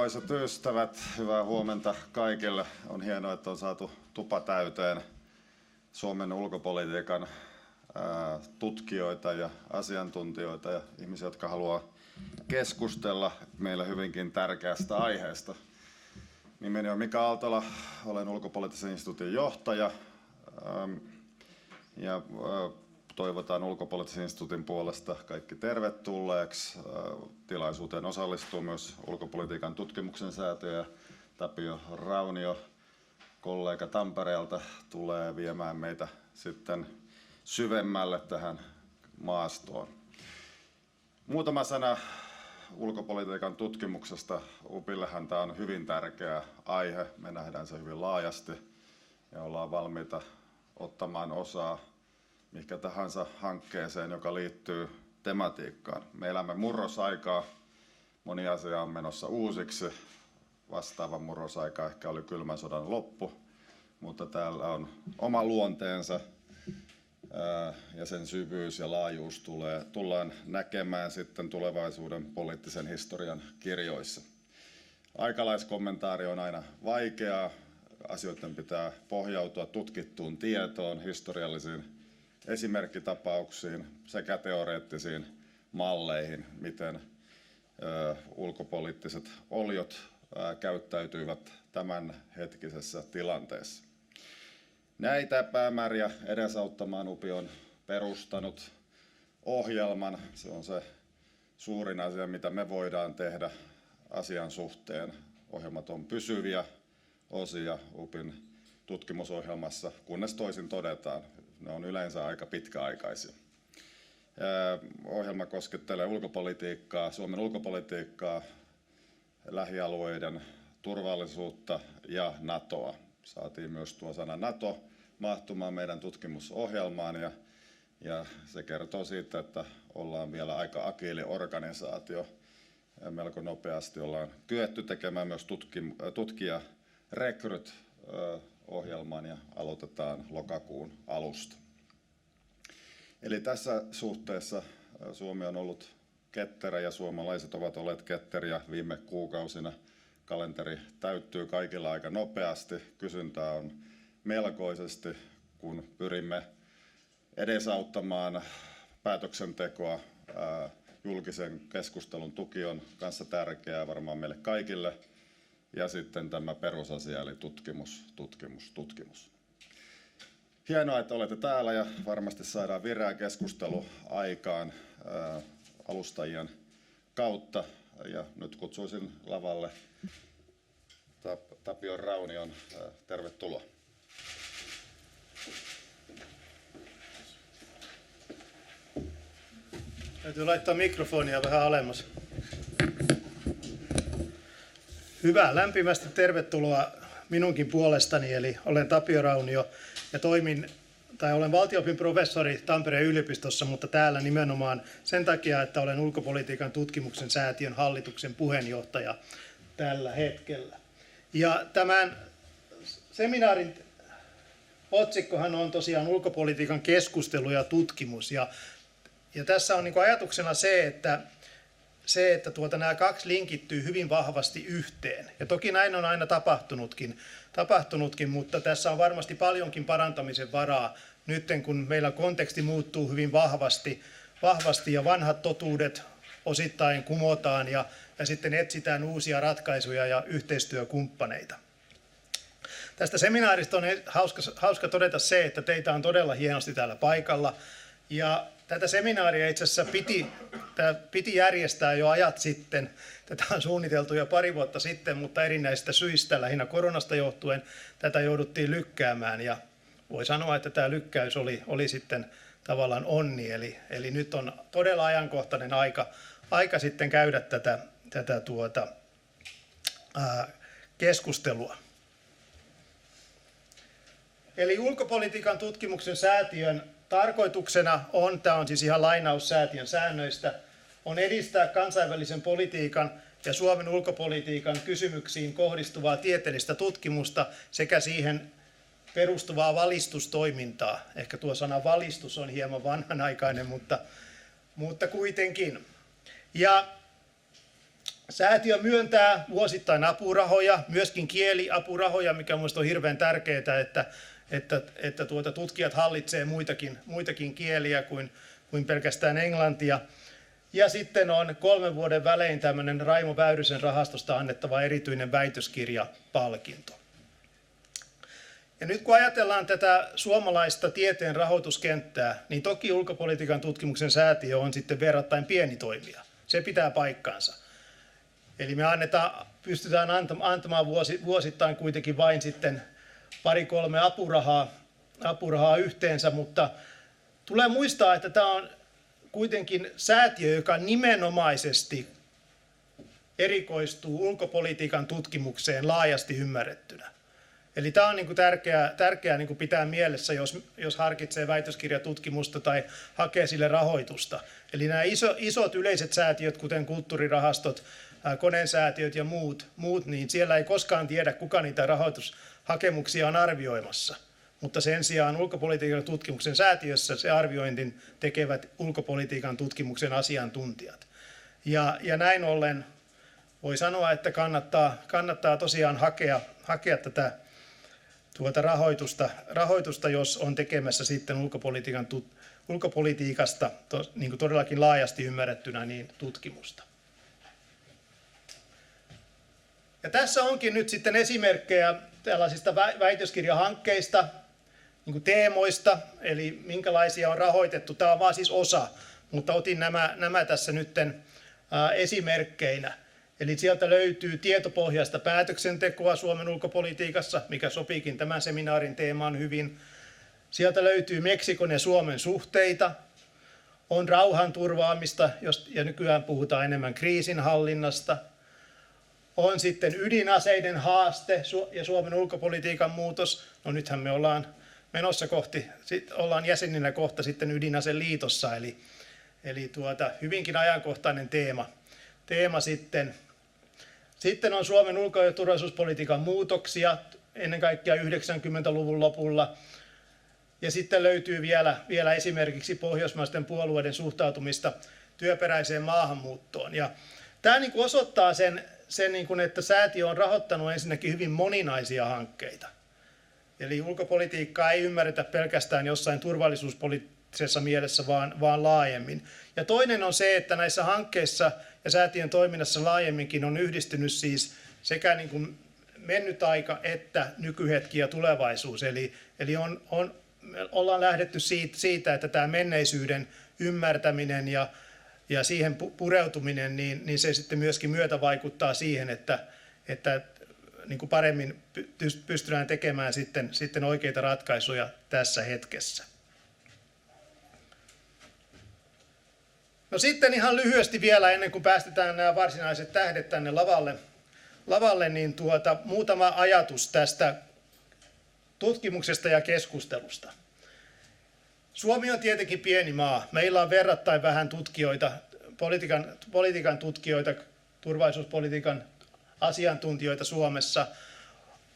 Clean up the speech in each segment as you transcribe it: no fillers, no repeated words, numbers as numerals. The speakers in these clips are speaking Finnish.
Arvoisat ystävät, hyvää huomenta kaikille. On hienoa, että on saatu tupa täyteen Suomen ulkopolitiikan tutkijoita ja asiantuntijoita ja ihmisiä, jotka haluaa keskustella meille hyvinkin tärkeästä aiheesta. Nimeni on Mika Aaltola, olen ulkopoliittisen instituutin johtaja ja toivotan ulkopoliittisen instituutin puolesta kaikki tervetulleeksi. Tilaisuuteen osallistuu myös ulkopolitiikan tutkimuksen säätiö ja Tapio Raunio, kollega Tampereelta, tulee viemään meitä sitten syvemmälle tähän maastoon. Muutama sana ulkopolitiikan tutkimuksesta. UPillehän tämä on hyvin tärkeä aihe. Me nähdään se hyvin laajasti ja ollaan valmiita ottamaan osaa mihinkä tahansa hankkeeseen, joka liittyy tematiikkaan. Me elämme murrosaikaa. Moni asia on menossa uusiksi. Vastaava murrosaika ehkä oli kylmän sodan loppu, mutta täällä on oma luonteensa ja sen syvyys ja laajuus tullaan näkemään sitten tulevaisuuden poliittisen historian kirjoissa. Aikalaiskommentaari on aina vaikeaa. Asioiden pitää pohjautua tutkittuun tietoon, historiallisiin esimerkkitapauksiin sekä teoreettisiin malleihin, miten ulkopoliittiset oliot käyttäytyivät tämänhetkisessä tilanteessa. Näitä päämääriä edesauttamaan UPI on perustanut ohjelman. Se on se suurin asia, mitä me voidaan tehdä asian suhteen. Ohjelmat on pysyviä osia UPIn tutkimusohjelmassa, kunnes toisin todetaan. Ne on yleensä aika pitkäaikaisia. Ohjelma koskettelee ulkopolitiikkaa, Suomen ulkopolitiikkaa, lähialueiden turvallisuutta ja NATOa. Saatiin myös tuo sana NATO mahtumaan meidän tutkimusohjelmaan ja se kertoo siitä, että ollaan vielä aika agiili organisaatio. Melko nopeasti ollaan kyetty tekemään myös tutkijarekryt ohjelmaan ja aloitetaan lokakuun alusta. Eli tässä suhteessa Suomi on ollut ketterä ja suomalaiset ovat olleet ketteriä viime kuukausina. Kalenteri täyttyy kaikilla aika nopeasti. Kysyntää on melkoisesti, kun pyrimme edesauttamaan päätöksentekoa. Julkisen keskustelun tuki on kanssa tärkeää varmaan meille kaikille. Ja sitten tämä perusasia eli tutkimus. Hienoa, että olette täällä ja varmasti saadaan vireä keskustelu aikaan alustajien kautta. Ja nyt kutsuisin lavalle Tapio Raunion. Tervetuloa. Täytyy laittaa mikrofonia vähän alemmas. Hyvä, lämpimästi tervetuloa minunkin puolestani, eli olen Tapio Raunio ja olen valtio-opin professori Tampereen yliopistossa, mutta täällä nimenomaan sen takia, että olen ulkopolitiikan tutkimuksen säätiön hallituksen puheenjohtaja tällä hetkellä. Ja tämän seminaarin otsikkohan on tosiaan ulkopolitiikan keskustelu ja tutkimus. Ja tässä on niin kuin ajatuksena se, että nämä kaksi linkittyy hyvin vahvasti yhteen. Ja toki näin on aina tapahtunutkin, mutta tässä on varmasti paljonkin parantamisen varaa nyt, kun meillä konteksti muuttuu hyvin vahvasti ja vanhat totuudet osittain kumotaan ja sitten etsitään uusia ratkaisuja ja yhteistyökumppaneita. Tästä seminaarista on hauska todeta se, että teitä on todella hienosti täällä paikalla. Ja tätä seminaaria itse asiassa piti järjestää jo ajat sitten. Tätä on suunniteltu jo pari vuotta sitten, mutta erinäisistä syistä, lähinnä koronasta johtuen, tätä jouduttiin lykkäämään. Ja voi sanoa, että tämä lykkäys oli sitten tavallaan onni. Eli nyt on todella ajankohtainen aika sitten käydä tätä keskustelua. Eli ulkopolitiikan tutkimuksen säätiön tarkoituksena tämä on siis ihan lainaus säätiön säännöistä, on edistää kansainvälisen politiikan ja Suomen ulkopolitiikan kysymyksiin kohdistuvaa tieteellistä tutkimusta sekä siihen perustuvaa valistustoimintaa. Ehkä tuo sana valistus on hieman vanhanaikainen, mutta kuitenkin. Ja Säätiö myöntää vuosittain apurahoja, myöskin kieliapurahoja, mikä minusta on hirveän tärkeää, että tutkijat hallitsee muitakin kieliä kuin pelkästään englantia. Ja sitten on 3 vuoden välein tämmöinen Raimo Väyrysen rahastosta annettava erityinen väitöskirjapalkinto. Ja nyt kun ajatellaan tätä suomalaista tieteen rahoituskenttää, niin toki ulkopolitiikan tutkimuksen säätiö on sitten verrattain pieni toimija. Se pitää paikkaansa. Eli me pystytään antamaan vuosittain kuitenkin vain sitten 2-3 apurahaa yhteensä, mutta tulee muistaa, että tämä on kuitenkin säätiö, joka nimenomaisesti erikoistuu ulkopolitiikan tutkimukseen laajasti ymmärrettynä. Eli tämä on tärkeää pitää mielessä, jos harkitsee väitöskirjatutkimusta tai hakee sille rahoitusta. Eli nämä isot yleiset säätiöt, kuten kulttuurirahastot, Koneen-säätiöt ja muut, niin siellä ei koskaan tiedä, kuka niitä rahoitushakemuksia on arvioimassa. Mutta sen sijaan ulkopolitiikan tutkimuksen säätiössä se arviointin tekevät ulkopolitiikan tutkimuksen asiantuntijat. Ja näin ollen voi sanoa, että kannattaa tosiaan hakea tätä rahoitusta, jos on tekemässä sitten ulkopolitiikasta niin kuin todellakin laajasti ymmärrettynä niin tutkimusta. Ja tässä onkin nyt sitten esimerkkejä tällaisista väitöskirjahankkeista, niin kuin teemoista, eli minkälaisia on rahoitettu. Tämä on vain siis osa, mutta otin nämä tässä nyt esimerkkeinä. Eli sieltä löytyy tietopohjaista päätöksentekoa Suomen ulkopolitiikassa, mikä sopiikin tämän seminaarin teemaan hyvin. Sieltä löytyy Meksikon ja Suomen suhteita, on rauhanturvaamista, ja nykyään puhutaan enemmän kriisinhallinnasta. On sitten ydinaseiden haaste ja Suomen ulkopolitiikan muutos. No nythän me ollaan menossa ollaan jäseninä kohta sitten ydinaseliitossa, eli hyvinkin ajankohtainen teema sitten. Sitten on Suomen ulko- ja turvallisuuspolitiikan muutoksia, ennen kaikkea 90-luvun lopulla. Ja sitten löytyy vielä esimerkiksi pohjoismaisten puolueiden suhtautumista työperäiseen maahanmuuttoon. Ja tämä osoittaa sen, että säätiö on rahoittanut ensinnäkin hyvin moninaisia hankkeita. Eli ulkopolitiikkaa ei ymmärretä pelkästään jossain turvallisuuspoliittisessa mielessä, vaan laajemmin. Ja toinen on se, että näissä hankkeissa ja säätiön toiminnassa laajemminkin on yhdistynyt siis sekä mennyt aika että nykyhetki ja tulevaisuus. Eli ollaan lähdetty siitä, että tämä menneisyyden ymmärtäminen ja siihen pureutuminen, niin se sitten myöskin myötävaikuttaa siihen, että paremmin pystytään tekemään sitten oikeita ratkaisuja tässä hetkessä. No sitten ihan lyhyesti vielä, ennen kuin päästetään nämä varsinaiset tähdet tänne lavalle niin muutama ajatus tästä tutkimuksesta ja keskustelusta. Suomi on tietenkin pieni maa. Meillä on verrattain vähän tutkijoita, politiikan tutkijoita, turvallisuuspolitiikan asiantuntijoita Suomessa.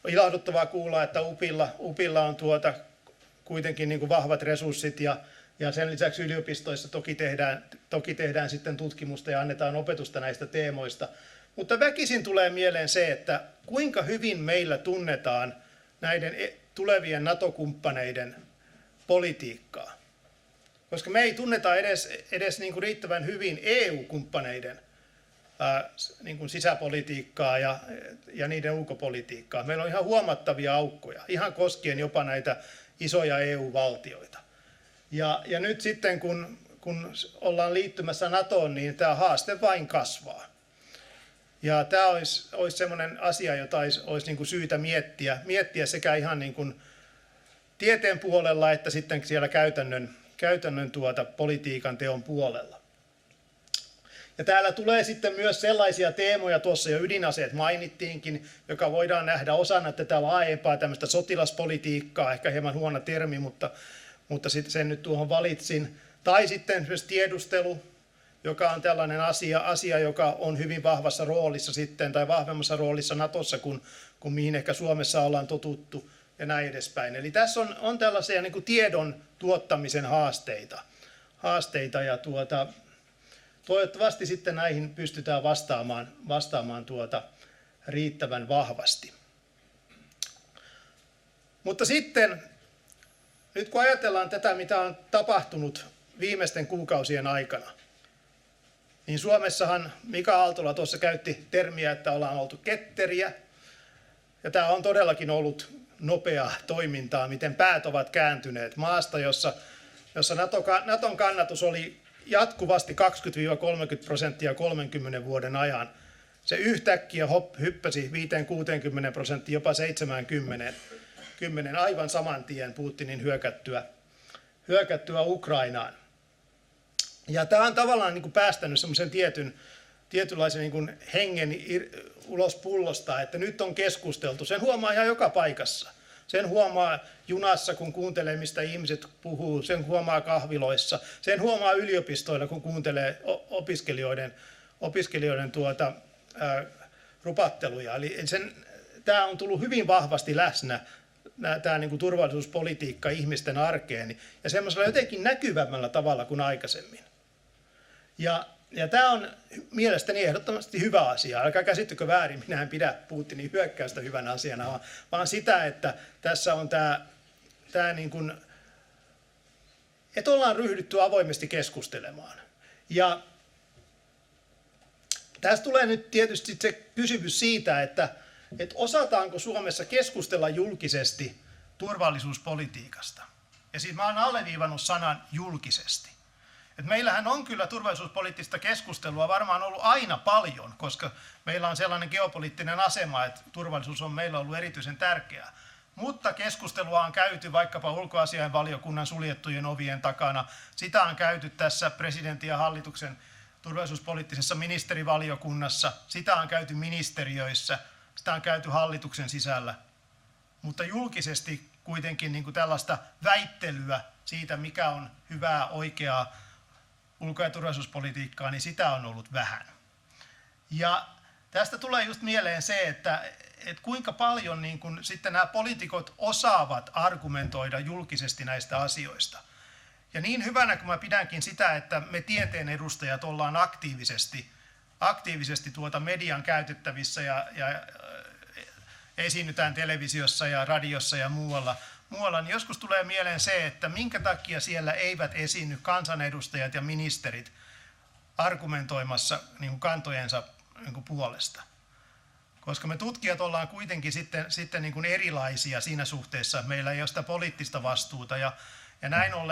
Ilahduttavaa kuulla, että UPilla on kuitenkin vahvat resurssit ja sen lisäksi yliopistoissa toki tehdään sitten tutkimusta ja annetaan opetusta näistä teemoista. Mutta väkisin tulee mieleen se, että kuinka hyvin meillä tunnetaan näiden tulevien NATO-kumppaneiden politiikkaa. Koska me ei tunneta edes riittävän hyvin EU-kumppaneiden sisäpolitiikkaa ja niiden ulkopolitiikkaa. Meillä on ihan huomattavia aukkoja, ihan koskien jopa näitä isoja EU-valtioita. Ja nyt sitten kun ollaan liittymässä NATOon, niin tämä haaste vain kasvaa. Ja tämä olisi sellainen asia, jota olisi syytä miettiä sekä ihan tieteen puolella että sitten siellä käytännön politiikan teon puolella. Ja täällä tulee sitten myös sellaisia teemoja, tuossa jo ydinaseet mainittiinkin, joka voidaan nähdä osana tätä laajempaa tämmöistä sotilaspolitiikkaa, ehkä hieman huono termi, mutta sitten sen nyt tuohon valitsin. Tai sitten myös tiedustelu, joka on tällainen asia, joka on hyvin vahvassa roolissa sitten, tai vahvemmassa roolissa NATOssa kuin mihin ehkä Suomessa ollaan totuttu ja näin edespäin. Eli tässä on tällaisia tiedon tuottamisen haasteita ja toivottavasti sitten näihin pystytään vastaamaan riittävän vahvasti. Mutta sitten, nyt kun ajatellaan tätä, mitä on tapahtunut viimeisten kuukausien aikana, niin Suomessahan Mika Aaltola tuossa käytti termiä, että ollaan oltu ketteriä. Ja tämä on todellakin ollut nopeaa toimintaa, miten päät ovat kääntyneet maasta, jossa Naton kannatus oli jatkuvasti 20-30% 30 vuoden ajan. Se yhtäkkiä hyppäsi 5-60%, jopa 70% aivan saman tien Putinin hyökättyä Ukrainaan. Ja tämä on tavallaan niin kuin päästänyt semmoisen tietynlaisen niin kuin hengen ulos pullosta, että nyt on keskusteltu. Sen huomaa ihan joka paikassa. Sen huomaa junassa, kun kuuntelee, mistä ihmiset puhuu. Sen huomaa kahviloissa. Sen huomaa yliopistoilla, kun kuuntelee opiskelijoiden rupatteluja. Eli tämä on tullut hyvin vahvasti läsnä, tämä niin kuin turvallisuuspolitiikka ihmisten arkeen, ja semmoisella jotenkin näkyvämmällä tavalla kuin aikaisemmin. Ja tämä on mielestäni ehdottomasti hyvä asia. Älkää käsittykö väärin, minä en pidä Putinin hyökkäystä hyvänä asiana, vaan sitä, että tässä on tämä niin kuin, että ollaan ryhdytty avoimesti keskustelemaan. Ja tässä tulee nyt tietysti se kysymys siitä, että osataanko Suomessa keskustella julkisesti turvallisuuspolitiikasta. Ja siis mä oon alleviivannut sanan julkisesti. Et meillähän on kyllä turvallisuuspoliittista keskustelua varmaan ollut aina paljon, koska meillä on sellainen geopoliittinen asema, että turvallisuus on meillä ollut erityisen tärkeää. Mutta keskustelua on käyty vaikkapa ulkoasiainvaliokunnan suljettujen ovien takana. Sitä on käyty tässä presidentin ja hallituksen turvallisuuspoliittisessa ministerivaliokunnassa. Sitä on käyty ministeriöissä. Sitä on käyty hallituksen sisällä. Mutta julkisesti kuitenkin niin kuin tällaista väittelyä siitä, mikä on hyvää, oikeaa ulko- ja turvallisuuspolitiikkaa, niin sitä on ollut vähän. Ja tästä tulee just mieleen se, että kuinka paljon niin kun sitten nämä poliitikot osaavat argumentoida julkisesti näistä asioista. Ja niin hyvänä kuin mä pidänkin sitä, että me tieteen edustajat ollaan aktiivisesti median käytettävissä ja esiinnytään televisiossa ja radiossa ja muualla, niin joskus tulee mieleen se, että minkä takia siellä eivät esiinny kansanedustajat ja ministerit argumentoimassa niin kuin kantojensa niin kuin puolesta. Koska me tutkijat ollaan kuitenkin sitten niin kuin erilaisia siinä suhteessa, että meillä ei ole sitä poliittista vastuuta. Ja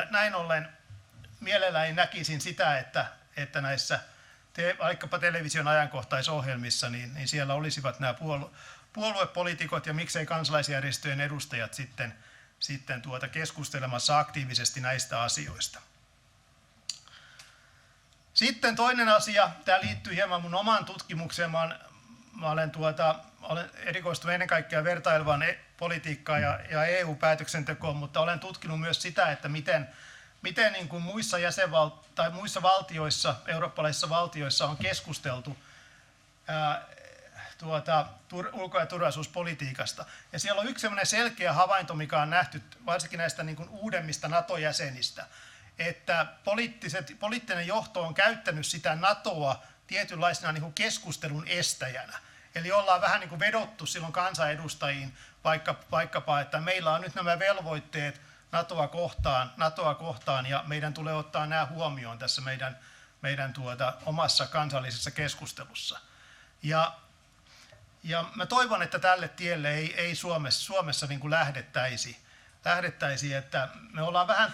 näin ollen mielelläni näkisin sitä, että näissä vaikkapa television ajankohtaisohjelmissa, niin siellä olisivat nämä puoluepoliitikot ja miksei kansalaisjärjestöjen edustajat sitten keskustelemassa aktiivisesti näistä asioista. Sitten toinen asia, tämä liittyy hieman mun omaan tutkimukseen. Mä olen erikoistunut ennen kaikkea vertailevaan politiikkaan ja EU-päätöksentekoon, mutta olen tutkinut myös sitä, että miten niin kuin muissa valtioissa, eurooppalaisissa valtioissa on keskusteltu ulko- ja turvallisuuspolitiikasta. Ja siellä on yksi sellainen selkeä havainto, mikä on nähty varsinkin näistä niin kuin uudemmista NATO-jäsenistä, että poliittinen johto on käyttänyt sitä NATOa tietynlaisena niin kuin keskustelun estäjänä. Eli ollaan vähän niin kuin vedottu silloin kansanedustajiin vaikkapa, että meillä on nyt nämä velvoitteet NATOa kohtaan ja meidän tulee ottaa nämä huomioon tässä meidän omassa kansallisessa keskustelussa. Ja mä toivon, että tälle tielle ei Suomessa niin kuin lähdettäisi, että me ollaan vähän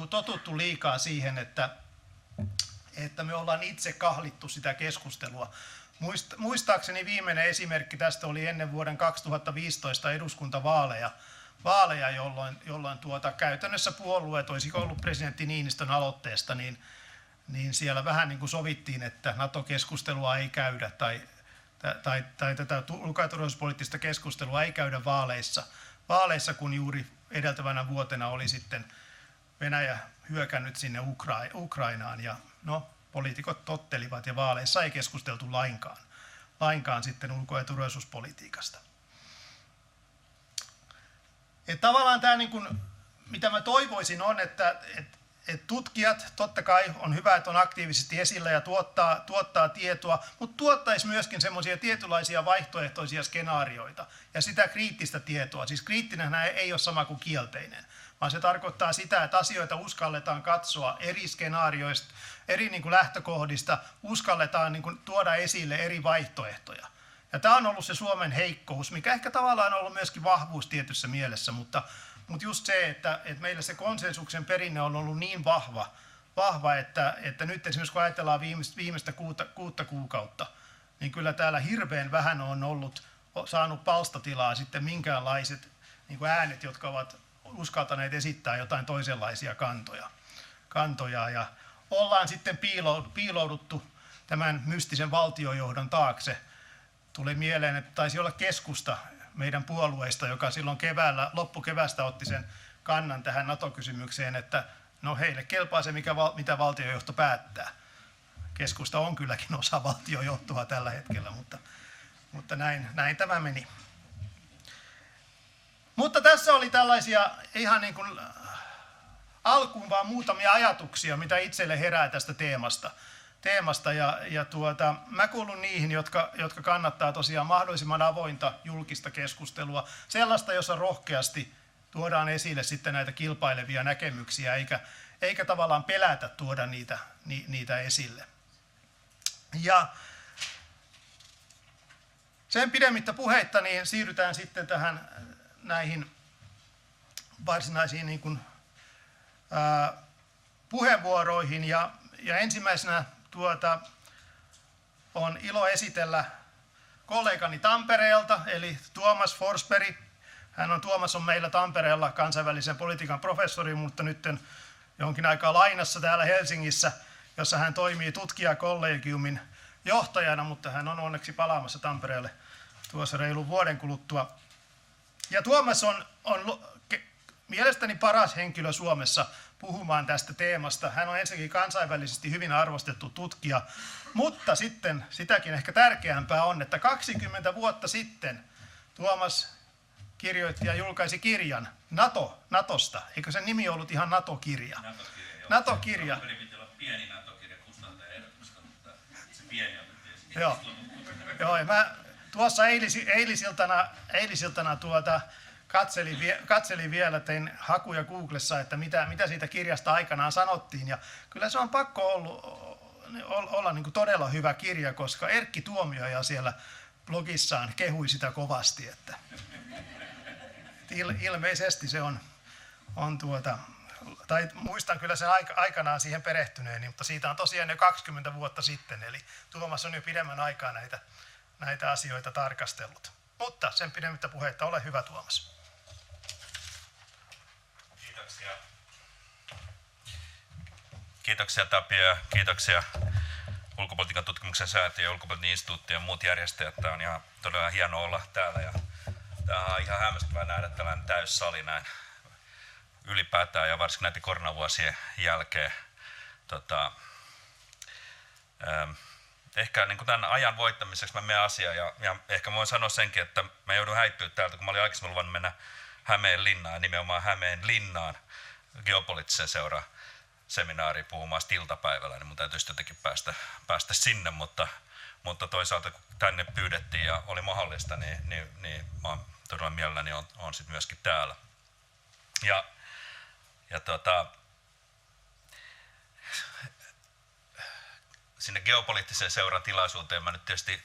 totuttu liikaa siihen, että me ollaan itse kahlittu sitä keskustelua. Muistaakseni viimeinen esimerkki tästä oli ennen vuoden 2015 eduskuntavaaleja, jolloin käytännössä puolueet, olisiko ollut presidentti Niinistön aloitteesta, niin siellä vähän niin kuin sovittiin, että NATO-keskustelua ei käydä tai tätä ulko- ja turvallisuuspoliittista keskustelua ei käydä vaaleissa, kun juuri edeltävänä vuotena oli sitten Venäjä hyökännyt sinne Ukrainaan ja poliitikot tottelivat ja vaaleissa ei keskusteltu lainkaan sitten ulko- ja turvallisuuspolitiikasta. Et tavallaan tämä, niin kuin, mitä mä toivoisin on, että tutkijat, totta kai on hyvä, että on aktiivisesti esillä ja tuottaa tietoa, mutta tuottaisi myöskin semmoisia tietynlaisia vaihtoehtoisia skenaarioita ja sitä kriittistä tietoa. Siis kriittinenhän ei ole sama kuin kielteinen, vaan se tarkoittaa sitä, että asioita uskalletaan katsoa eri skenaarioista, eri niin kuin lähtökohdista, uskalletaan niin kuin tuoda esille eri vaihtoehtoja. Ja tämä on ollut se Suomen heikkous, mikä ehkä tavallaan on ollut myöskin vahvuus tietyssä mielessä, mutta just se, että meillä se konsensuksen perinne on ollut niin vahva että nyt esimerkiksi kun ajatellaan viimeistä kuutta kuukautta, niin kyllä täällä hirveän vähän on saanut palstatilaa sitten minkäänlaiset niin kuin äänet, jotka ovat uskaltaneet esittää jotain toisenlaisia kantoja ja ollaan sitten piilouduttu tämän mystisen valtiojohdon taakse. Tuli mieleen, että taisi olla Keskusta meidän puolueista, joka silloin loppukeväästä otti sen kannan tähän NATO-kysymykseen, että no heille kelpaa se, mitä valtiojohto päättää. Keskusta on kylläkin osa valtiojohtoa tällä hetkellä, mutta näin tämä meni. Mutta tässä oli tällaisia ihan niin kuin alkuun vaan muutamia ajatuksia, mitä itselle herää tästä teemasta. Mä kuulun niihin, jotka kannattaa tosiaan mahdollisimman avointa julkista keskustelua, sellaista, jossa rohkeasti tuodaan esille sitten näitä kilpailevia näkemyksiä, eikä tavallaan pelätä tuoda niitä esille. Ja sen pidemmittä puheitta niin siirrytään sitten näihin varsinaisiin niin kuin, puheenvuoroihin ja ensimmäisenä on ilo esitellä kollegani Tampereelta, eli Tuomas Forsberg. Tuomas on meillä Tampereella kansainvälisen politiikan professori, mutta nyt jonkin aikaa lainassa täällä Helsingissä, jossa hän toimii tutkijakollegiumin johtajana, mutta hän on onneksi palaamassa Tampereelle tuossa reilun vuoden kuluttua. Ja Tuomas on mielestäni paras henkilö Suomessa puhumaan tästä teemasta. Hän on ensinnäkin kansainvälisesti hyvin arvostettu tutkija, mutta sitten sitäkin ehkä tärkeämpää on, että 20 vuotta sitten Tuomas kirjoitti ja julkaisi kirjan Natosta. Eikö sen nimi ollut ihan NATO-kirja? NATO-kirja. Piti olla pieni NATO-kirja kustantajan ehdotusta, mutta se pieni otettiin esiin. Joo, ja mä tuossa eilisiltana katselin vielä, tein hakuja Googlessa, että mitä siitä kirjasta aikanaan sanottiin. Ja kyllä se on pakko olla niin kuin todella hyvä kirja, koska Erkki Tuomioja siellä blogissaan kehui sitä kovasti. Että ilmeisesti se on tai muistan kyllä sen aikanaan siihen perehtyneeni, mutta siitä on tosiaan jo 20 vuotta sitten. Eli Tuomas on jo pidemmän aikaa näitä asioita tarkastellut. Mutta sen pidemmittä puheitta, ole hyvä Tuomas. Kiitoksia Tapio ja kiitoksia Ulkopolitiikan tutkimuksen säätiö ja Ulkopoliittinen instituutti ja muut järjestäjät. Tämä on ihan todella hienoa olla täällä ja tämä on ihan hämmästyvää nähdä tällainen täyssali näin ylipäätään ja varsinkin näiden koronavuosien jälkeen. Ehkä niin kuin tämän ajan voittamiseksi mä menen asiaan ja ehkä voin sanoa senkin, että mä joudun häipyä täältä, kun mä olin aikaisemmin luvannut mennä Hämeenlinnaan, nimenomaan Hämeenlinnaan geopoliittisen seuran seminaariin puhumaan iltapäivällä, niin mun täytyisi jotenkin päästä sinne, mutta toisaalta kun tänne pyydettiin ja oli mahdollista, niin mä oon todella mielelläni on sit myöskin täällä. Sinne geopoliittisen seuran tilaisuuteen mä nyt tietysti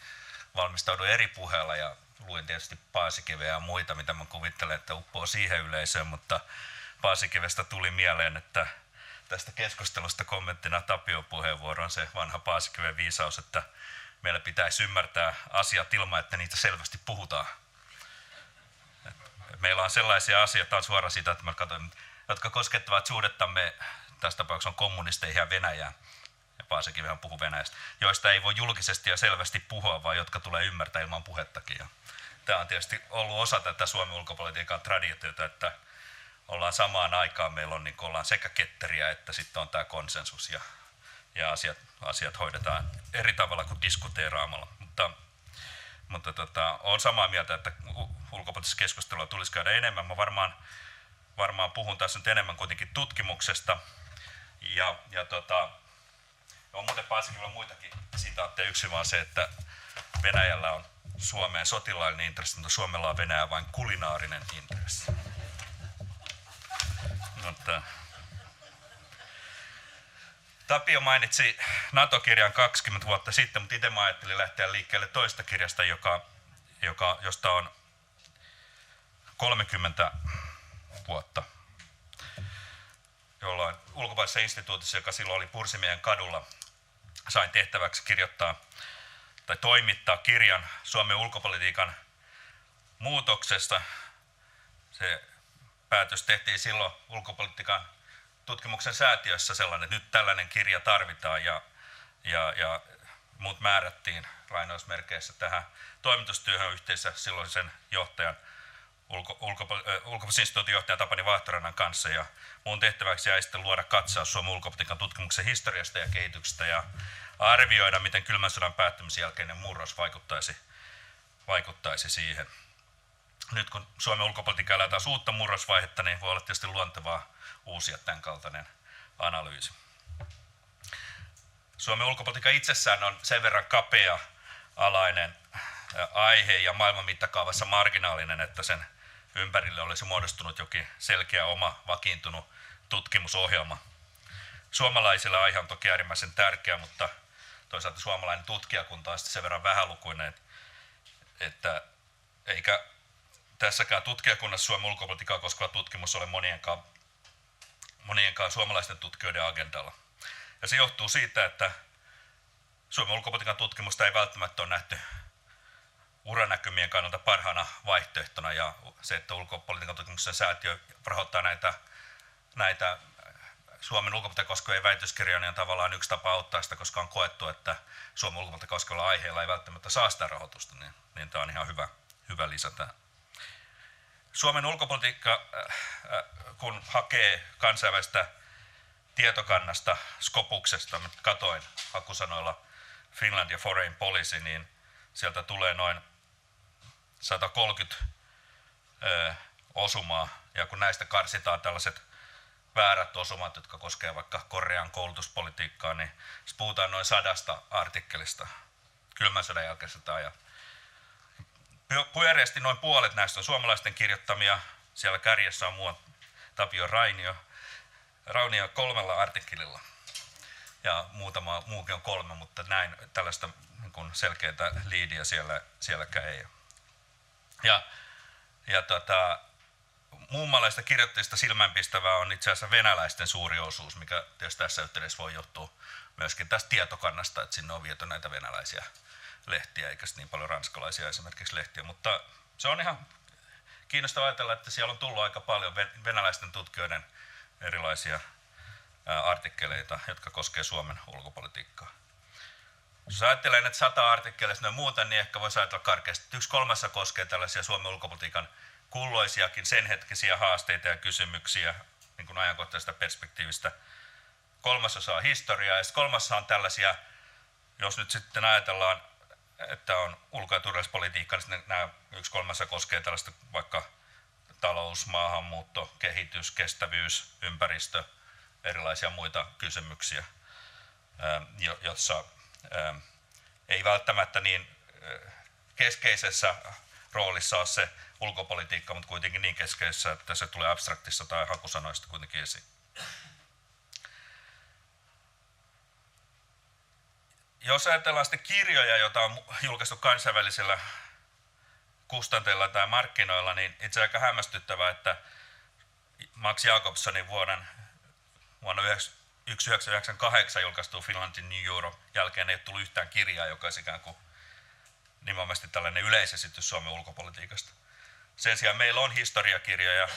valmistaudun eri puheella ja luin tietysti Paasikiveä ja muita, mitä mä kuvittelen, että uppoo siihen yleisöön, mutta Paasikivestä tuli mieleen, että tästä keskustelusta kommenttina Tapion puheenvuoroon se vanha Paasikiven viisaus, että meillä pitäisi ymmärtää asiat ilman, että niitä selvästi puhutaan. Meillä on sellaisia asioita, on suora siitä, että mä katson, jotka koskettavat suhdettamme, tässä tapauksessa on kommunisteihin ja Venäjään, ja Paasikivehän puhuu Venäjästä, joista ei voi julkisesti ja selvästi puhua, vaan jotka tulee ymmärtää ilman puhettakin. Ja tämä on tietysti ollut osa tätä Suomen ulkopolitiikan traditiota, että ollaan samaan aikaan, meillä on, niin ollaan sekä ketteriä että sitten on tämä konsensus ja asiat hoidetaan eri tavalla kuin diskuteeraamalla. Mutta olen samaa mieltä, että ulkopoliittisessa keskustelua tulisi käydä enemmän. Mä varmaan puhun tässä nyt enemmän kuitenkin tutkimuksesta on muuten Paasikilla muitakin sitaatteja. Yksi vaan se, että Venäjällä on Suomeen sotilaallinen intressi, mutta Suomella on Venäjä vain kulinaarinen intressi. Mutta Tapio mainitsi NATO-kirjan 20 vuotta sitten, mutta itse mä ajattelin lähteä liikkeelle toista kirjasta, josta on 30 vuotta, jolloin ulkopuolisessa instituutissa, joka silloin oli Pursimiehen kadulla, sain tehtäväksi kirjoittaa tai toimittaa kirjan Suomen ulkopolitiikan muutoksesta. Se päätös tehtiin silloin ulkopolitiikan tutkimuksen säätiössä sellainen, että nyt tällainen kirja tarvitaan ja muut määrättiin lainausmerkeissä tähän toimitustyöhön yhteensä silloisen johtajan, ulkopoliittisen johtajan Tapani Vahtorannan kanssa. Ja mun tehtäväksi jäi sitten luoda katsaus Suomen ulkopolitiikan tutkimuksen historiasta ja kehityksestä ja arvioida, miten kylmän sodan päättymisen jälkeinen murros vaikuttaisi siihen. Nyt kun Suomen ulkopolitiikka elää taas uutta murrosvaihetta, niin voi olla tietysti luontevaa uusia tämän kaltainen analyysi. Suomen ulkopolitiikka itsessään on sen verran kapea-alainen aihe ja maailman mittakaavassa marginaalinen, että sen ympärille olisi muodostunut jokin selkeä oma vakiintunut tutkimusohjelma. Suomalaisille aihe on toki äärimmäisen tärkeä, mutta toisaalta suomalainen tutkijakunta on sen verran vähälukuinen, että eikä tässäkään tutkijakunnassa Suomen ulkopolitiikkaa koskeva tutkimus ole monienkaan suomalaisten tutkijoiden agendalla. Ja se johtuu siitä, että Suomen ulkopolitiikan tutkimusta ei välttämättä ole nähty uranäkymien kannalta parhaana vaihtoehtona, ja se, että ulkopolitiikan tutkimuksen säätiö rahoittaa näitä Suomen ulkopolitiikkaa koskevia väitöskirjoja, niin on tavallaan yksi tapa auttaa sitä, koska on koettu, että Suomen ulkopolitiikkaa koskevilla aiheilla ei välttämättä saa sitä rahoitusta, niin tämä on ihan hyvä lisätä. Suomen ulkopolitiikka, kun hakee kansainvälistä tietokannasta, Skopuksesta, katoin hakusanoilla Finland ja Foreign Policy, niin sieltä tulee noin 130 osumaa, ja kun näistä karsitaan tällaiset väärät osumat, jotka koskevat vaikka Korean koulutuspolitiikkaa, niin puhutaan noin 100 artikkelista kylmän sodan jälkeiseltä ajan. Pyöreästi noin puolet näistä on suomalaisten kirjoittamia. Siellä kärjessä on muu Tapio Raunio 3 artikkelilla. Ja muutama muukin on 3, mutta näin tällaista niin selkeää liidiä sielläkään ei ole. Muunmaalaista kirjoittajista silmänpistävää on itse asiassa venäläisten suuri osuus, mikä tietysti tässä yhteydessä voi johtua myöskin tästä tietokannasta, että sinne on viety näitä venäläisiä lehtiä, eikä niin paljon ranskalaisia esimerkiksi lehtiä, mutta se on ihan kiinnostavaa ajatella, että siellä on tullut aika paljon venäläisten tutkijoiden erilaisia artikkeleita, jotka koskee Suomen ulkopolitiikkaa. Jos ajattelee näitä 100 artikkeleista ja muuta, niin ehkä voisi ajatella karkeasti, että 1/3 koskee tällaisia Suomen ulkopolitiikan kulloisiakin sen hetkisiä haasteita ja kysymyksiä niin kuin ajankohtaisesta perspektiivistä. 1/3 on historiaa ja 1/3 on tällaisia, jos nyt sitten ajatellaan, että on ulko- ja turvallisuuspolitiikka, niin nämä 1/3 koskee tällaista vaikka talous, maahanmuutto, kehitys, kestävyys, ympäristö, erilaisia muita kysymyksiä, joissa ei välttämättä niin keskeisessä roolissa ole se ulkopolitiikka, mutta kuitenkin niin keskeisessä, että se tulee abstraktissa tai hakusanoista kuitenkin esiin. Jos ajatellaan sitten kirjoja, joita on julkaistu kansainvälisillä kustanteilla tai markkinoilla, niin itse aika hämmästyttävää, että Max Jakobsonin vuonna 1998 julkaistu Finland in New Europe jälkeen ei ole tullut yhtään kirjaa, joka olisi ikään kuin nimenomaisesti tällainen yleisesitys Suomen ulkopolitiikasta. Sen sijaan meillä on historiakirjoja.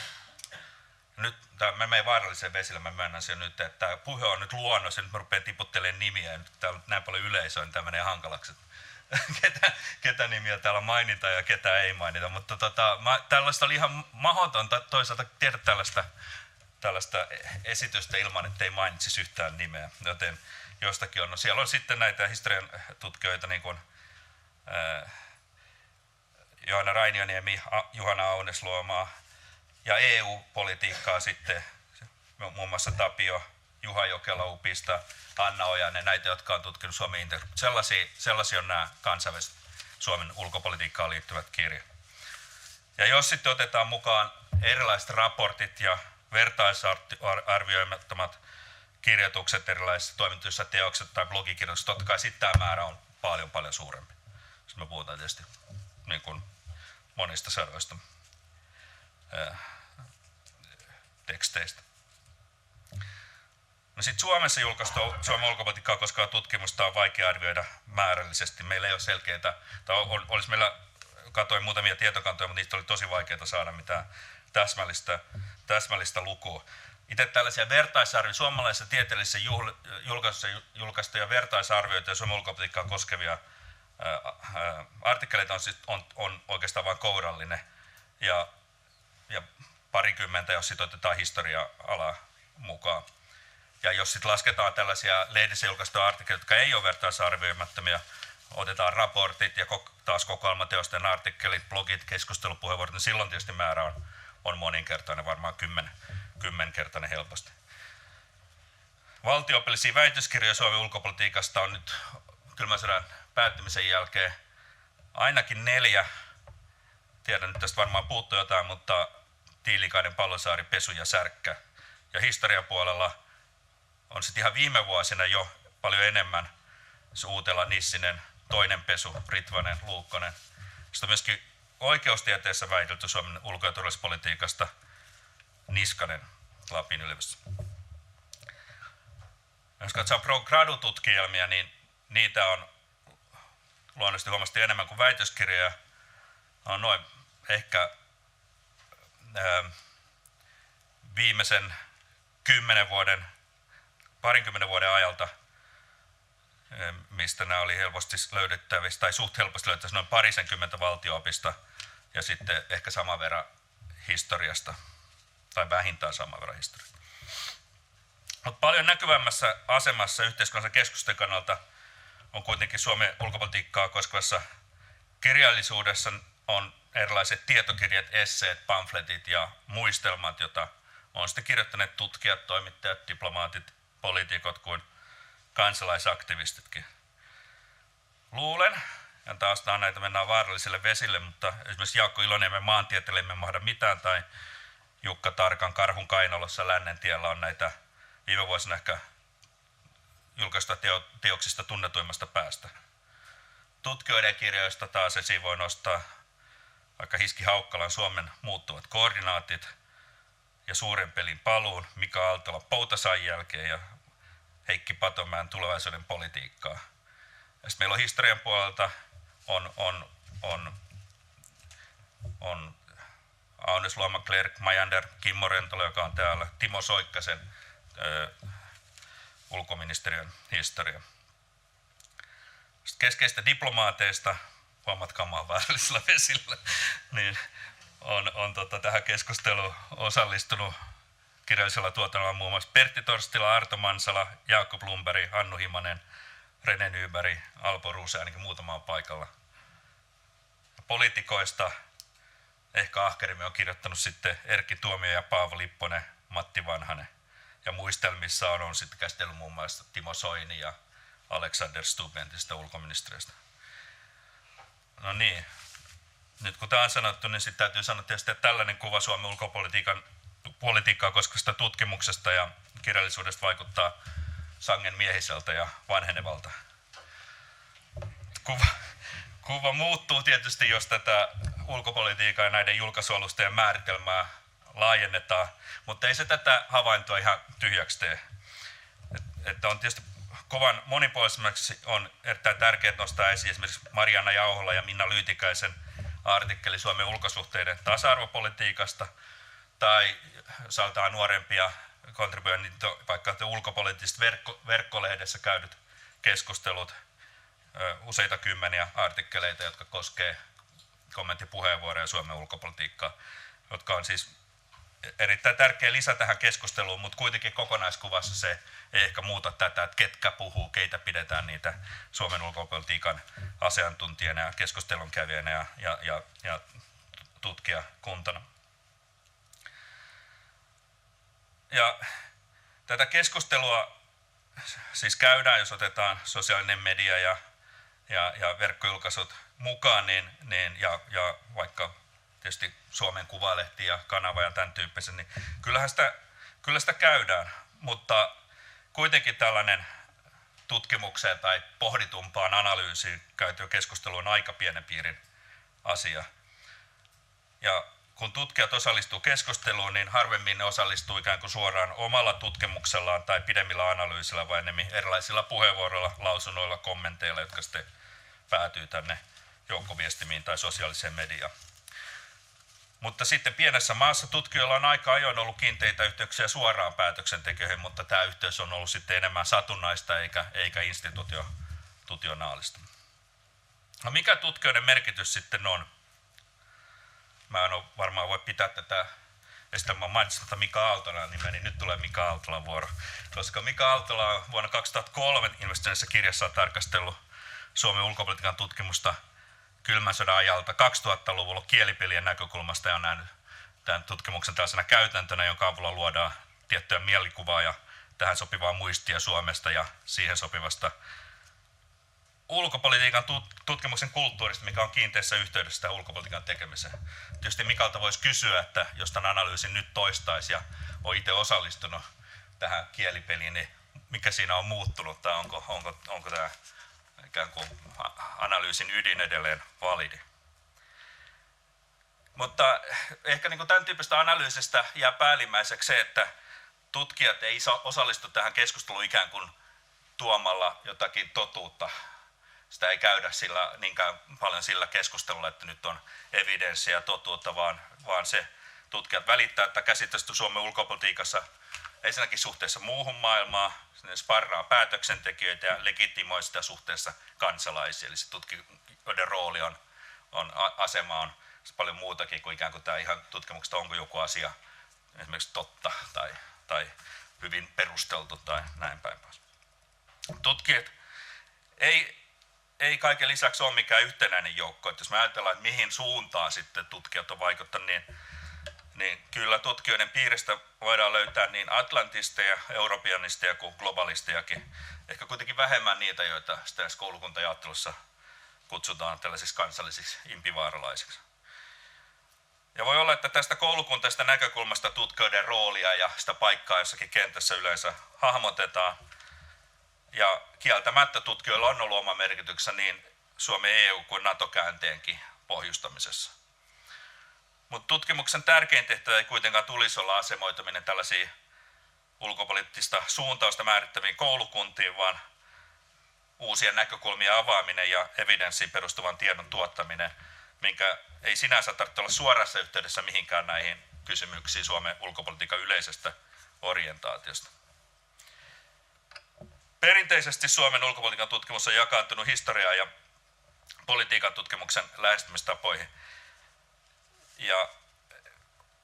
Nyt mä menen vaaralliseen vesille, mä myönnän sen nyt, että tämä puhe on nyt luonnos ja nyt mä rupean tiputtelemaan nimiä ja nyt täällä on näin paljon yleisöä, niin tämä menee hankalaksi. ketä nimiä täällä mainitaan ja ketä ei mainita, mutta tällaista oli ihan mahdotonta toisaalta tehdä tällaista esitystä ilman, että ei mainitsisi yhtään nimeä, joten jostakin on. No, siellä on sitten näitä historian tutkijoita, niin kuin Johanna Rainioniemi, Juhana Aunesluomaa ja EU-politiikkaa sitten muun muassa Tapio Juha Jokela UPista, Anna Ojanen, näitä, jotka on tutkinut Suomen sellaisia on nämä kansainväliset Suomen ulkopolitiikkaan liittyvät kirjat. Ja jos sitten otetaan mukaan erilaiset raportit ja vertaisarvioimattomat kirjoitukset erilaisissa toimituissa teokset tai blogikirjoitukset, totta kai sitten tämä määrä on paljon suurempi. Jos me puhutaan tietysti niin kuin monista sadoista teksteistä. No sitten Suomessa julkaistu Suomen ulkopolitiikkaa koskevaa tutkimusta on vaikea arvioida määrällisesti. Meillä ei ole selkeitä, tai olisi meillä, katoin muutamia tietokantoja, mutta niistä oli tosi vaikeaa saada mitään täsmällistä lukua. Itse tällaisia suomalaisissa tieteellisissä julkaisuissa julkaistuja vertaisarvioita ja Suomen ulkopolitiikkaa koskevia artikkeleita on oikeastaan vain kourallinen ja parikymmentä, jos sitten otetaan historia-ala mukaan. Ja jos sitten lasketaan tällaisia lehdissä julkaistuja artikkeleita, jotka ei ole vertaisarvioimattomia, otetaan raportit ja taas kokoelmateosten artikkelit, blogit, keskustelupuheenvuorot, niin silloin tietysti määrä on moninkertainen, varmaan kymmenkertainen helposti. Valtio-opillisia väitöskirjoja Suomen ulkopolitiikasta on nyt kylmän sodan päättymisen jälkeen ainakin 4. Tiedän, että tästä varmaan puuttuu jotain, mutta Tiilikainen, Palosaari, Pesu ja Särkkä. Ja historian puolella on sitten ihan viime vuosina jo paljon enemmän Uutela, Nissinen, Toinen Pesu, Ritvanen, Luukkonen. Sitten on myöskin oikeustieteessä väitelty Suomen ulko- ja turvallisuuspolitiikasta Niskanen Lapin yliopistossa. Jos katsotaan pro gradu-tutkielmia, niin niitä on luonnollisesti huomattavasti enemmän kuin väitöskirjoja. On noin ehkä viimeisen 20 vuoden ajalta, mistä nämä oli helposti löydettävissä, tai suht helposti löydettävissä noin 20 valtio-opista ja sitten ehkä saman verran historiasta, tai vähintään saman verran historiasta. Mutta paljon näkyvämmässä asemassa yhteiskunnallisen keskustelun kannalta on kuitenkin Suomen ulkopolitiikkaa koskevassa kirjallisuudessa on erilaiset tietokirjat, esseet, pamfletit ja muistelmat, joita on sitten kirjoittaneet tutkijat, toimittajat, diplomaatit, poliitikot kuin kansalaisaktivistitkin. Luulen, ja taas näitä mennään vaarallisille vesille, mutta esimerkiksi Jaakko Iloniemen Maantieteelle emme mahda mitään, tai Jukka Tarkan Karhun kainalossa Lännentiellä on näitä viime vuosina ehkä julkaista teoksista tunnetuimmasta päästä. Tutkijoiden kirjoista taas esiin voi nostaa vaikka Hiski Haukkalan Suomen muuttuvat koordinaatit ja Suuren pelin paluun, Mika Aaltola Poutasain jälkeen ja Heikki Patomäen tulevaisuuden politiikkaa. Ja sitten meillä on historian puolelta on Aunes Luoma, Klerk, Majander, Kimmo Rentola, joka on täällä, Timo Soikkasen ulkoministeriön historia. Sitten keskeistä diplomaateista, huomatkaa mä oon väärällisellä vesillä, niin on tähän keskusteluun osallistunut kirjallisella tuotannolla muun muassa Pertti Torstila, Arto Mansala, Jaakko Blomberg, Hannu Himanen, Rene Nyberg, Alpo Ruuse, ainakin muutama on paikalla. Poliitikoista ehkä ahkerimmin on kirjoittanut sitten Erkki Tuomio ja Paavo Lipponen, Matti Vanhanen. Ja muistelmissa on sitten käsitellyt muun muassa Timo Soini ja Alexander Stubb entisestä ulkoministeriöstä. No niin, nyt kun tämä on sanottu, niin sitten täytyy sanoa tietysti, että tällainen kuva Suomen ulkopolitiikkaa koskevasta tutkimuksesta ja kirjallisuudesta vaikuttaa sangen miehiseltä ja vanhenevalta. Kuva muuttuu tietysti, jos tätä ulkopolitiikan ja näiden julkaisualustojen määritelmää laajennetaan, mutta ei se tätä havaintoa ihan tyhjäksi tee. Että on tietysti kovan monipuolisemmaksi on erittäin tärkeää nostaa esiin esimerkiksi Marianna Jauhola ja Minna Lyytikäisen artikkeli Suomen ulkosuhteiden tasa-arvopolitiikasta, tai saattaa nuorempia kontribuoinnin vaikka ulkopoliittisesta verkkolehdessä käydyt keskustelut, useita kymmeniä artikkeleita, jotka koskee kommenttipuheenvuoroja Suomen ulkopolitiikkaa, jotka on siis erittäin tärkeä lisä tähän keskusteluun, mutta kuitenkin kokonaiskuvassa se ei ehkä muuta tätä, että ketkä puhuu, keitä pidetään niitä Suomen ulkopolitiikan asiantuntijana ja keskustelun kävijänä ja tutkijakuntana. Ja Tätä keskustelua siis käydään, jos otetaan sosiaalinen media ja verkkojulkaisut mukaan, ja vaikka tietysti Suomen Kuvalehti ja kanava ja tämän tyyppisen, niin kyllä sitä käydään, mutta kuitenkin tällainen tutkimukseen tai pohditumpaan analyysiin käyty keskustelu on aika pienen piirin asia. Ja kun tutkijat osallistuu keskusteluun, niin harvemmin ne osallistuu ikään kuin suoraan omalla tutkimuksellaan tai pidemmillä analyysillä, vaan enemmän erilaisilla puheenvuoroilla, lausunnoilla, kommenteilla, jotka sitten päätyy tänne joukkoviestimiin tai sosiaaliseen mediaan. Mutta sitten pienessä maassa tutkijoilla on aika ajoin ollut kiinteitä yhteyksiä suoraan päätöksentekijöihin, mutta tämä yhteys on ollut sitten enemmän satunnaista eikä institutionaalista. No mikä tutkijoiden merkitys sitten on? Mä en ole varmaan voi pitää tätä, ja sitten mä mainitsin, että Mika Aaltolan nimeä, niin nyt tulee Mika Aaltolan vuoro. Koska Mika Aaltola on vuonna 2003 ilmestyneessä kirjassaan tarkastellut Suomen ulkopolitiikan tutkimusta kylmän sodan ajalta 2000-luvulla kielipelien näkökulmasta ja on nähnyt tämän tutkimuksen tällaisena käytäntönä, jonka avulla luodaan tiettyä mielikuvaa ja tähän sopivaa muistia Suomesta ja siihen sopivasta ulkopolitiikan tutkimuksen kulttuurista, mikä on kiinteässä yhteydessä tähän ulkopolitiikan tekemiseen. Tietysti Mikalta voisi kysyä, että jos tämän analyysin nyt toistaisi ja on itse osallistunut tähän kielipeliin, niin mikä siinä on muuttunut tai onko tämä ikään kuin analyysin ydin edelleen validi. Mutta ehkä niin kuin tämän tyyppistä analyysistä jää päällimmäiseksi se, että tutkijat ei osallistu tähän keskusteluun ikään kuin tuomalla jotakin totuutta. Sitä ei käydä niinkään paljon sillä keskustelulla, että nyt on evidenssiä ja totuutta, vaan se tutkijat välittää, että käsitystä Suomen ulkopolitiikassa ensinnäkin suhteessa muuhun maailmaan, ne sparraa päätöksentekijöitä ja legitimoi sitä suhteessa kansalaisia. Eli se tutkijoiden rooli asema on paljon muutakin kuin ikään kuin tämä ihan tutkimuksesta, onko joku asia esimerkiksi totta tai hyvin perusteltu tai näin päin pois. Tutkijat ei kaiken lisäksi ole mikään yhtenäinen joukko. Että jos me ajatellaan, että mihin suuntaan sitten tutkijat on vaikuttanut, niin kyllä tutkijoiden piiristä voidaan löytää niin atlantisteja, europeanisteja kuin globalistejakin. Ehkä kuitenkin vähemmän niitä, joita tässä koulukuntajaottelussa kutsutaan tällaisiksi kansallisiksi impivaaralaisiksi. Ja voi olla, että tästä koulukuntaista näkökulmasta tutkijoiden roolia ja sitä paikkaa jossakin kentässä yleensä hahmotetaan. Ja kieltämättä tutkijoilla on ollut oma merkityksensä niin Suomen EU- kuin NATO-käänteenkin pohjustamisessa. Mutta tutkimuksen tärkein tehtävä ei kuitenkaan tulisi olla asemoituminen tällaisiin ulkopoliittista suuntausta määrittäviin koulukuntiin, vaan uusien näkökulmien avaaminen ja evidenssiin perustuvan tiedon tuottaminen, minkä ei sinänsä tarvitse olla suorassa yhteydessä mihinkään näihin kysymyksiin Suomen ulkopolitiikan yleisestä orientaatiosta. Perinteisesti Suomen ulkopolitiikan tutkimus on jakaantunut historiaa ja politiikan tutkimuksen lähestymistapoihin. Ja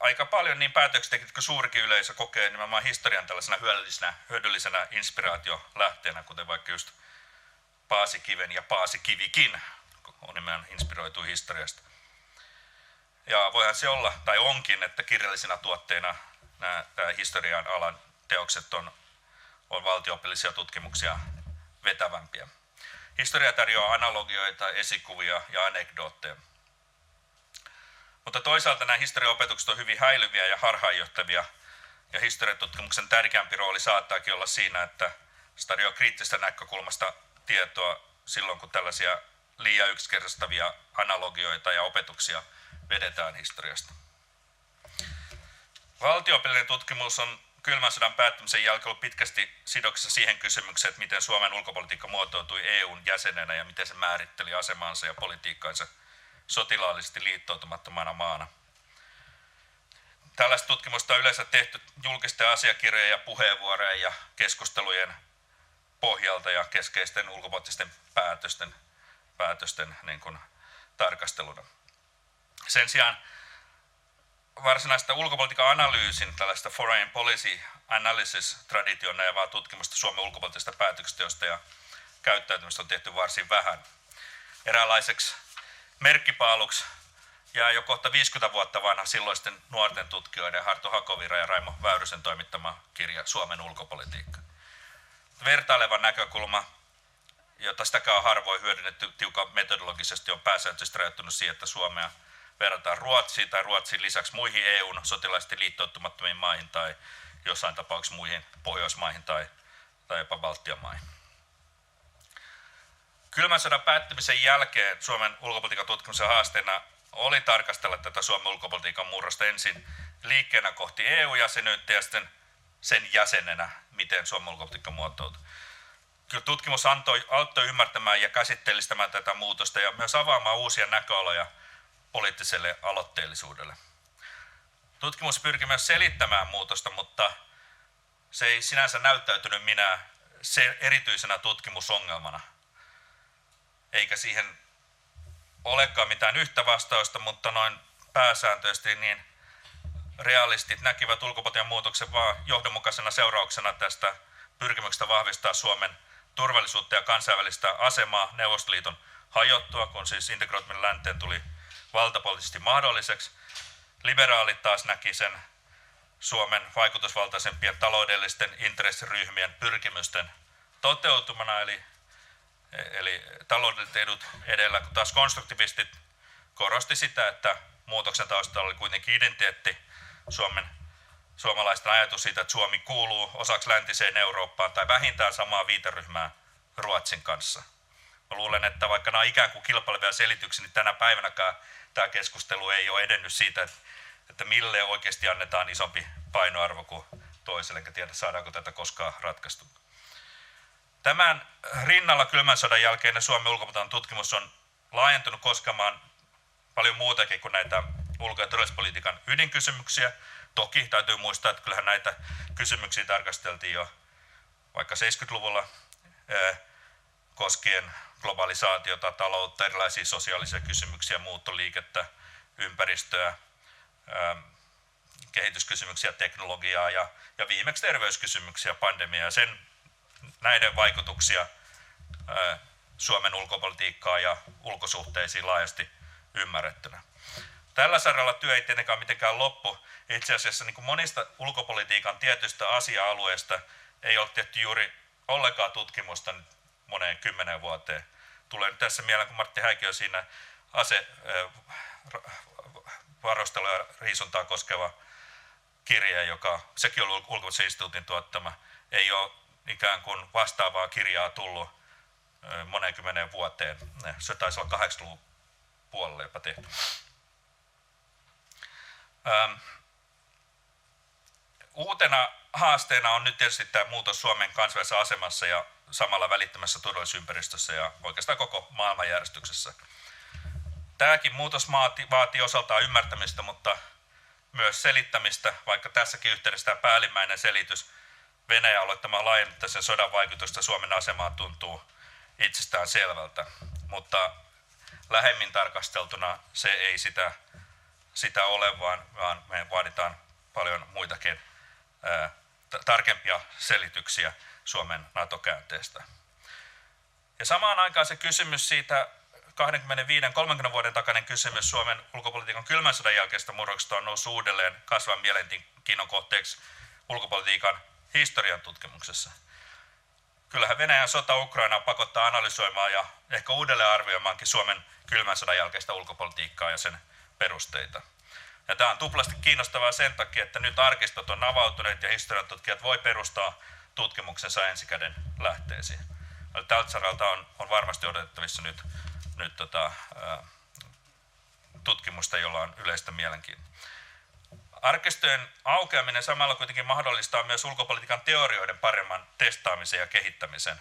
aika paljon niin päätöksentekijät kuin suurikin yleisö kokee nimenomaan historian tällaisena hyödyllisenä inspiraatiolähteenä, kuten vaikka just Paasikiven ja Paasikivikin on nimenomaan inspiroitu historiasta. Ja voihan se olla, tai onkin, että kirjallisina tuotteina nämä historian alan teokset on valtio-opillisia tutkimuksia vetävämpiä. Historia tarjoaa analogioita, esikuvia ja anekdootteja. Mutta toisaalta nämä historiaopetukset on hyvin häilyviä ja harhaanjohtavia, ja historiatutkimuksen tärkeämpi rooli saattaakin olla siinä, että se tarjoaa kriittisestä näkökulmasta tietoa silloin, kun tällaisia liian yksinkertaistavia analogioita ja opetuksia vedetään historiasta. Valtio-opillinen tutkimus on kylmän sodan päättymisen jälkeen ollut pitkästi sidoksissa siihen kysymykseen, että miten Suomen ulkopolitiikka muotoutui EUn jäsenenä ja miten se määritteli asemansa ja politiikkaansa sotilaallisesti liittoutumattomana maana. Tällaista tutkimusta on yleensä tehty julkisten asiakirjojen ja puheenvuorojen ja keskustelujen pohjalta ja keskeisten ulkopoliittisten päätösten niin kuin tarkasteluna. Sen sijaan varsinaista ulkopolitiikan analyysin, tällaista foreign policy analysis -tradition najavaa tutkimusta Suomen ulkopoliittisesta päätöksenteosta ja käyttäytymistä on tehty varsin vähän. Eräänlaiseksi merkkipaaluksi jää jo kohta 50 vuotta vanha silloisten nuorten tutkijoiden Harto Hakovira ja Raimo Väyrysen toimittama kirja Suomen ulkopolitiikka. Vertaileva näkökulma, jota sitäkään on harvoin hyödynnetty tiukan metodologisesti, on pääsääntöisesti rajoittunut siihen, että Suomea verrataan Ruotsiin tai Ruotsin lisäksi muihin EUn sotilaisesti liittoutumattomiin maihin tai jossain tapauksessa muihin Pohjoismaihin tai jopa Baltian maihin. Kylmän sodan päättymisen jälkeen Suomen ulkopolitiikan tutkimuksen haasteena oli tarkastella tätä Suomen ulkopolitiikan murrosta ensin liikkeenä kohti EU-jäsenyyttä ja sitten sen jäsenenä, miten Suomen ulkopolitiikka muotoutui. Kyllä tutkimus auttoi ymmärtämään ja käsitteellistämään tätä muutosta ja myös avaamaan uusia näköaloja poliittiselle aloitteellisuudelle. Tutkimus pyrki myös selittämään muutosta, mutta se ei sinänsä näyttäytynyt minä erityisenä tutkimusongelmana. Eikä siihen olekaan mitään yhtä vastausta, mutta noin pääsääntöisesti niin realistit näkivät ulkopolitiikan muutoksen vaan johdonmukaisena seurauksena tästä pyrkimyksestä vahvistaa Suomen turvallisuutta ja kansainvälistä asemaa Neuvostoliiton hajottua, kun siis integroituminen länteen tuli valtapoliittisesti mahdolliseksi. Liberaalit taas näki sen Suomen vaikutusvaltaisempien taloudellisten intressiryhmien pyrkimysten toteutumana, eli taloudelliset edut edellä, kun taas konstruktivistit korosti sitä, että muutoksen taustalla oli kuitenkin identiteetti, suomalaisten ajatus siitä, että Suomi kuuluu osaksi läntiseen Eurooppaan tai vähintään samaa viiteryhmää Ruotsin kanssa. Mä luulen, että vaikka nämä on ikään kuin kilpailevia selityksiä, niin tänä päivänäkään tämä keskustelu ei ole edennyt siitä, että mille oikeasti annetaan isompi painoarvo kuin toiselle, enkä tiedä saadaanko tätä koskaan ratkaistu. Tämän rinnalla kylmän sodan jälkeinen Suomen ulkopolitiikan tutkimus on laajentunut koskemaan paljon muutakin kuin näitä ulko- ja turvallisuuspolitiikan ydinkysymyksiä. Toki täytyy muistaa, että kyllähän näitä kysymyksiä tarkasteltiin jo vaikka 70-luvulla koskien globalisaatiota, taloutta, erilaisia sosiaalisia kysymyksiä, muuttoliikettä, ympäristöä, kehityskysymyksiä, teknologiaa ja viimeksi terveyskysymyksiä, pandemiaa ja näiden vaikutuksia Suomen ulkopolitiikkaan ja ulkosuhteisiin laajasti ymmärrettynä. Tällä saralla työ ei tietenkään mitenkään loppu. Itse asiassa niin kuin monista ulkopolitiikan tietystä asia-alueesta ei ole tehty juuri ollenkaan tutkimusta moneen 10 vuoteen. Tulee nyt tässä mieleen, kun Martti Häikiö siinä asevarustelua ja riisuntaa koskeva kirja, joka sekin on ulkopoliittisen instituutin tuottama, ei ole ikään kuin vastaavaa kirjaa tullut moneen 10 vuoteen. Se taisi olla 80-luvun puolella jopa tehty. Uutena haasteena on nyt tietysti tämä muutos Suomen kansainvälisessä asemassa ja samalla välittömässä turvallisuusympäristössä ja oikeastaan koko maailmanjärjestyksessä. Tämäkin muutos vaatii osaltaan ymmärtämistä, mutta myös selittämistä, vaikka tässäkin yhteydessä tämä päällimmäinen selitys Venäjän aloittamaan laajamittaisen sodan vaikutusta Suomen asemaan tuntuu itsestään selvältä, mutta lähemmin tarkasteltuna se ei sitä ole, vaan me vaaditaan paljon muitakin tarkempia selityksiä Suomen NATO-käänteestä. Ja samaan aikaan se kysymys siitä 25-30 vuoden takainen kysymys Suomen ulkopolitiikan kylmän sodan jälkeistä murroksesta on noussut uudelleen kasvavan mielenkiinnon kohteeksi ulkopolitiikan historian tutkimuksessa. Kyllähän Venäjän sota Ukrainaa pakottaa analysoimaan ja ehkä uudelleen arvioimaankin Suomen kylmän sodan jälkeistä ulkopolitiikkaa ja sen perusteita. Ja tämä on tuplasti kiinnostavaa sen takia, että nyt arkistot on avautuneet ja historiantutkijat voi perustaa tutkimuksensa ensikäden lähteisiin. Tältä saralta on varmasti odotettavissa nyt tutkimusta, jolla on yleistä mielenkiintoa. Arkistojen aukeaminen samalla kuitenkin mahdollistaa myös ulkopolitiikan teorioiden paremman testaamisen ja kehittämisen.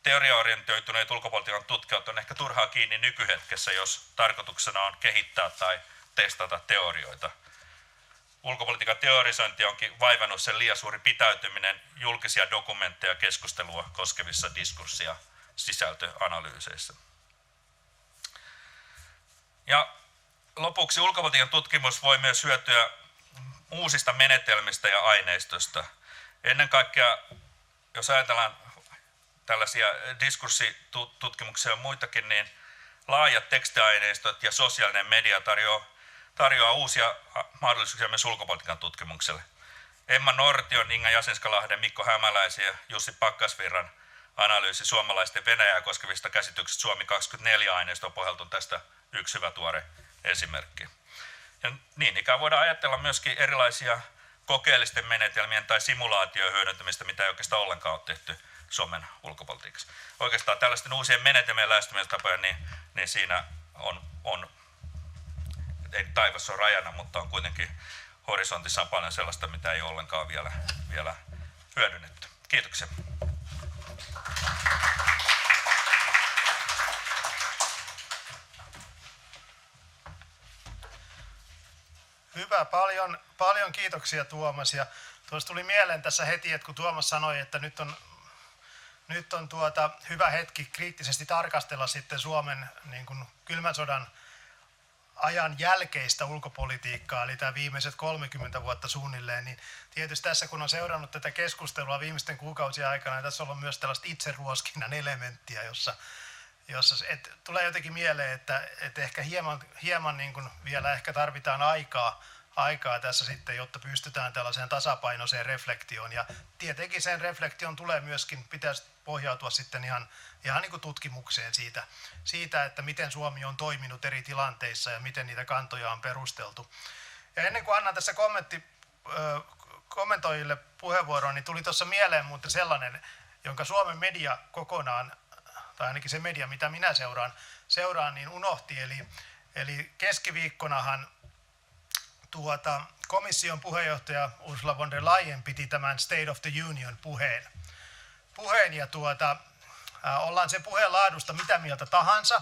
Teoriaorientoituneet ulkopolitiikan tutkijat on ehkä turhaa kiinni nykyhetkessä, jos tarkoituksena on kehittää tai testata teorioita. Ulkopolitiikan teorisointi onkin vaivannut sen liian suuri pitäytyminen julkisia dokumentteja ja keskustelua koskevissa diskurssi- ja sisältöanalyyseissä. Ja lopuksi ulkopolitiikan tutkimus voi myös hyötyä uusista menetelmistä ja aineistosta. Ennen kaikkea, jos ajatellaan tällaisia diskurssitutkimuksia ja muitakin, niin laajat tekstiaineistot ja sosiaalinen media tarjoaa uusia mahdollisuuksia myös ulkopolitiikan tutkimukselle. Emma Nortion, Inga Jasenskalahden, Mikko Hämäläisen ja Jussi Pakkasvirran analyysi suomalaisten Venäjää koskevista käsityksistä Suomi 24-aineistoon pohjalta tästä yksi hyvä tuore esimerkki. Ja niin ikään voidaan ajatella myöskin erilaisia kokeellisten menetelmien tai simulaatioiden hyödyntämistä, mitä ei oikeastaan ollenkaan ole tehty Suomen ulkopolitiikassa. Oikeastaan tällaisten uusien menetelmien lähestymistapoja, niin siinä on ei taivas ole rajana, mutta on kuitenkin horisontissa on paljon sellaista, mitä ei ole ollenkaan vielä hyödynnetty. Kiitoksia. Hyvä, paljon kiitoksia Tuomas. Ja tuossa tuli mieleen tässä heti, että kun Tuomas sanoi, että nyt on hyvä hetki kriittisesti tarkastella sitten Suomen niin kuin kylmän sodan ajan jälkeistä ulkopolitiikkaa, eli tämä viimeiset 30 vuotta suunnilleen, niin tietysti tässä kun on seurannut tätä keskustelua viimeisten kuukausien aikana, niin tässä on ollut myös tällaista itseruoskinnan elementtiä, jossa tulee jotenkin mieleen, että ehkä hieman niin kuin vielä ehkä tarvitaan aikaa tässä sitten, jotta pystytään tällaiseen tasapainoiseen reflektioon. Ja tietenkin sen reflektion pitäisi pohjautua sitten ihan niin kuin tutkimukseen siitä, että miten Suomi on toiminut eri tilanteissa ja miten niitä kantoja on perusteltu. Ja ennen kuin annan tässä kommentoijille puheenvuoron, niin tuli tuossa mieleen muuten sellainen, jonka Suomen media kokonaan, tai ainakin se media, mitä minä seuraan niin unohti. Eli keskiviikkonahan komission puheenjohtaja Ursula von der Leyen piti tämän State of the Union puheen ja ollaan sen puheen laadusta mitä mieltä tahansa,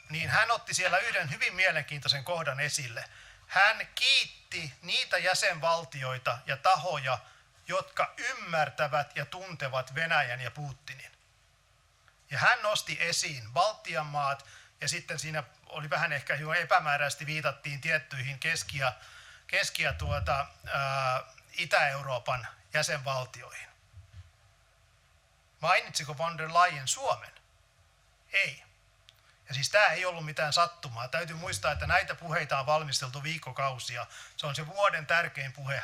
niin hän otti siellä yhden hyvin mielenkiintoisen kohdan esille. Hän kiitti niitä jäsenvaltioita ja tahoja, jotka ymmärtävät ja tuntevat Venäjän ja Putinin. Ja hän nosti esiin Baltian maat, ja sitten siinä oli vähän ehkä jo epämääräisesti viitattiin tiettyihin Keski- ja Itä-Euroopan jäsenvaltioihin. Mainitsiko von der Leyen Suomen? Ei. Ja siis tämä ei ollut mitään sattumaa. Täytyy muistaa, että näitä puheita on valmisteltu viikkokausia. Se on se vuoden tärkein puhe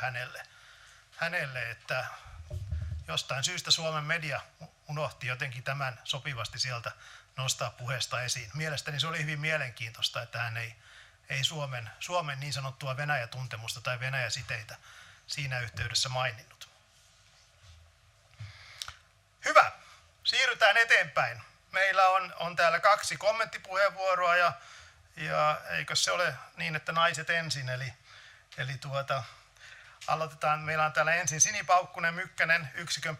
hänelle, että jostain syystä Suomen media unohti jotenkin tämän sopivasti sieltä nostaa puheesta esiin. Mielestäni se oli hyvin mielenkiintoista, että hän ei Suomen niin sanottua Venäjä-tuntemusta tai Venäjä-siteitä siinä yhteydessä maininnut. Hyvä, siirrytään eteenpäin. Meillä on täällä 2 kommenttipuheenvuoroa ja eikö se ole niin, että naiset ensin, eli aloitetaan. Meillä on täällä ensin Sini Paukkunen-Mykkänen, yksikön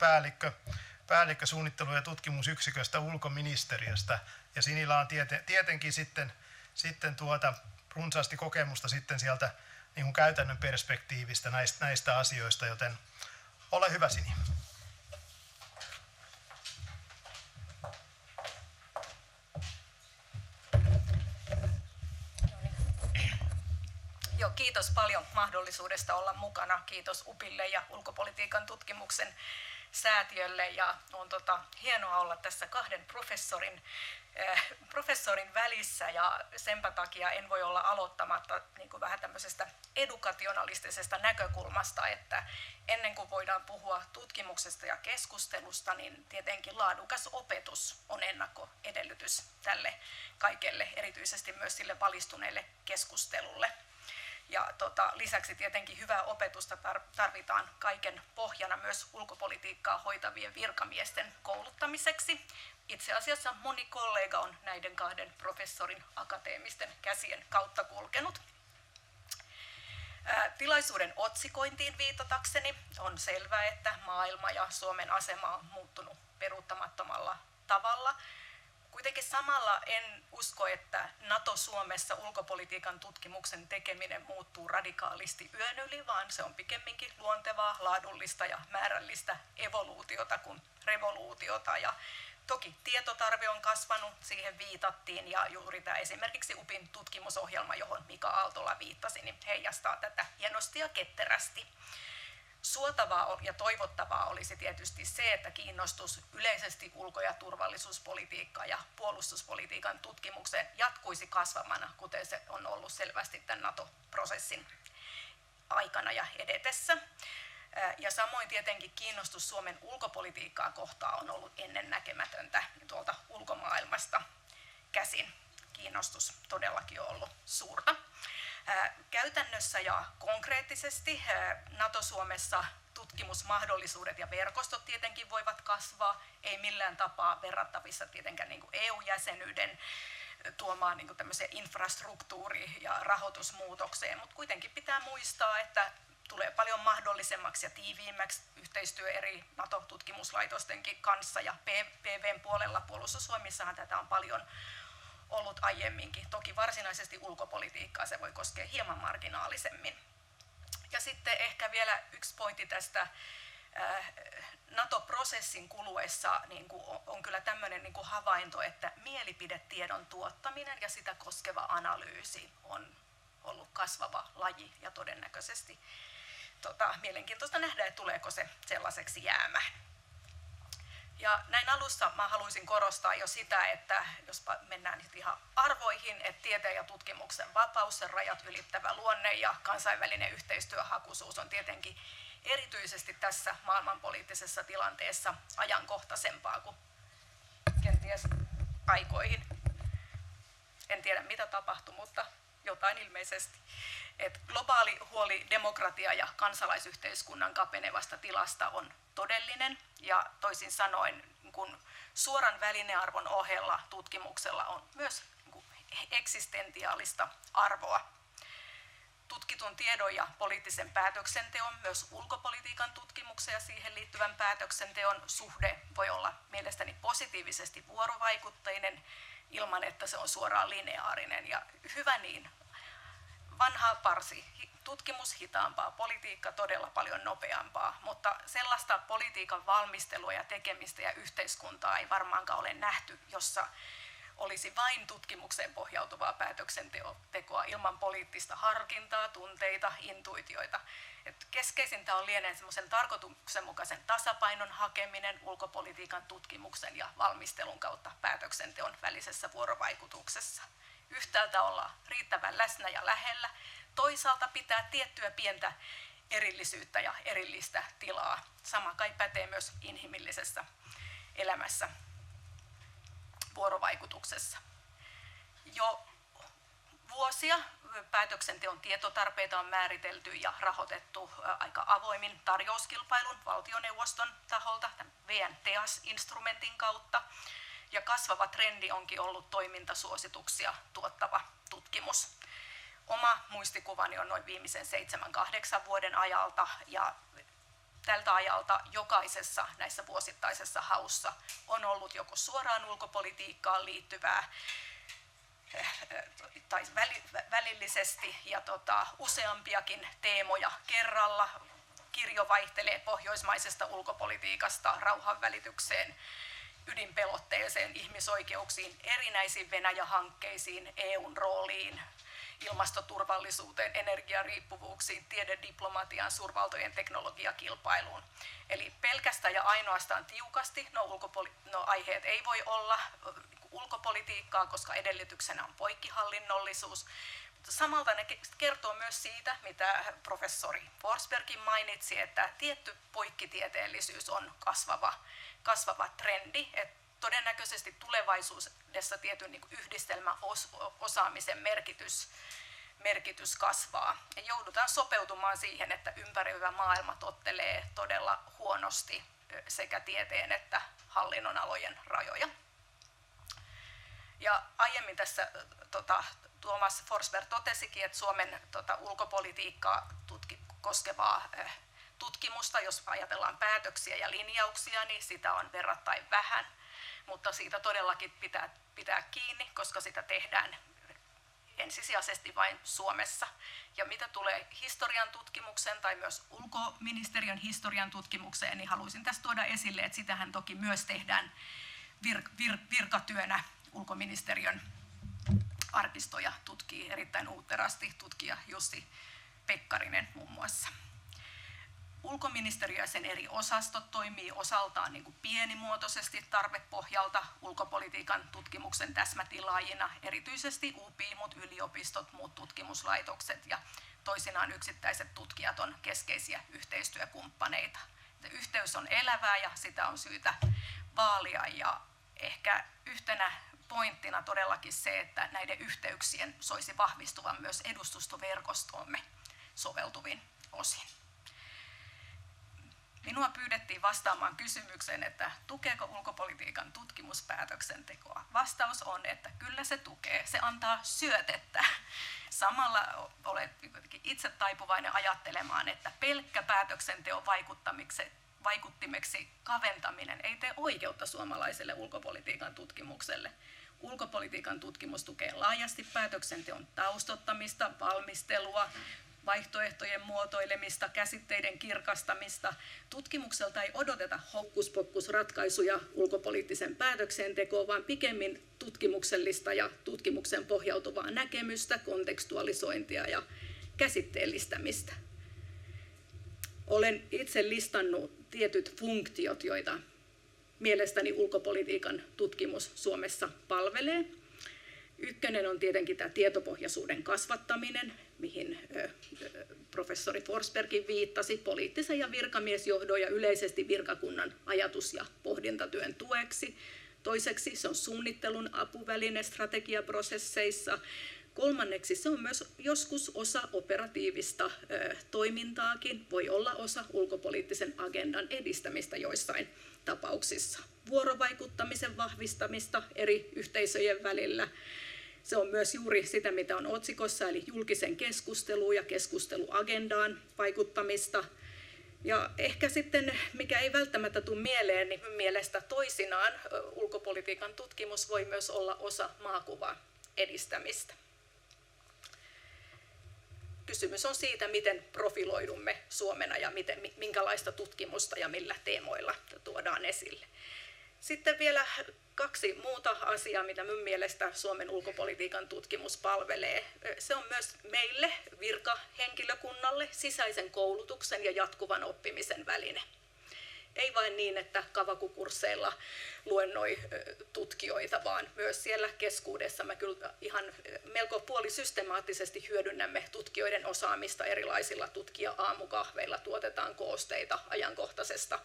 päällikkö suunnittelu- ja tutkimusyksiköstä ulkoministeriöstä. Ja Sinillä on tietenkin sitten runsaasti kokemusta sitten sieltä niin kuin käytännön perspektiivistä näistä asioista, joten ole hyvä Sini. Joo, kiitos paljon mahdollisuudesta olla mukana. Kiitos UPille ja ulkopolitiikan tutkimuksen säätiölle. Ja on hienoa olla tässä 2 professorin välissä ja senpä takia en voi olla aloittamatta niin kuin vähän tämmöisestä edukationalistisesta näkökulmasta, että ennen kuin voidaan puhua tutkimuksesta ja keskustelusta, niin tietenkin laadukas opetus on ennakkoedellytys tälle kaikelle, erityisesti myös sille valistuneelle keskustelulle. Ja lisäksi tietenkin hyvää opetusta tarvitaan kaiken pohjana myös ulkopolitiikkaa hoitavien virkamiesten kouluttamiseksi. Itse asiassa moni kollega on näiden 2 professorin akateemisten käsien kautta kulkenut. Tilaisuuden otsikointiin viitatakseni on selvää, että maailma ja Suomen asema on muuttunut peruuttamattomalla tavalla. Kuitenkin samalla en usko, että NATO-Suomessa ulkopolitiikan tutkimuksen tekeminen muuttuu radikaalisti yön yli, vaan se on pikemminkin luontevaa, laadullista ja määrällistä evoluutiota kuin revoluutiota. Ja toki tietotarve on kasvanut, siihen viitattiin, ja juuri tämä esimerkiksi UPin tutkimusohjelma, johon Mika Aaltola viittasi, niin heijastaa tätä hienosti ja ketterästi. Suotavaa ja toivottavaa olisi tietysti se, että kiinnostus yleisesti ulko- ja turvallisuuspolitiikkaa ja puolustuspolitiikan tutkimukseen jatkuisi kasvamana, kuten se on ollut selvästi tämän NATO-prosessin aikana ja edetessä. Ja samoin tietenkin kiinnostus Suomen ulkopolitiikkaa kohtaan on ollut ennennäkemätöntä tuolta ulkomaailmasta käsin. Kiinnostus todellakin on ollut suurta. Käytännössä ja konkreettisesti NATO-Suomessa tutkimusmahdollisuudet ja verkostot tietenkin voivat kasvaa, ei millään tapaa verrattavissa tietenkään niin kuin EU-jäsenyyden tuomaan niin kuin tämmöiseen infrastruktuuri- ja rahoitusmuutokseen, mutta kuitenkin pitää muistaa, että tulee paljon mahdollisemmaksi ja tiiviimmäksi yhteistyö eri NATO-tutkimuslaitostenkin kanssa, ja PVn puolella puolustusvoimissahan tätä on paljon ollut aiemminkin. Toki varsinaisesti ulkopolitiikkaa se voi koskea hieman marginaalisemmin. Ja sitten ehkä vielä yksi pointti tästä NATO-prosessin kuluessa niin on kyllä tämmöinen niin havainto, että mielipidetiedon tuottaminen ja sitä koskeva analyysi on ollut kasvava laji ja todennäköisesti mielenkiintoista nähdä, että tuleeko se sellaiseksi jäämään. Ja näin alussa mä haluaisin korostaa jo sitä, että jos mennään nyt ihan arvoihin, että tieteen ja tutkimuksen vapaus, sen rajat ylittävä luonne ja kansainvälinen yhteistyöhakuisuus on tietenkin erityisesti tässä maailmanpoliittisessa tilanteessa ajankohtaisempaa kuin kenties aikoihin. En tiedä mitä tapahtui, mutta jotain ilmeisesti. Et globaali huoli demokratia- ja kansalaisyhteiskunnan kapenevasta tilasta on todellinen, ja toisin sanoen kun suoran välinearvon ohella tutkimuksella on myös eksistentiaalista arvoa. Tutkitun tiedon ja poliittisen päätöksenteon, myös ulkopolitiikan tutkimuksen ja siihen liittyvän päätöksenteon suhde voi olla mielestäni positiivisesti vuorovaikutteinen ilman, että se on suoraan lineaarinen, ja hyvä niin. Vanha parsi, tutkimus hitaampaa, politiikka todella paljon nopeampaa, mutta sellaista politiikan valmistelua ja tekemistä ja yhteiskuntaa ei varmaankaan ole nähty, jossa olisi vain tutkimukseen pohjautuvaa päätöksentekoa ilman poliittista harkintaa, tunteita, intuitioita. Et keskeisintä on lienee semmoisen tarkoituksenmukaisen tasapainon hakeminen ulkopolitiikan tutkimuksen ja valmistelun kautta päätöksenteon välisessä vuorovaikutuksessa. Yhtäältä olla riittävän läsnä ja lähellä, toisaalta pitää tiettyä pientä erillisyyttä ja erillistä tilaa. Sama kai pätee myös inhimillisessä elämässä, vuorovaikutuksessa. Jo vuosia päätöksenteon tietotarpeita on määritelty ja rahoitettu aika avoimin tarjouskilpailun valtioneuvoston taholta, VN TEAS-instrumentin kautta. Ja kasvava trendi onkin ollut toimintasuosituksia tuottava tutkimus. Oma muistikuvani on noin viimeisen 7-8 vuoden ajalta, ja tältä ajalta jokaisessa näissä vuosittaisessa haussa on ollut joko suoraan ulkopolitiikkaan liittyvää tai välillisesti ja useampiakin teemoja kerralla. Kirjo vaihtelee pohjoismaisesta ulkopolitiikasta rauhanvälitykseen, ydinpelotteeseen, ihmisoikeuksiin, erinäisiin Venäjä-hankkeisiin, EUn rooliin, ilmastoturvallisuuteen, energiariippuvuuksiin, tiedediplomatiaan, suurvaltojen teknologiakilpailuun. Eli pelkästään ja ainoastaan tiukasti aiheet ei voi olla ulkopolitiikkaa, koska edellytyksenä on poikkihallinnollisuus. Samalta ne kertoo myös siitä, mitä professori Forsbergkin mainitsi, että tietty poikkitieteellisyys on kasvava trendi. Et todennäköisesti tulevaisuudessa tietyn yhdistelmäosaamisen merkitys kasvaa. Ja joudutaan sopeutumaan siihen, että ympäröivä maailma tottelee todella huonosti sekä tieteen että hallinnonalojen rajoja. Ja aiemmin tässä Thomas Forsberg totesikin, että Suomen ulkopolitiikkaa koskevaa tutkimusta, jos ajatellaan päätöksiä ja linjauksia, niin sitä on verrattain vähän, mutta siitä todellakin pitää kiinni, koska sitä tehdään ensisijaisesti vain Suomessa. Ja mitä tulee historian tutkimukseen tai myös ulkoministeriön historian tutkimukseen, niin haluaisin tässä tuoda esille, että sitähän toki myös tehdään virkatyönä. Ulkoministeriön arkistoja tutkii erittäin uutterasti tutkija Jussi Pekkarinen muun muassa. Ulkoministeriö ja sen eri osastot toimii osaltaan niin kuin pienimuotoisesti tarvepohjalta ulkopolitiikan tutkimuksen täsmätilaajina, erityisesti UPI-mut, yliopistot, muut tutkimuslaitokset ja toisinaan yksittäiset tutkijat on keskeisiä yhteistyökumppaneita. Yhteys on elävää ja sitä on syytä vaalia, ja ehkä yhtenä pointtina todellakin se, että näiden yhteyksien soisi vahvistuvan myös edustustoverkostoomme soveltuvin osin. Minua pyydettiin vastaamaan kysymykseen, että tukeeko ulkopolitiikan tutkimuspäätöksentekoa. Vastaus on, että kyllä se tukee. Se antaa syötettä. Samalla olen itse taipuvainen ajattelemaan, että pelkkä päätöksenteon vaikuttimeksi kaventaminen ei tee oikeutta suomalaiselle ulkopolitiikan tutkimukselle. Ulkopolitiikan tutkimus tukee laajasti päätöksenteon taustottamista, valmistelua, vaihtoehtojen muotoilemista, käsitteiden kirkastamista. Tutkimukselta ei odoteta hokkuspokkusratkaisuja ulkopoliittisen päätöksentekoon, vaan pikemmin tutkimuksellista ja tutkimuksen pohjautuvaa näkemystä, kontekstualisointia ja käsitteellistämistä. Olen itse listannut tietyt funktiot, joita mielestäni ulkopolitiikan tutkimus Suomessa palvelee. Ykkönen on tietenkin tämä tietopohjaisuuden kasvattaminen, mihin professori Forsbergkin viittasi, poliittisen ja virkamiesjohdon ja yleisesti virkakunnan ajatus- ja pohdintatyön tueksi. Toiseksi se on suunnittelun apuväline strategiaprosesseissa. Kolmanneksi se on myös joskus osa operatiivista toimintaakin, voi olla osa ulkopoliittisen agendan edistämistä joissain tapauksissa. Vuorovaikuttamisen vahvistamista eri yhteisöjen välillä. Se on myös juuri sitä, mitä on otsikossa, eli julkisen keskusteluun ja keskusteluagendaan vaikuttamista. Ja ehkä sitten, mikä ei välttämättä tule mieleen, niin mielestä toisinaan ulkopolitiikan tutkimus voi myös olla osa maakuvan edistämistä. Kysymys on siitä, miten profiloidumme Suomena ja minkälaista tutkimusta ja millä teemoilla tuodaan esille. Sitten vielä 2 muuta asiaa, mitä minun mielestä Suomen ulkopolitiikan tutkimus palvelee. Se on myös meille, virkahenkilökunnalle, sisäisen koulutuksen ja jatkuvan oppimisen väline. Ei vain niin, että kavakukursseilla luennoi tutkijoita, vaan myös siellä keskuudessa me kyllä ihan melko puolisystemaattisesti hyödynnämme tutkijoiden osaamista erilaisilla tutkija-aamukahveilla, tuotetaan koosteita ajankohtaisesta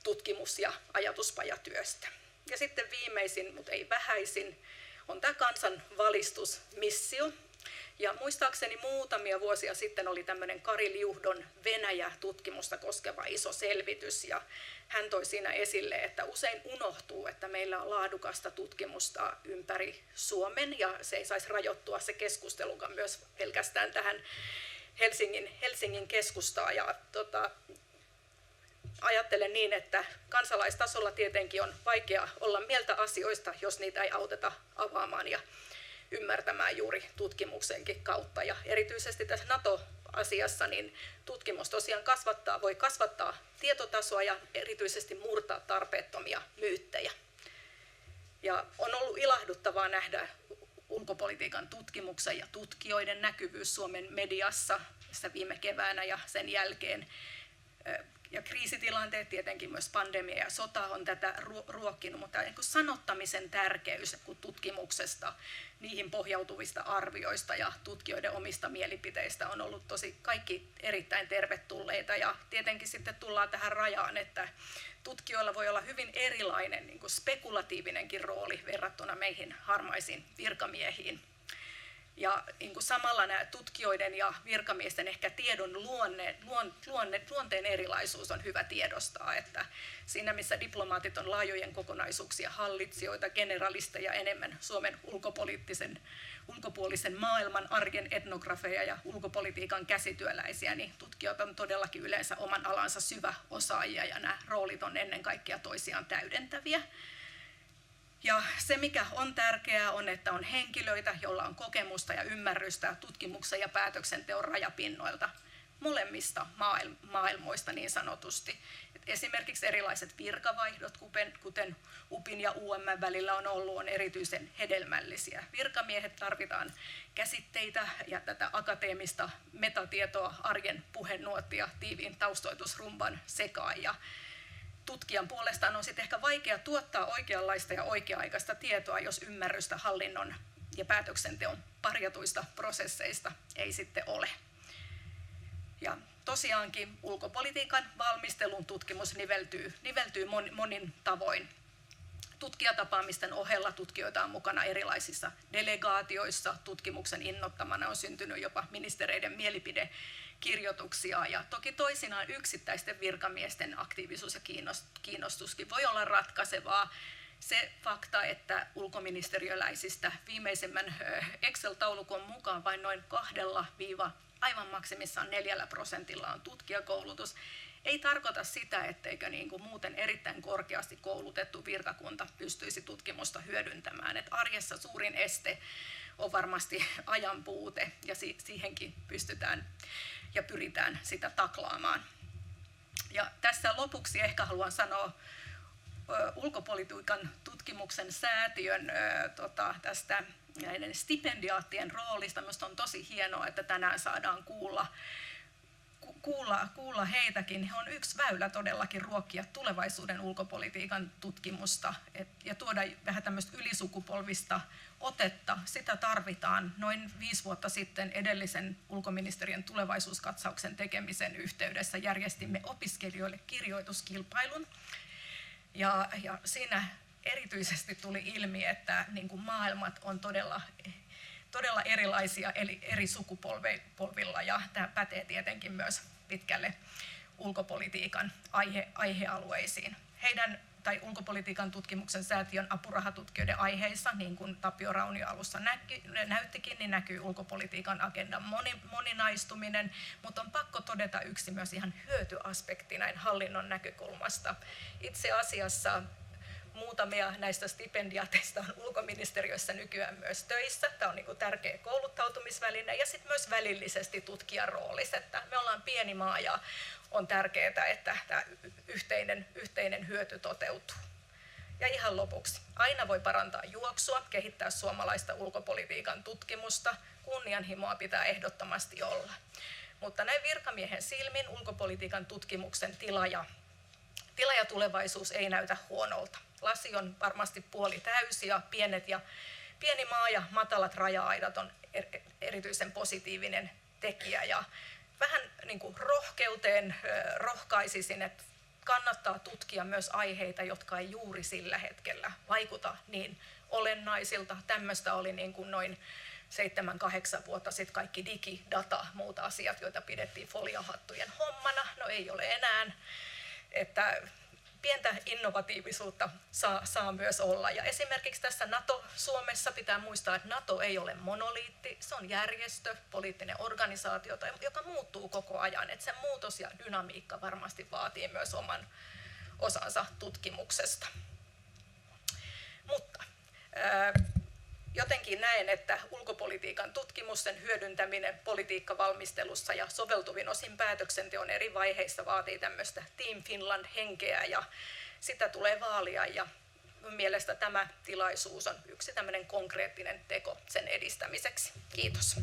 tutkimus- ja ajatuspajatyöstä. Ja sitten viimeisin, mutta ei vähäisin, on tämä kansanvalistusmissio. Ja muistaakseni muutamia vuosia sitten oli tämmöinen Kari Liuhdon Venäjä-tutkimusta koskeva iso selvitys, ja hän toi siinä esille, että usein unohtuu, että meillä on laadukasta tutkimusta ympäri Suomen, ja se ei saisi rajoittua se keskustelukaan myös pelkästään tähän Helsingin keskustaan. Ja ajattelen niin, että kansalaistasolla tietenkin on vaikea olla mieltä asioista, jos niitä ei auteta avaamaan ja ymmärtämään juuri tutkimuksenkin kautta. Ja erityisesti tässä NATO-asiassa niin tutkimus tosiaan voi kasvattaa tietotasoa ja erityisesti murtaa tarpeettomia myyttejä. Ja on ollut ilahduttavaa nähdä ulkopolitiikan tutkimuksen ja tutkijoiden näkyvyys Suomen mediassa viime keväänä ja sen jälkeen. Ja kriisitilanteet, tietenkin myös pandemia ja sota on tätä ruokkinut, mutta sanottamisen tärkeys tutkimuksesta, niihin pohjautuvista arvioista ja tutkijoiden omista mielipiteistä on ollut tosi kaikki erittäin tervetulleita. Ja tietenkin sitten tullaan tähän rajaan, että tutkijoilla voi olla hyvin erilainen spekulatiivinenkin rooli verrattuna meihin harmaisiin virkamiehiin. Ja samalla nämä tutkijoiden ja virkamiesten ehkä tiedon luonteen erilaisuus on hyvä tiedostaa, että siinä missä diplomaatit on laajojen kokonaisuuksia hallitsijoita, generalisteja enemmän Suomen ulkopuolisen maailman arjen etnografeja ja ulkopolitiikan käsityöläisiä, niin tutkijat on todellakin yleensä oman alansa syväosaajia ja nämä roolit on ennen kaikkea toisiaan täydentäviä. Ja se, mikä on tärkeää, on, että on henkilöitä, joilla on kokemusta ja ymmärrystä tutkimuksen ja päätöksenteon rajapinnoilta, molemmista maailmoista niin sanotusti. esimerkiksi erilaiset virkavaihdot, kuten UPin ja UM:n välillä on ollut, on erityisen hedelmällisiä. Virkamiehet tarvitaan käsitteitä ja tätä akateemista metatietoa, arjen puhenuottia, tiiviin taustoitusrumban sekaan. Ja tutkijan puolestaan on sitten ehkä vaikea tuottaa oikeanlaista ja oikea-aikaista tietoa, jos ymmärrystä hallinnon ja päätöksenteon parjatuista prosesseista ei sitten ole. Ja tosiaankin ulkopolitiikan valmistelun tutkimus niveltyy monin tavoin. Tutkijatapaamisten ohella tutkijoita on mukana erilaisissa delegaatioissa. Tutkimuksen innoittamana on syntynyt jopa ministereiden mielipidekirjoituksia. Ja toki toisinaan yksittäisten virkamiesten aktiivisuus ja kiinnostuskin voi olla ratkaisevaa. Se fakta, että ulkoministeriöläisistä viimeisimmän Excel-taulukon mukaan vain noin 2- aivan maksimissaan 4% on tutkijakoulutus, ei tarkoita sitä, etteikö niin kuin muuten erittäin korkeasti koulutettu virkakunta pystyisi tutkimusta hyödyntämään. Et arjessa suurin este on varmasti ajan puute, ja siihenkin pystytään ja pyritään sitä taklaamaan. Ja tässä lopuksi ehkä haluan sanoa ulkopolitiikan tutkimuksen säätiön tästä näiden stipendiaattien roolista. Minusta on tosi hienoa, että tänään saadaan kuulla heitäkin. He on yksi väylä todellakin ruokkia tulevaisuuden ulkopolitiikan tutkimusta ja tuoda vähän tämmöistä ylisukupolvista otetta. Sitä tarvitaan. Noin 5 vuotta sitten edellisen ulkoministeriön tulevaisuuskatsauksen tekemisen yhteydessä järjestimme opiskelijoille kirjoituskilpailun. Ja siinä erityisesti tuli ilmi, että niin kuin maailmat on todella erilaisia eli eri sukupolvilla, ja tämä pätee tietenkin myös pitkälle ulkopolitiikan aihealueisiin. Heidän tai ulkopolitiikan tutkimuksen säätiön apurahatutkijoiden aiheissa, niin kuin Tapio Raunio alussa näyttikin, niin näkyy ulkopolitiikan agendan moninaistuminen, mutta on pakko todeta yksi myös ihan hyötyaspekti näin hallinnon näkökulmasta. Itse asiassa muutamia näistä stipendiaateista on ulkoministeriössä nykyään myös töissä. Tämä on niin kuin tärkeä kouluttautumisväline ja sitten myös välillisesti tutkijan roolissa. Että me ollaan pieni maa ja on tärkeää, että tämä yhteinen hyöty toteutuu. Ja ihan lopuksi, aina voi parantaa juoksua, kehittää suomalaista ulkopolitiikan tutkimusta. Kunnianhimoa pitää ehdottomasti olla. Mutta näin virkamiehen silmin ulkopolitiikan tutkimuksen tila ja tulevaisuus ei näytä huonolta. Lasi on varmasti puoli täysi ja pieni maa ja matalat raja-aidat on erityisen positiivinen tekijä. Ja vähän niin kuin rohkeuteen rohkaisisin, että kannattaa tutkia myös aiheita, jotka ei juuri sillä hetkellä vaikuta niin olennaisilta. Tämmöistä oli niin kuin noin 7-8 vuotta sitten kaikki digi, data, muut asiat, joita pidettiin foliahattujen hommana. No ei ole enää. Että pientä innovatiivisuutta saa myös olla. Ja esimerkiksi tässä NATO-Suomessa pitää muistaa, että NATO ei ole monoliitti, se on järjestö, poliittinen organisaatio, joka muuttuu koko ajan. Että sen muutos ja dynamiikka varmasti vaatii myös oman osansa tutkimuksesta. Mutta jotenkin näen, että ulkopolitiikan tutkimusten hyödyntäminen politiikkavalmistelussa ja soveltuvin osin päätöksenteon eri vaiheissa vaatii tämmöistä Team Finland-henkeä ja sitä tulee vaalia. Ja mielestäni tämä tilaisuus on yksi tämmöinen konkreettinen teko sen edistämiseksi. Kiitos.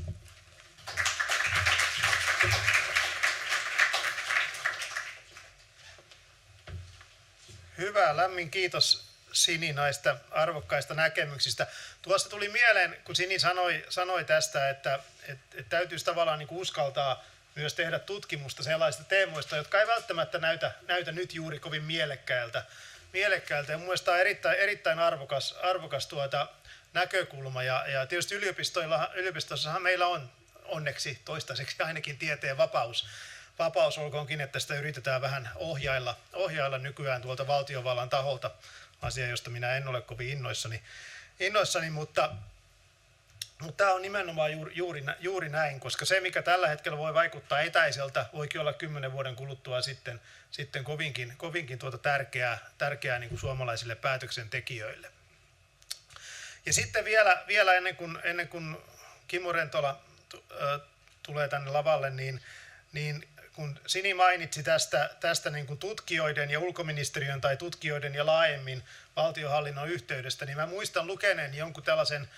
Hyvä, lämmin kiitos Sini näistä arvokkaista näkemyksistä. Tuosta tuli mieleen, kun Sini sanoi tästä, että täytyisi tavallaan niin kuin uskaltaa myös tehdä tutkimusta sellaisista teemoista, jotka ei välttämättä näytä nyt juuri kovin mielekkäältä. Ja mun mielestä tämä on erittäin arvokas näkökulma. Ja tietysti yliopistossahan meillä on onneksi toistaiseksi ainakin tieteen vapaus olkoonkin, että sitä yritetään vähän ohjailla nykyään tuolta valtiovallan taholta. Asia, josta minä en ole kovin innoissani, mutta tämä on nimenomaan juuri näin, koska se, mikä tällä hetkellä voi vaikuttaa etäiseltä, voikin olla 10 vuoden kuluttua sitten kovinkin tärkeää niin kuin suomalaisille päätöksentekijöille. Ja sitten vielä ennen kuin Kimmo Rentola tulee tänne lavalle, niin kun Sini mainitsi tästä niin kuin tutkijoiden ja ulkoministeriön tai tutkijoiden ja laajemmin valtionhallinnon yhteydestä, niin mä muistan lukeneen jonkun tällaisen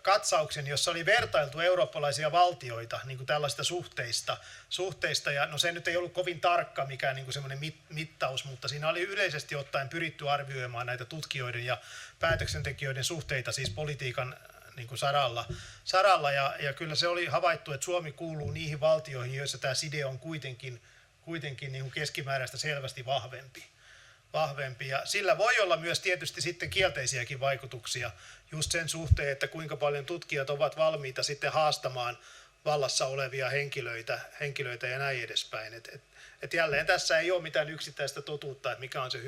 katsauksen, jossa oli vertailtu eurooppalaisia valtioita niin kuin tällaista suhteista. Ja no se nyt ei ollut kovin tarkka mikään niin kuin semmoinen mittaus, mutta siinä oli yleisesti ottaen pyritty arvioimaan näitä tutkijoiden ja päätöksentekijöiden suhteita siis politiikan niin kuin saralla ja kyllä se oli havaittu, että Suomi kuuluu niihin valtioihin, joissa tämä side on kuitenkin niin kuin keskimääräistä selvästi vahvempi. Ja sillä voi olla myös tietysti sitten kielteisiäkin vaikutuksia just sen suhteen, että kuinka paljon tutkijat ovat valmiita sitten haastamaan vallassa olevia henkilöitä ja näin edespäin. Et jälleen tässä ei ole mitään yksittäistä totuutta, että mikä on se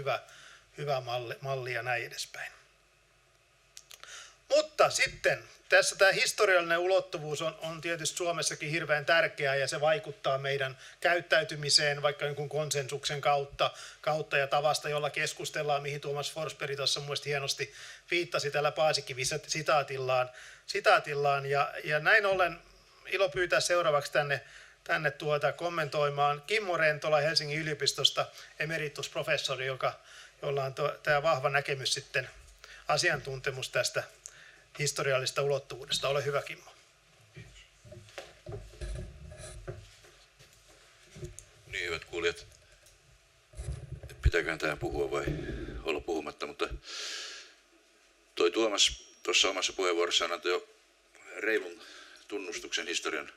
hyvä malli ja näin edespäin. Mutta sitten tässä tämä historiallinen ulottuvuus on tietysti Suomessakin hirveän tärkeää ja se vaikuttaa meidän käyttäytymiseen vaikka jonkun konsensuksen kautta ja tavasta, jolla keskustellaan, mihin Tuomas Forsberg tuossa mielestäni hienosti viittasi tällä Paasikivi sitaatillaan. Ja näin ollen ilo pyytää seuraavaksi tänne kommentoimaan Kimmo Rentola Helsingin yliopistosta, emeritusprofessori, jolla on tämä vahva näkemys sitten, asiantuntemus tästä historiallisesta ulottuvuudesta. Ole hyvä, Kimmo. Niin, hyvät kuulijat. Pitääköhän tähän puhua vai olla puhumatta, mutta toi Tuomas tuossa omassa puheenvuorossaan antoi jo reilun tunnustuksen historian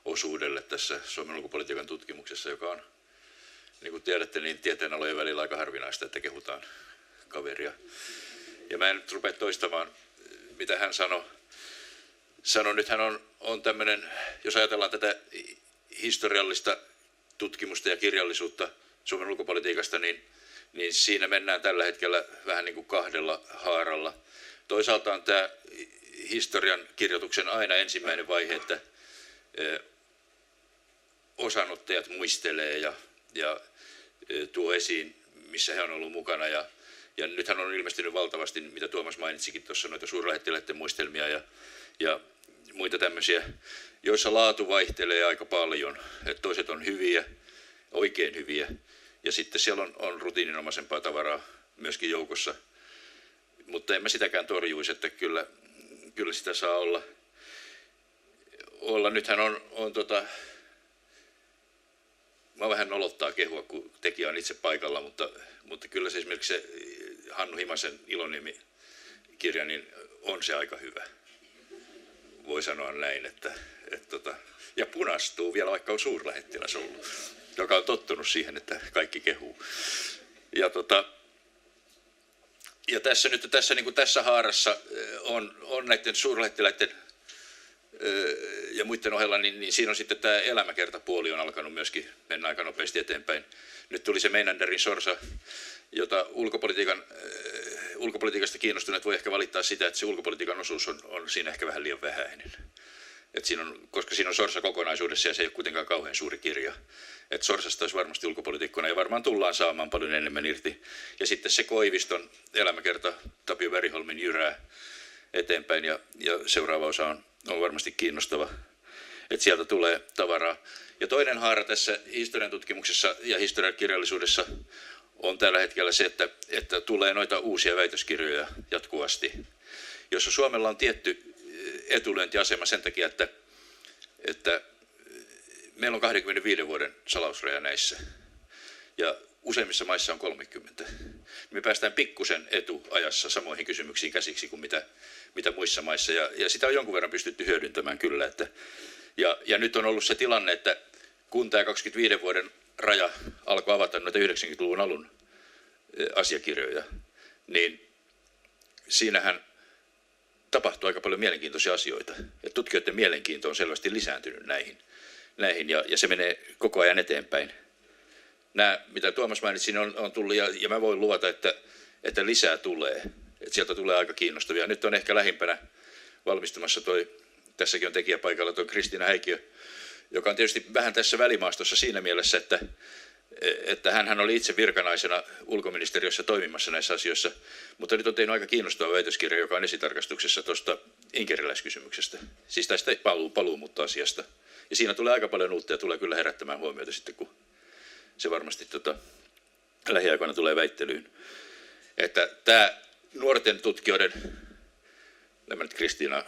osuudelle tässä Suomen ulkopolitiikan tutkimuksessa, joka on, niin kuin tiedätte, niin tieteenalojen välillä aika harvinaista, että kehutaan kaveria. Ja mä en nyt rupea toistamaan, mitä hän sanoi. Nythän on tämmöinen, jos ajatellaan tätä historiallista tutkimusta ja kirjallisuutta Suomen ulkopolitiikasta, niin siinä mennään tällä hetkellä vähän niin kuin kahdella haaralla. Toisaalta on tämä historian kirjoituksen aina ensimmäinen vaihe, että osanottajat muistelee ja tuo esiin, missä he on ollut mukana. Ja nythän on ilmestynyt valtavasti, mitä Tuomas mainitsikin tuossa, noita suurlähettiläiden muistelmia ja muita tämmöisiä, joissa laatu vaihtelee aika paljon. Että toiset on hyviä, oikein hyviä, ja sitten siellä on rutiininomaisempaa tavaraa myöskin joukossa. Mutta en mä sitäkään torjuisi, että kyllä sitä saa olla. Nythän mä vähän nolottaa kehua, kun tekijä on itse paikalla, mutta kyllä se esimerkiksi se Hannu Himasen Iloniemi-kirja, niin on se aika hyvä. Voi sanoa näin, ja punastuu vielä, vaikka on suurlähettiläs ollut, joka on tottunut siihen, että kaikki kehuu. Ja tässä haarassa on näiden suurlähettiläiden ja muiden ohella, niin siinä on sitten tämä elämäkertapuoli on alkanut myöskin mennä aika nopeasti eteenpäin. Nyt tuli se Meinanderin sorsa, jota ulkopolitiikasta kiinnostuneet voi ehkä valittaa sitä, että se ulkopolitiikan osuus on siinä ehkä vähän liian vähäinen. Koska siinä on sorsa kokonaisuudessa ja se ei ole kuitenkaan kauhean suuri kirja. Että sorsasta olisi varmasti ulkopolitiikkona ja varmaan tullaan saamaan paljon enemmän irti. Ja sitten se Koiviston elämäkerta Tapio Bergholmin jyrää eteenpäin ja seuraava osa on varmasti kiinnostava, että sieltä tulee tavaraa. Ja toinen haara tässä historian tutkimuksessa ja historian kirjallisuudessa on tällä hetkellä se, että tulee noita uusia väitöskirjoja jatkuvasti, jossa Suomella on tietty etulyöntiasema sen takia, että meillä on 25 vuoden salausraja näissä ja useimmissa maissa on 30. Me päästään pikkusen etuajassa samoihin kysymyksiin käsiksi kuin mitä muissa maissa ja sitä on jonkun verran pystytty hyödyntämään kyllä. Ja nyt on ollut se tilanne, että kun tämä 25 vuoden raja alkoi avata noita 90-luvun alun asiakirjoja, niin siinähän tapahtui aika paljon mielenkiintoisia asioita. Ja tutkijoiden mielenkiinto on selvästi lisääntynyt näihin ja se menee koko ajan eteenpäin. Nämä, mitä Tuomas mainitsi, on tullut ja mä voin luvata, että lisää tulee. Että sieltä tulee aika kiinnostavia. Nyt on ehkä lähimpänä valmistumassa tässäkin on tekijäpaikalla tuo Kristiina Häikiö, joka on tietysti vähän tässä välimaastossa siinä mielessä, että hänhän oli itse virkanaisena ulkoministeriössä toimimassa näissä asioissa, mutta nyt on tehnyt aika kiinnostava väitöskirja, joka on esitarkastuksessa tuosta inkeriläiskysymyksestä, siis tästä paluumuuttoasiasta. Ja siinä tulee aika paljon uutta ja tulee kyllä herättämään huomiota sitten, kun se varmasti lähiaikoina tulee väittelyyn. Että tämä nuorten tutkijoiden, nämä nyt Kristiina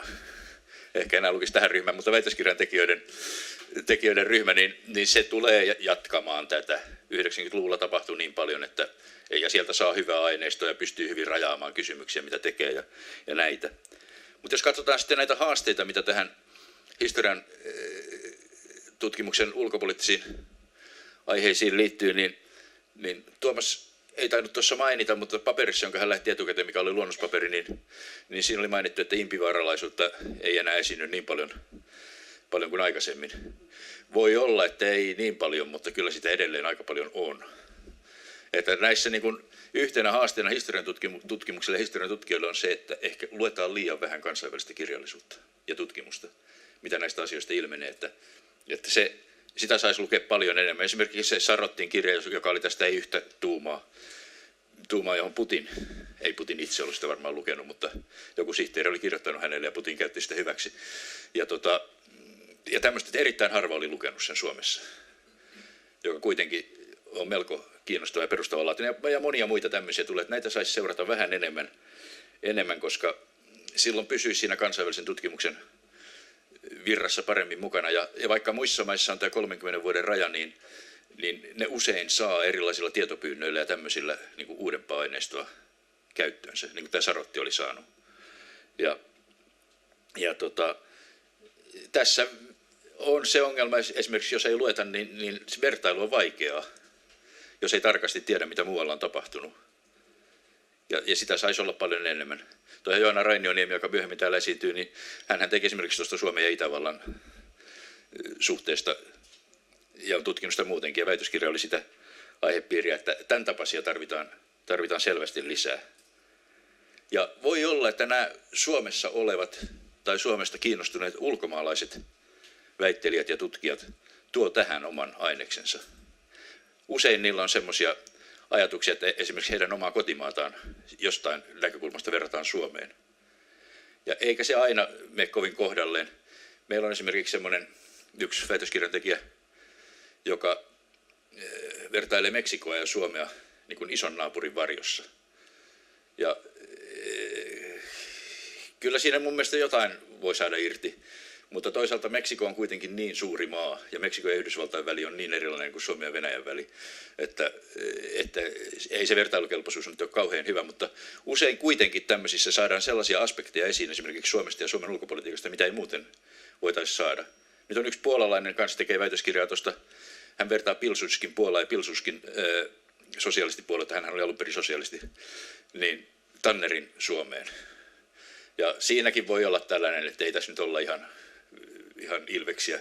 ehkä enää lukisi tähän ryhmään, mutta väitöskirjan tekijöiden ryhmä, niin se tulee jatkamaan tätä. 90-luvulla tapahtui niin paljon, että ja sieltä saa hyvää aineistoa ja pystyy hyvin rajaamaan kysymyksiä, mitä tekee ja näitä. Mutta jos katsotaan sitten näitä haasteita, mitä tähän historian tutkimuksen ulkopoliittisiin aiheisiin liittyy, niin Tuomas ei tainnut tuossa mainita, mutta paperissa, jonka hän lähti etukäteen, mikä oli luonnospaperi, niin siinä oli mainittu, että impivaaralaisuutta ei enää esiinny niin paljon kuin aikaisemmin. Voi olla, että ei niin paljon, mutta kyllä sitä edelleen aika paljon on. Että näissä niin kuin yhtenä haasteena historian tutkimukselle ja historian tutkijoille on se, että ehkä luetaan liian vähän kansainvälistä kirjallisuutta ja tutkimusta, mitä näistä asioista ilmenee, että sitä saisi lukea paljon enemmän. Esimerkiksi se Sarottin kirja, joka oli tästä ei yhtä tuumaa, johon ei Putin itse ollut sitä varmaan lukenut, mutta joku sihteeri oli kirjoittanut hänelle ja Putin käytti sitä hyväksi. Ja tämmöistä erittäin harva oli lukenut sen Suomessa, joka kuitenkin on melko kiinnostava ja perustavanlaatuinen. Ja monia muita tämmöisiä tulee, että näitä saisi seurata vähän enemmän, koska silloin pysyisi siinä kansainvälisen tutkimuksen virrassa paremmin mukana. Ja vaikka muissa maissa on tämä 30 vuoden raja, niin ne usein saa erilaisilla tietopyynnöillä ja tämmöisillä niin kuin uudempaa aineistoa käyttöönsä, niin kuin tämä Sarotti oli saanut. Tässä on se ongelma, esimerkiksi jos ei lueta, niin vertailu on vaikeaa, jos ei tarkasti tiedä, mitä muualla on tapahtunut. Ja sitä saisi olla paljon enemmän. Tuo Joana Rainioniemi, joka myöhemmin täällä esiintyy, niin hänhän teki esimerkiksi tuosta Suomen ja Itävallan suhteesta ja on tutkinut sitä muutenkin. Ja väitöskirja oli sitä aihepiiriä, että tämän tapaisia tarvitaan selvästi lisää. Ja voi olla, että nämä Suomessa olevat tai Suomesta kiinnostuneet ulkomaalaiset väittelijät ja tutkijat tuo tähän oman aineksensa. Usein niillä on semmoisia ajatuksia, että esimerkiksi heidän omaa kotimaataan jostain näkökulmasta verrataan Suomeen. Ja eikä se aina mene kovin kohdalleen. Meillä on esimerkiksi semmoinen yksi väitöskirjan tekijä, joka vertailee Meksikoa ja Suomea niin kuin ison naapurin varjossa. Ja kyllä siinä mun mielestä jotain voi saada irti, mutta toisaalta Meksiko on kuitenkin niin suuri maa ja Meksikon ja Yhdysvaltain väli on niin erilainen kuin Suomen ja Venäjän väli, että ei se vertailukelpoisuus nyt ole kauhean hyvä, mutta usein kuitenkin tämmöisissä saadaan sellaisia aspekteja esiin esimerkiksi Suomesta ja Suomen ulkopolitiikasta, mitä ei muuten voitaisiin saada. Nyt on yksi puolalainen kanssa tekee väitöskirjaa tuosta, hän vertaa Pilsudskin Puolaa ja Pilsudskin sosialistipuolelta, hän oli alun perin sosialisti, niin Tannerin Suomeen. Ja siinäkin voi olla tällainen, että ei tässä nyt olla ihan ilveksiä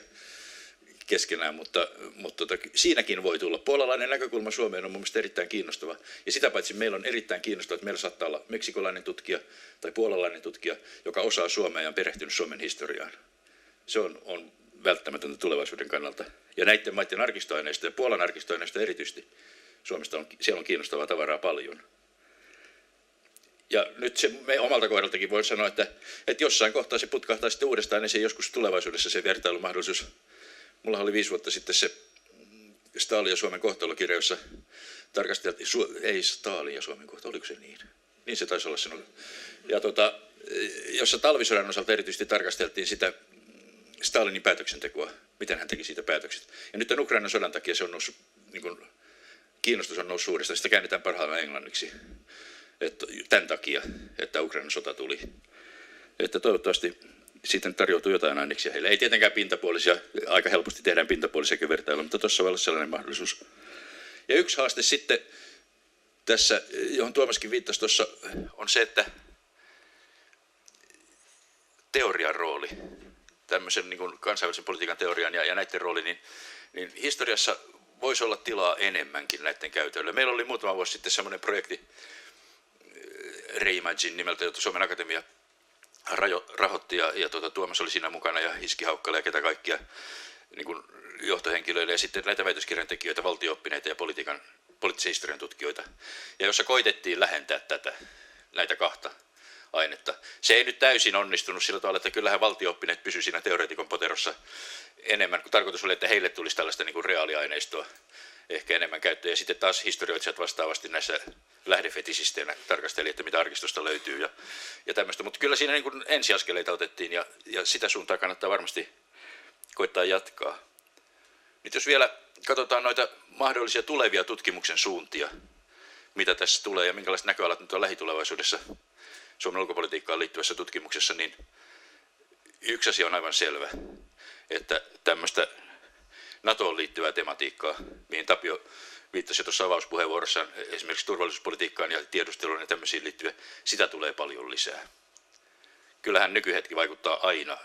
keskenään, mutta siinäkin voi tulla. Puolalainen näkökulma Suomeen on mun mielestä erittäin kiinnostava. Ja sitä paitsi meillä on erittäin kiinnostavaa, että meillä saattaa olla meksikolainen tutkija tai puolalainen tutkija, joka osaa Suomea ja on perehtynyt Suomen historiaan. Se on välttämätöntä tulevaisuuden kannalta. Ja näiden maiden arkistoaineisto ja Puolan arkistoaineisto erityisesti Suomesta siellä on kiinnostavaa tavaraa paljon. Ja nyt se me omalta kohdaltakin voi sanoa, että jossain kohtaa se putkahtaa sitten uudestaan esiin joskus tulevaisuudessa se vertailumahdollisuus. Mulla oli 5 vuotta sitten se Stalin ja Suomen kohtalokirja, jossa tarkasteltiin, ei Stalin ja Suomen kohtalo, oliko se niin? Niin se taisi olla sen. Ja jossa talvisodan osalta erityisesti tarkasteltiin sitä Stalinin päätöksentekoa, miten hän teki siitä päätökset. Ja nyt tämän Ukrainan sodan takia se on noussut, niin kuin, kiinnostus on noussut uudestaan, sitä käännetään parhaillaan englanniksi. Tämän takia, että Ukrainan sota tuli. Että toivottavasti siitä tarjoutuu jotain aineksia heille. Ei tietenkään pintapuolisia, aika helposti tehdään pintapuolisia vertailua, mutta tuossa voi olla sellainen mahdollisuus. Ja yksi haaste sitten tässä, johon Tuomaskin viittasi tuossa, on se, että teorian rooli, tämmöisen niin kuin kansainvälisen politiikan teorian ja näiden rooli, niin historiassa voisi olla tilaa enemmänkin näiden käytölle. Meillä oli muutama vuosi sitten semmoinen projekti, Reimagine nimeltä, jota Suomen Akatemia rahoitti ja Tuomas oli siinä mukana ja Iski Haukkala ja ketä kaikkia. niin kuin johtohenkilöille ja sitten näitä väitöskirjan tekijöitä, valtio-oppineita ja poliittisen historian tutkijoita, ja jossa koitettiin lähentää näitä kahta ainetta. Se ei nyt täysin onnistunut sillä tavalla, että kyllähän valtio-oppineet pysyi siinä teoreetikon poterossa enemmän, kun tarkoitus oli, että heille tulisi tällaista niin kuin reaaliaineistoa ehkä enemmän käyttöön, ja sitten taas historioitsijat vastaavasti näissä lähdefetisisteinä tarkasteli, että mitä arkistosta löytyy ja tämmöistä, mutta kyllä siinä niin kuin ensiaskeleita otettiin, ja sitä suuntaa kannattaa varmasti koittaa jatkaa. Nyt jos vielä katsotaan noita mahdollisia tulevia tutkimuksen suuntia, mitä tässä tulee ja minkälaiset näköalat nyt on lähitulevaisuudessa Suomen ulkopolitiikkaan liittyvässä tutkimuksessa, niin yksi asia on aivan selvä, että tämmöistä NATOon liittyvää tematiikkaa, mihin Tapio viittasi tuossa avauspuheenvuorossaan, esimerkiksi turvallisuuspolitiikkaan ja tiedusteluun ja tämmöisiin liittyen, sitä tulee paljon lisää. Kyllähän nykyhetki vaikuttaa aina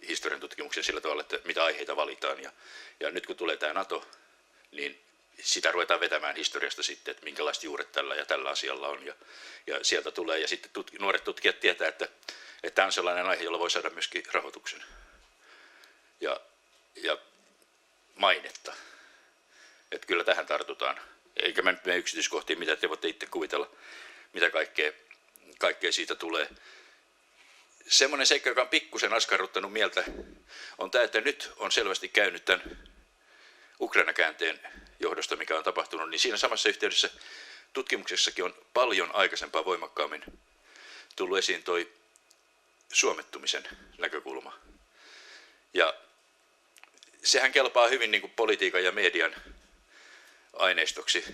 historian tutkimuksen sillä tavalla, että mitä aiheita valitaan. Ja nyt kun tulee tämä NATO, niin sitä ruvetaan vetämään historiasta sitten, että minkälaiset juuret tällä ja tällä asialla on. Ja sieltä tulee, ja sitten nuoret tutkijat tietää, että tämä on sellainen aihe, jolla voi saada myöskin rahoituksen ja mainetta. Että kyllä tähän tartutaan. Eikä mä nyt mene yksityiskohtiin, mitä te voitte itse kuvitella, mitä kaikkea siitä tulee. Semmoinen seikka, joka on pikkusen askarruttanut mieltä, on tämä, että nyt on selvästi käynyt tämän Ukraina-käänteen johdosta, mikä on tapahtunut, niin siinä samassa yhteydessä tutkimuksessakin on paljon aikaisempaa voimakkaammin tullut esiin toi suomettumisen näkökulma. Ja sehän kelpaa hyvin niin kuin politiikan ja median aineistoksi,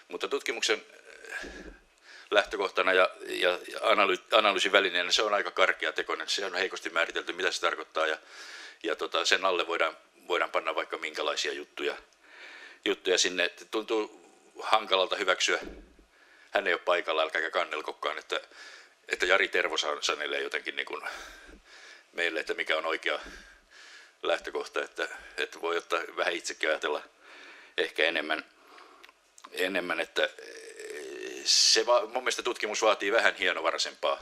mutta tutkimuksen lähtökohtana ja analyysin välineenä se on aika karkeatekoinen. Se on heikosti määritelty, mitä se tarkoittaa, ja sen alle voidaan panna vaikka minkälaisia juttuja sinne. Tuntuu hankalalta hyväksyä, hän ei ole paikalla, älkääkä kannelkokaan, että Jari Tervo sanelee jotenkin niin kuin meille, että mikä on oikea lähtökohta, että voi ottaa vähän itsekin ajatella ehkä enemmän, että mun mielestä tutkimus vaatii vähän hienovaraisempaa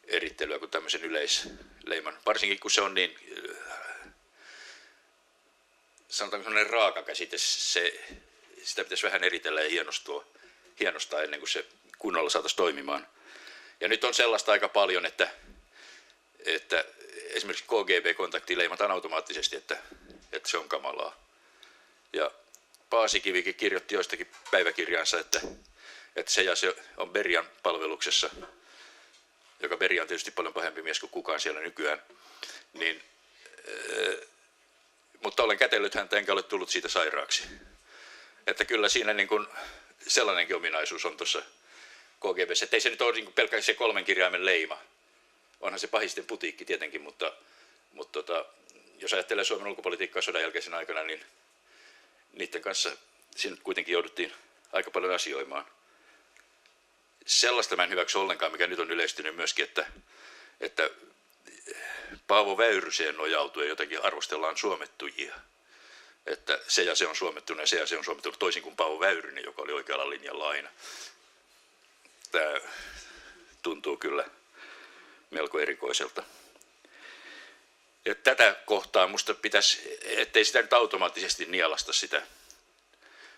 erittelyä kuin tämmöisen yleisleiman, varsinkin kun se on niin, sanotaanko sellainen raaka käsite, sitä pitäisi vähän eritellä ja hienostaa ennen kuin se kunnolla saataisiin toimimaan. Ja nyt on sellaista aika paljon, että esimerkiksi KGB-kontaktiin leimataan automaattisesti, että se on kamalaa. Ja Paasikivikin kirjoitti joistakin päiväkirjaansa, että se ja se on Berian palveluksessa, joka Beria on tietysti paljon pahempi mies kuin kukaan siellä nykyään, mutta olen kätellyt häntä enkä ole tullut siitä sairaaksi. Että kyllä siinä niin kuin sellainenkin ominaisuus on tuossa KGB:ssä, että ei se nyt ole niin kuin pelkästään se 3 kirjaimen leima. Onhan se pahisten putiikki tietenkin, mutta jos ajattelee Suomen ulkopolitiikkaa sodan jälkeisen aikana, niin niiden kanssa siinä kuitenkin jouduttiin aika paljon asioimaan. Sellaista mä en hyväksy ollenkaan, mikä nyt on yleistynyt myöskin, että Paavo Väyryseen nojautuen jotenkin arvostellaan suomettujia. Että se ja se on suomettunut ja se ja se on suomettunut, toisin kuin Paavo Väyrynen, joka oli oikealla linjalla aina. Tämä tuntuu kyllä melko erikoiselta. Ja tätä kohtaa musta pitäisi, ettei sitä nyt automaattisesti nielasta sitä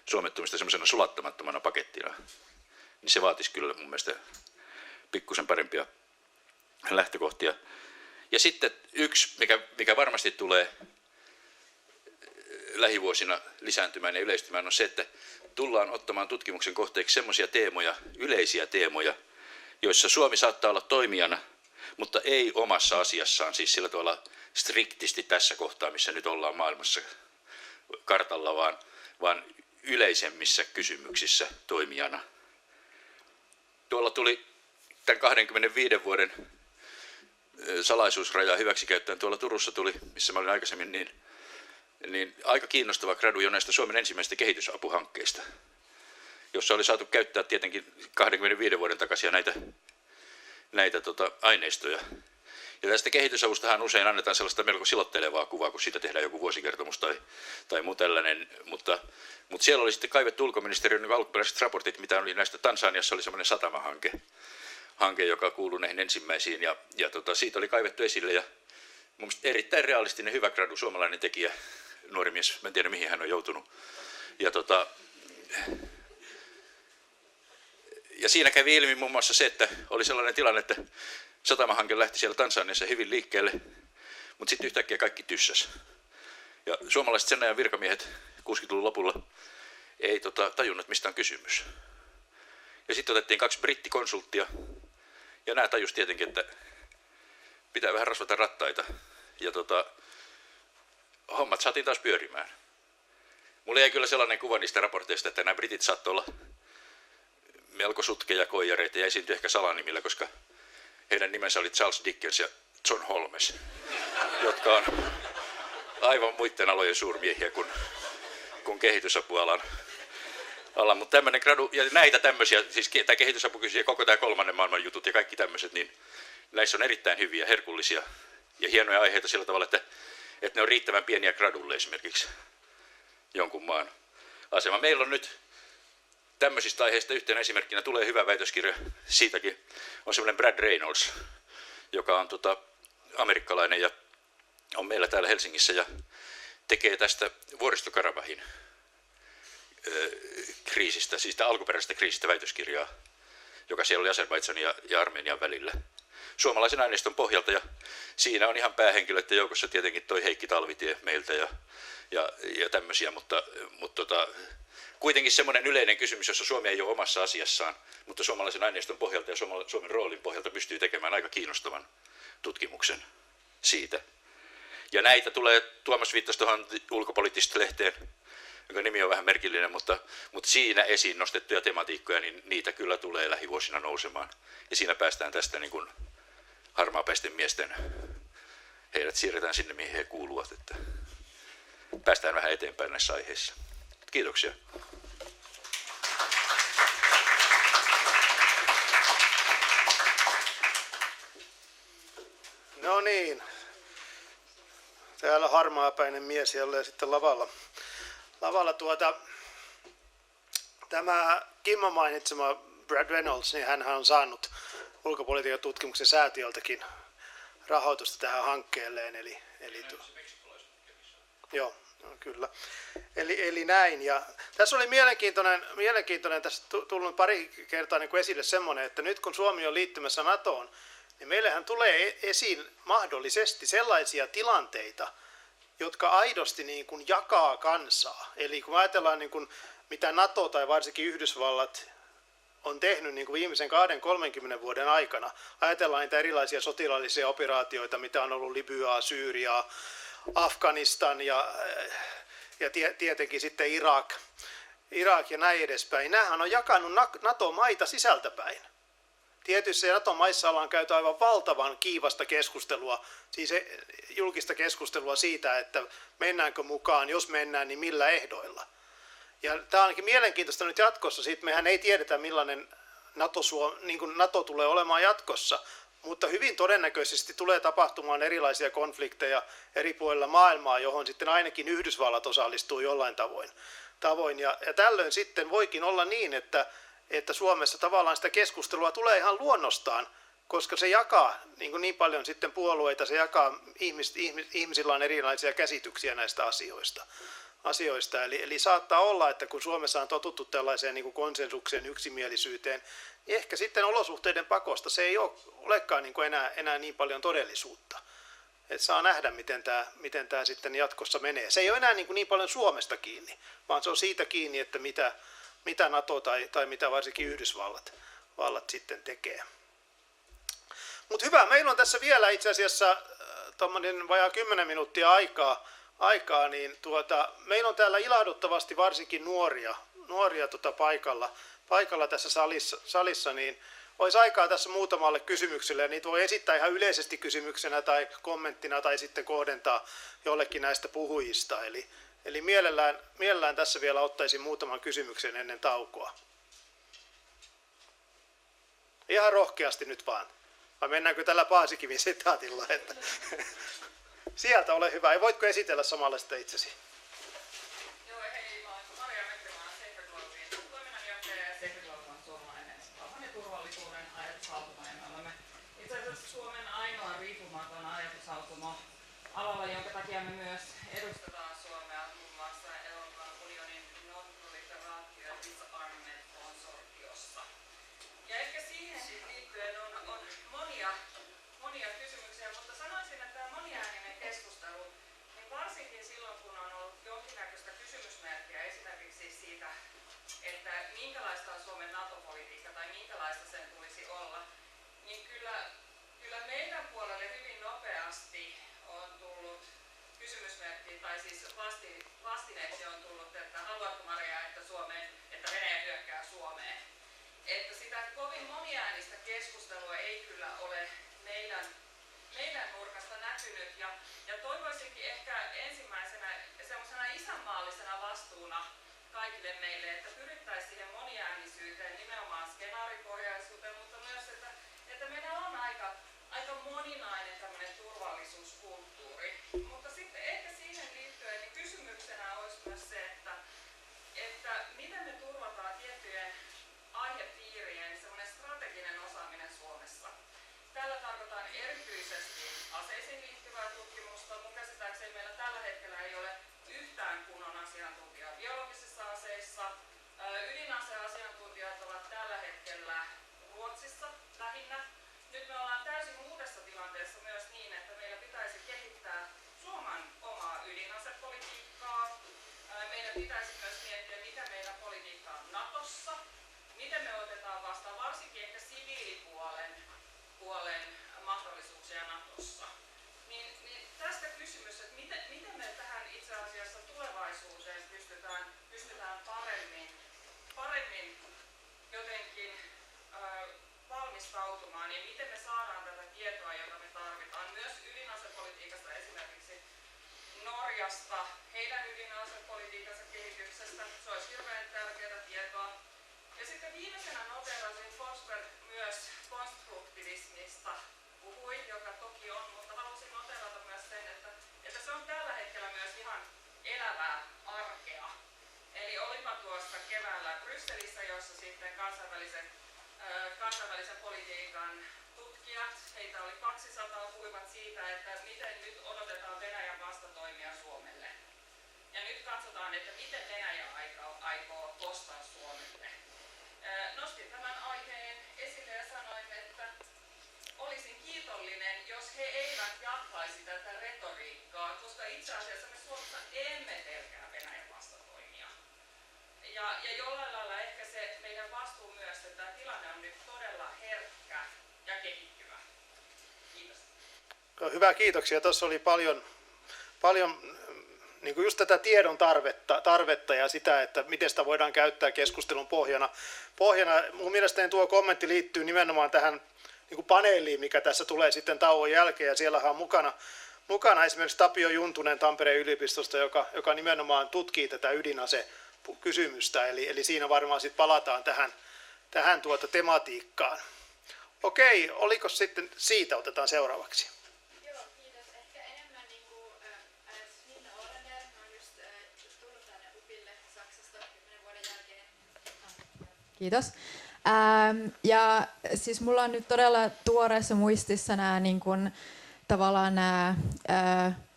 suomettumista semmoisena sulattamattomana pakettina, niin se vaatisi kyllä mun mielestä pikkusen parempia lähtökohtia. Ja sitten yksi, mikä varmasti tulee lähivuosina lisääntymään ja yleistymään, on se, että tullaan ottamaan tutkimuksen kohteeksi semmoisia teemoja, yleisiä teemoja, joissa Suomi saattaa olla toimijana, mutta ei omassa asiassaan, siis sillä tavalla striktisti tässä kohtaa, missä nyt ollaan maailmassa kartalla, vaan yleisemmissä kysymyksissä toimijana. Tuolla tuli tämän 25 vuoden salaisuusraja hyväksikäyttäen tuolla Turussa tuli, missä mä olin aikaisemmin, niin aika kiinnostava gradu jo näistä Suomen ensimmäisistä kehitysapuhankkeista, jossa oli saatu käyttää tietenkin 25 vuoden takaisia näitä aineistoja. Ja tästä kehitysavustahan usein annetaan sellaista melko silottelevaa kuvaa, kun siitä tehdään joku vuosikertomus tai muu tällainen, mutta siellä oli sitten kaivettu ulkoministeriön alkuperäiset raportit, mitä oli näistä. Tansaniassa oli semmoinen satamahanke, joka kuului näihin ensimmäisiin, ja siitä oli kaivettu esille, ja Mun mielestä erittäin realistinen, hyvä gradu, suomalainen tekijä, nuori mies, mä en tiedä mihin hän on joutunut. Ja siinä kävi ilmi muun muassa se, että oli sellainen tilanne, että satamahanke lähti siellä Tansaniassa hyvin liikkeelle, mutta sitten yhtäkkiä kaikki tyssäs. Ja suomalaiset sen ajan virkamiehet 60-luvun lopulla ei tajunnut, mistä on kysymys. Ja sitten otettiin 2 brittikonsulttia, ja nämä tajus tietenkin, että pitää vähän rasvata rattaita. Ja hommat saatiin taas pyörimään. Mulla jäi kyllä sellainen kuva niistä raporteista, että nämä britit saattoi olla melko sutkeja koijareita ja esiintyi ehkä salanimillä, koska heidän nimensä oli Charles Dickens ja John Holmes, jotka on aivan muiden alojen suurmiehiä kuin kehitysapualan. Mutta tämmöinen gradu, ja näitä tämmöisiä, siis tämä kehitysapukysyjä, koko tämä 3. maailman jutut ja kaikki tämmöiset, niin näissä on erittäin hyviä, herkullisia ja hienoja aiheita sillä tavalla, että ne on riittävän pieniä gradulle esimerkiksi jonkun maan asema. Meillä on nyt tämmöisistä aiheista yhtenä esimerkkinä tulee hyvä väitöskirja, siitäkin on semmoinen Brad Reynolds, joka on amerikkalainen ja on meillä täällä Helsingissä ja tekee tästä Vuoristo-Karabahin kriisistä, siis alkuperäisestä kriisistä väitöskirjaa, joka siellä oli Azerbaidžanin ja Armenian välillä. Suomalaisen aineiston pohjalta ja siinä on ihan päähenkilöiden joukossa tietenkin toi Heikki Talvitie meiltä ja tämmöisiä, mutta kuitenkin semmoinen yleinen kysymys, jossa Suomi ei ole omassa asiassaan, mutta suomalaisen aineiston pohjalta ja Suomen roolin pohjalta pystyy tekemään aika kiinnostavan tutkimuksen siitä. Ja näitä tulee, Tuomas viittasi tuohon ulkopoliittisesta lehteen, jonka nimi on vähän merkillinen, mutta siinä esiin nostettuja tematiikkoja, niin niitä kyllä tulee lähivuosina nousemaan. Ja siinä päästään tästä niin kuin harmaapäisten miesten, heidät siirretään sinne, mihin he kuuluvat, että päästään vähän eteenpäin näissä aiheissa. Kiitoksia. No niin. Täällä harmaapäinen mies jälleen sitten lavalla. Tämä Kimmo mainitsema Brad Reynolds, niin hän on saanut ulkopolitiikan tutkimuksen säätiöltäkin rahoitusta tähän hankkeelleen. Joo, no, kyllä. Eli näin. Ja tässä oli mielenkiintoinen tässä tullut pari kertaa niin kuin esille semmoinen, että nyt kun Suomi on liittymässä NATOon, niin meillähän tulee esiin mahdollisesti sellaisia tilanteita, jotka aidosti niin kuin jakaa kansaa. Eli kun ajatellaan, niin kuin, mitä NATO tai varsinkin Yhdysvallat on tehnyt niin kuin viimeisen 20-30 vuoden aikana, ajatellaan niitä erilaisia sotilaallisia operaatioita, mitä on ollut Libyaa, Syyriaa, Afganistan ja tietenkin sitten Irak ja näin edespäin. Nämähän on jakanut NATO-maita sisältäpäin. Tietyissä NATO-maissa ollaan käyty aivan valtavan kiivasta keskustelua, siis julkista keskustelua siitä, että mennäänkö mukaan, jos mennään, niin millä ehdoilla. Ja tämä on ainakin mielenkiintoista nyt jatkossa, siitä mehän ei tiedetä millainen NATO tulee olemaan jatkossa, mutta hyvin todennäköisesti tulee tapahtumaan erilaisia konflikteja eri puolilla maailmaa, johon sitten ainakin Yhdysvallat osallistuu jollain tavoin. Ja tällöin sitten voikin olla niin, että Suomessa tavallaan sitä keskustelua tulee ihan luonnostaan, koska se jakaa niin paljon sitten puolueita, se jakaa ihmisillä on erilaisia käsityksiä näistä asioista. Eli saattaa olla, että kun Suomessa on totuttu tällaiseen niin kuin konsensukseen, yksimielisyyteen, niin ehkä sitten olosuhteiden pakosta se ei olekaan niin kuin enää niin paljon todellisuutta. Et saa nähdä, miten tämä sitten jatkossa menee. Se ei ole enää niin paljon Suomesta kiinni, vaan se on siitä kiinni, että mitä NATO tai mitä varsinkin Yhdysvallat sitten tekee. Mutta hyvä, meillä on tässä vielä itse asiassa tuommoinen vajaa 10 minuuttia aikaa niin meillä on täällä ilahduttavasti varsinkin nuoria paikalla tässä salissa, niin olisi aikaa tässä muutamalle kysymykselle, ja niitä voi esittää ihan yleisesti kysymyksenä tai kommenttina tai sitten kohdentaa jollekin näistä puhujista. Eli mielellään tässä vielä ottaisin muutaman kysymyksen ennen taukoa. Ihan rohkeasti nyt vaan. Vai mennäänkö tällä Paasikivin sitaatilla? Että sieltä ole hyvä. Ja voitko esitellä samalla sitä itsesi? Joo, hei, mä olen Maria Metrimään Sacred Lovin toiminnanjohtaja ja Sacred Love on suomalainen rauhan ja turvallisuuden ajatushautomo. Me olemme itse asiassa Suomen ainoa riippumaton ajatushautomo alalla, jonka takia me myös edustetaan Suomea muun muassa Euroopan unionin non-proliferaatio- ja disarmament-konsortiossa. Ja ehkä siihen liittyen on monia kysymyksiä, mutta sanoisin, että tämä moniääninen keskustelu, niin varsinkin silloin kun on ollut jonkinnäköistä kysymysmerkkiä esimerkiksi siitä, että minkälaista on Suomen NATO-politiikka tai minkälaista sen tulisi olla, niin kyllä meidän puolelle hyvin nopeasti on tullut kysymysmerkki, tai siis vastineeksi on tullut, että haluatko Maria, että Venäjä hyökkää Suomeen. Että sitä kovin moniäänistä keskustelua ei kyllä ole meidän nurkasta näkynyt, ja toivoisinkin ehkä ensimmäisenä semmoisena isänmaallisena vastuuna kaikille meille, että pyrittäisiin siihen moniäänisyyteen, nimenomaan skenaaripohjaisuuteen, mutta myös, että meillä on aika moninainen tämmöinen turvallisuuskulttuuri. Mutta sitten ehkä siihen liittyen niin kysymyksenä olisi myös se, että miten me turvataan tiettyjen aihepiirien semmoinen strateginen osaaminen Suomessa. Tällä tarkoitan erityisesti aseisiin liittyvää tutkimusta. Mun käsittääkseni meillä tällä hetkellä ei ole yhtään kunnon asiantuntijaa biologisissa aseissa. Ydinaseasiantuntijat ovat tällä hetkellä Ruotsissa lähinnä. Nyt me ollaan täysin uudessa tilanteessa myös niin, että meillä pitäisi kehittää Suomen omaa ydinasepolitiikkaa. Meidän pitäisi myös miettiä, mikä meidän politiikka on Natossa, miten me otetaan vastaan varsinkin ehkä siviilipuolen mahdollisuuksia Natossa. Niin tästä kysymys, että miten me tähän itse asiassa tulevaisuuteen pystytään paremmin jotenkin valmistautumaan ja miten me saadaan tätä tietoa, jota me tarvitaan myös ydinasepolitiikasta, esimerkiksi Norjasta, heidän ydinasepolitiikansa kehityksestä. Se olisi hirveän tärkeää tietoa. Ja sitten viimeisenä noteerasin Forsberg myös konstruktivismista puhui, joka toki on, mutta halusin noteerata myös sen, että se on tällä hetkellä myös ihan elävää arkea. Eli olipa tuossa keväällä Brysselissä, jossa sitten kansainvälisen politiikan tutkijat, heitä oli 200, puhuivat siitä, että miten nyt odotetaan Venäjän vastatoimia Suomelle. Ja nyt katsotaan, että miten Venäjä aikoo kostaa Suomelle. Nostin tämän aiheen esille ja sanoin, että olisin kiitollinen, jos he eivät jatkaisi tätä retoriikkaa, koska itse asiassa me Suomessa emme pelkää Venäjän vastatoimia. Ja jollain lailla ehkä se meidän vastuu myös, että tämä tilanne on nyt todella herkkä ja kehittyvä. Kiitos. Hyvä, kiitoksia. Tuossa oli paljon niin kuin just tätä tiedon tarvetta ja sitä, että miten sitä voidaan käyttää keskustelun pohjana. Mun mielestäni tuo kommentti liittyy nimenomaan tähän niin kuin paneeliin, mikä tässä tulee sitten tauon jälkeen. Ja siellähän on mukana esimerkiksi Tapio Juntunen Tampereen yliopistosta, joka nimenomaan tutkii tätä ydinasekysymystä. Eli siinä varmaan sitten palataan tähän tematiikkaan. Okei, oliko sitten siitä, otetaan seuraavaksi. Joo, kiitos. Ehkä enemmän Minna Olander. Mä oon just tullut tänne UPille Saksasta 10 vuoden jälkeen. Kiitos. Ja siis mulla on nyt todella tuoreessa muistissa nämä tavallaan nämä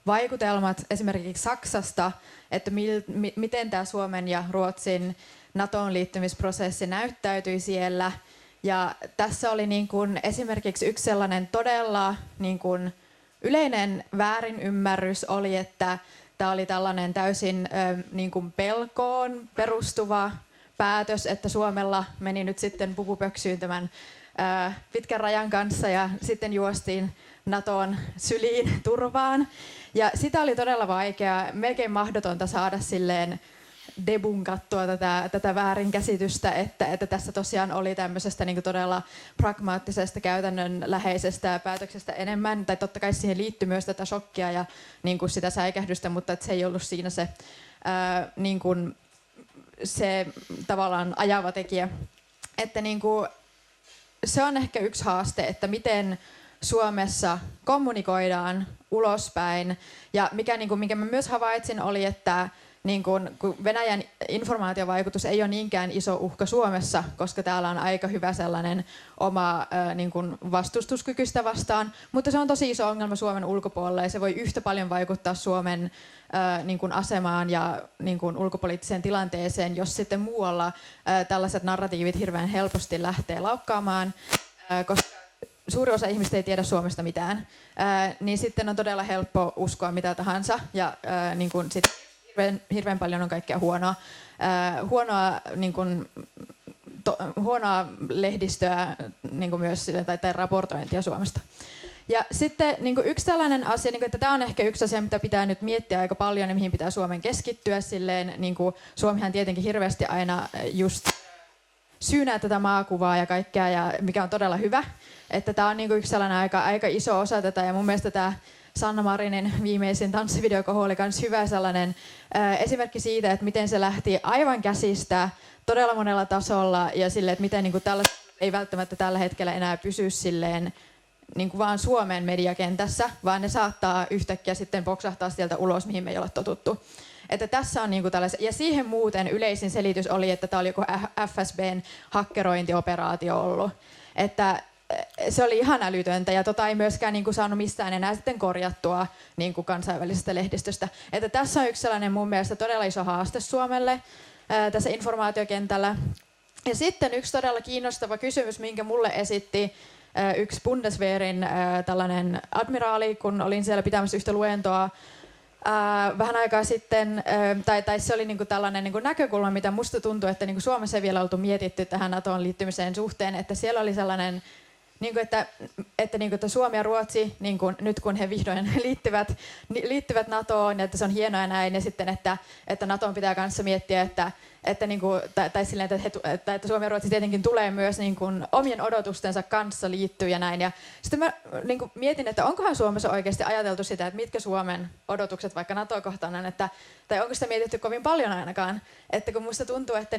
vaikutelmat esimerkiksi Saksasta, että miten tämä Suomen ja Ruotsin NATOon liittymisprosessi näyttäytyi siellä. Ja tässä oli esimerkiksi yksi sellainen todella yleinen väärinymmärrys oli, että tämä oli tällainen täysin pelkoon perustuva päätös, että Suomella meni nyt sitten pupupöksyyn tämän pitkän rajan kanssa ja sitten juostiin NATOon syliin turvaan. Ja sitä oli todella vaikea, melkein mahdotonta saada silleen debunkattua tätä väärinkäsitystä, että tässä tosiaan oli tämmöisestä todella pragmaattisesta, käytännönläheisestä päätöksestä enemmän, tai totta kai siihen liittyy myös tätä shokkia ja sitä säikähdystä, mutta se ei ollut siinä se tavallaan ajava tekijä. Että se on ehkä yksi haaste, että miten Suomessa kommunikoidaan ulospäin. Ja minkä mä myös havaitsin oli, että niin kun Venäjän informaatiovaikutus ei ole niinkään iso uhka Suomessa, koska täällä on aika hyvä sellainen oma niin kun vastustuskyky sitä vastaan, mutta se on tosi iso ongelma Suomen ulkopuolella ja se voi yhtä paljon vaikuttaa Suomen niin kun asemaan ja niin kun ulkopoliittiseen tilanteeseen, jos sitten muualla tällaiset narratiivit hirveän helposti lähtee laukkaamaan, koska suuri osa ihmistä ei tiedä Suomesta mitään, niin sitten on todella helppo uskoa mitä tahansa ja niin kun sit hirveän paljon on kaikkea huonoa. Huonoa lehdistöä niin kuin myös tai raportointia Suomesta. Ja sitten niin kuin yksi tällainen asia, niin kuin, että tämä on ehkä yksi asia, mitä pitää nyt miettiä aika paljon ja mihin pitää Suomen keskittyä. Silleen, niin kuin Suomihan tietenkin hirveästi aina just syynää tätä maakuvaa ja kaikkea, ja mikä on todella hyvä. Että tämä on niin kuin yksi sellainen aika iso osa tätä ja mun mielestä tämä Sanna Marinin viimeisin tanssivideokohu oli myös hyvä sellainen esimerkki siitä, että miten se lähti aivan käsistä todella monella tasolla ja sille, että miten niin kuin tällaiset ei välttämättä tällä hetkellä enää pysy silleen niin kuin vaan Suomen mediakentässä, vaan ne saattaa yhtäkkiä sitten boksahtaa sieltä ulos, mihin me ei ole totuttu. Että tässä on niin kuin ja siihen muuten yleisin selitys oli, että tämä oli joku FSBn hakkerointioperaatio ollut. Että se oli ihan älytöntä ja ei myöskään niin kuin saanut mistään enää sitten korjattua niin kuin kansainvälisestä lehdistöstä. Että tässä on yksi sellainen mun mielestä todella iso haaste Suomelle tässä informaatiokentällä. Ja sitten yksi todella kiinnostava kysymys, minkä mulle esitti yksi Bundeswehrin tällainen admiraali, kun olin siellä pitämässä yhtä luentoa vähän aikaa sitten, tai se oli niinku tällainen niinku näkökulma, mitä musta tuntuu, että niinku Suomessa ei vielä oltu mietitty tähän NATOon liittymiseen suhteen, että siellä oli sellainen, niinku, että Suomi ja Ruotsi, niinku, nyt kun he vihdoin liittyvät NATOon, että se on hienoa näin, ja sitten, että NATOon pitää kanssa miettiä, että Suomi ja Ruotsi tietenkin tulee myös niin kuin omien odotustensa kanssa liittyä ja näin. Ja sitten mä niin kuin mietin, että onkohan Suomessa oikeasti ajateltu sitä, että mitkä Suomen odotukset vaikka NATO-kohtaan on, tai onko sitä mietitty kovin paljon ainakaan. Että kun musta tuntuu, että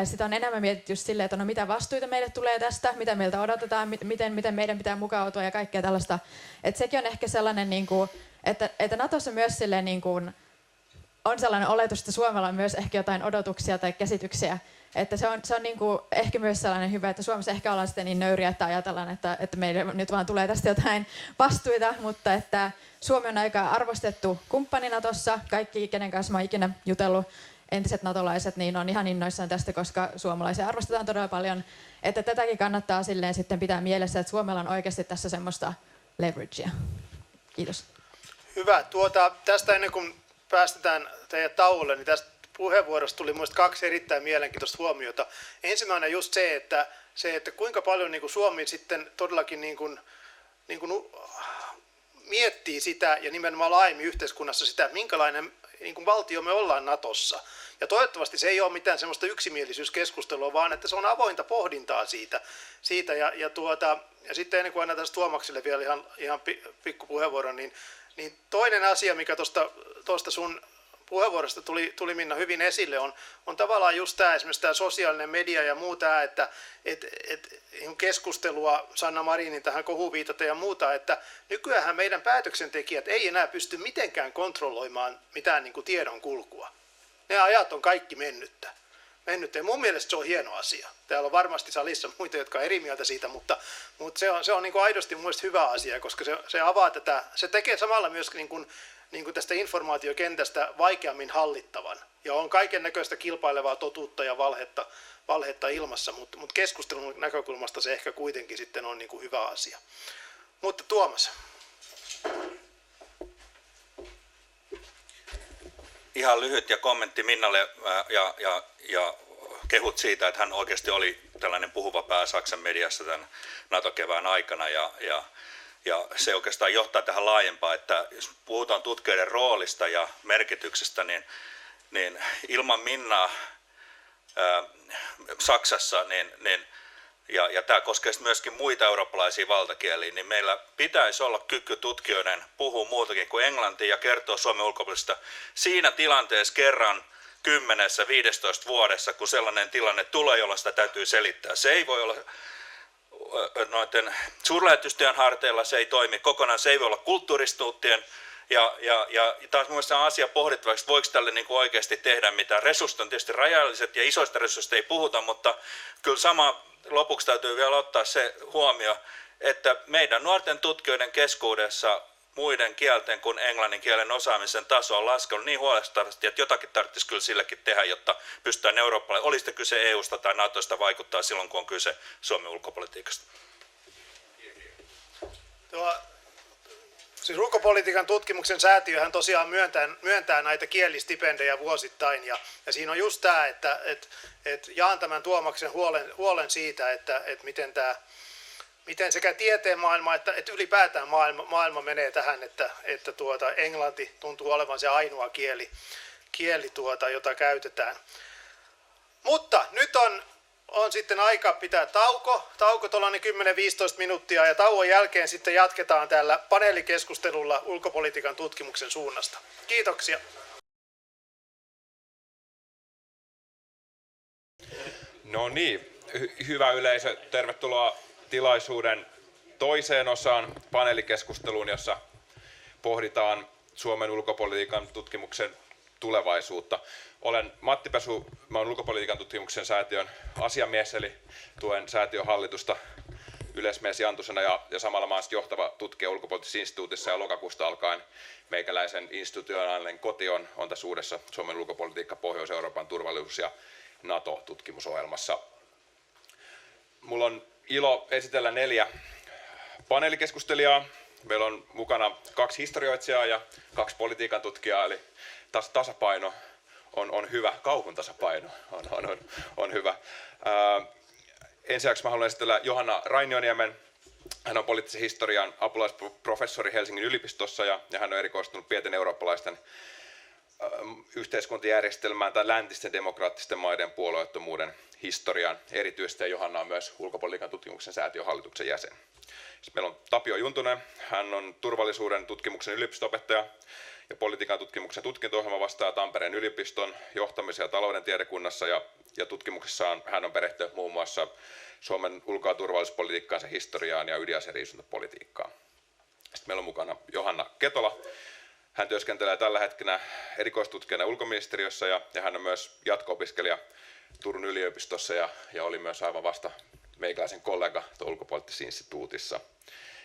sitä on enemmän mietitty just silleen, että no mitä vastuita meille tulee tästä, mitä meiltä odotetaan, miten meidän pitää mukautua ja kaikkea tällaista. Että sekin on ehkä sellainen, niin kuin, että NATOssa myös silleen niin kuin, on sellainen oletus, että Suomella on myös ehkä jotain odotuksia tai käsityksiä. Että se on niin kuin ehkä myös sellainen hyvä, että Suomessa ehkä ollaan sitten niin nöyriä, että ajatellaan, että meille nyt vaan tulee tästä jotain vastuita, mutta että Suomi on aika arvostettu kumppani NATOssa. Kaikki, kenen kanssa mä oon ikinä jutellut, entiset natolaiset, niin on ihan innoissaan tästä, koska suomalaisia arvostetaan todella paljon. Että tätäkin kannattaa silleen sitten pitää mielessä, että Suomella on oikeasti tässä semmoista leveragea. Kiitos. Hyvä. Tästä ennen kuin päästetään teidän tauolle, niin tästä puheenvuorosta tuli minusta kaksi erittäin mielenkiintoista huomiota. Ensimmäinen just se, että kuinka paljon niin kuin Suomi sitten todellakin niin kuin miettii sitä ja nimenomaan laajemmin yhteiskunnassa sitä, minkälainen niin kuin valtio me ollaan NATOssa. Ja toivottavasti se ei ole mitään semmoista yksimielisyyskeskustelua, vaan että se on avointa pohdintaa siitä ja sitten ennen kuin annan tästä Tuomakselle vielä ihan pikku puheenvuoron, niin toinen asia, mikä tuosta sun puheenvuorosta tuli Minna hyvin esille, on tavallaan just tämä, esimerkiksi tämä sosiaalinen media ja muu tämä, että keskustelua Sanna Marinin tähän kohuun viitaten ja muuta, että nykyäänhän meidän päätöksentekijät ei enää pysty mitenkään kontrolloimaan mitään niin kuin tiedon kulkua. Ne ajat on kaikki mennyttä. Ja mun mielestä se on hieno asia. Täällä on varmasti salissa muita, jotka on eri mieltä siitä, mutta se on niin kuin aidosti mun mielestä hyvä asia, koska se avaa tätä, se tekee samalla myös niin kuin tästä informaatiokentästä vaikeammin hallittavan. Ja on kaiken näköistä kilpailevaa totuutta ja valhetta ilmassa, mutta keskustelun näkökulmasta se ehkä kuitenkin sitten on niin kuin hyvä asia. Mutta Tuomas. Ihan lyhyt ja kommentti Minnalle ja kehut siitä, että hän oikeasti oli tällainen puhuva pää Saksan mediassa tämän NATO-kevään aikana ja se oikeastaan johtaa tähän laajempaan, että jos puhutaan tutkijoiden roolista ja merkityksestä, niin ilman Minnaa Saksassa, ja tämä koskee myöskin muita eurooppalaisia valtakieliä, niin meillä pitäisi olla kyky tutkijoiden puhua muutakin kuin englantia ja kertoa Suomen ulkopuolisesta siinä tilanteessa kerran 10-15 vuodessa, kun sellainen tilanne tulee, jolloin sitä täytyy selittää. Se ei voi olla noiden suurlähetystöjen harteilla, se ei toimi kokonaan, se ei voi olla kulttuuristuuttien Ja taas mun mielestä on asia pohdittavaksi, että voiko tälle niin kuin oikeasti tehdä mitään. Resurssit on tietysti rajalliset ja isoista resursseista ei puhuta, mutta kyllä sama lopuksi täytyy vielä ottaa se huomio, että meidän nuorten tutkijoiden keskuudessa muiden kielten kuin englannin kielen osaamisen taso on laskenut niin huolestuttavasti, että jotakin tarvitsisi kyllä sillekin tehdä, jotta pystytään eurooppalainen, oli sitten kyse EUsta tai NATOsta, vaikuttaa silloin, kun on kyse Suomen ulkopolitiikasta. Siis ulkopolitiikan tutkimuksen säätiöhän tosiaan myöntää näitä kielistipendejä vuosittain ja siinä on just tämä, että jaan tämän Tuomaksen huolen siitä, että miten sekä tieteen maailma että ylipäätään maailma menee tähän, että englanti tuntuu olevan se ainoa kieli jota käytetään. Mutta nyt on sitten aika pitää tauko tuollainen 10-15 minuuttia ja tauon jälkeen sitten jatketaan tällä paneelikeskustelulla ulkopolitiikan tutkimuksen suunnasta. Kiitoksia. No niin, hyvä yleisö, tervetuloa tilaisuuden toiseen osaan paneelikeskusteluun, jossa pohditaan Suomen ulkopolitiikan tutkimuksen tulevaisuutta. Olen Matti Pesu, mä olen ulkopolitiikan tutkimuksen säätiön asiamies, eli tuen säätiön hallitusta yleismies Jantusena ja samalla mä olen johtava tutkija ulkopoliittisessa instituutissa ja lokakuusta alkaen meikäläisen institutionaalinen koti on tässä uudessa Suomen ulkopolitiikka Pohjois-Euroopan turvallisuus- ja NATO-tutkimusohjelmassa. Mulla on ilo esitellä 4 paneelikeskustelijaa. Meillä on mukana 2 historioitsijaa ja 2 politiikan tutkijaa, eli tasapaino on hyvä, kauhun tasapaino on hyvä. Ensinnäksi mä haluan esitellä Johanna Rainioniemen. Hän on poliittisen historian apulaisprofessori Helsingin yliopistossa ja hän on erikoistunut pienten eurooppalaisten yhteiskuntajärjestelmään tai läntisten demokraattisten maiden puolueettomuuden historiaan. Erityisesti Johanna on myös ulkopolitiikan tutkimuksen säätiön hallituksen jäsen. Sitten meillä on Tapio Juntunen. Hän on turvallisuuden tutkimuksen yliopisto-opettaja ja politiikan tutkimuksen tutkinto-ohjelma vastaa Tampereen yliopiston johtamisen ja talouden tiedekunnassa ja tutkimuksessaan hän on perehtynyt muun muassa Suomen ulko- ja turvallisuuspolitiikkaan, sen historiaan ja ydinaseriisuntapolitiikkaan. Sitten meillä on mukana Johanna Ketola. Hän työskentelee tällä hetkellä erikoistutkijana ulkoministeriössä ja hän on myös jatko-opiskelija Turun yliopistossa ja oli myös aivan vasta meikäläisen kollega ulkopoliittisessa instituutissa.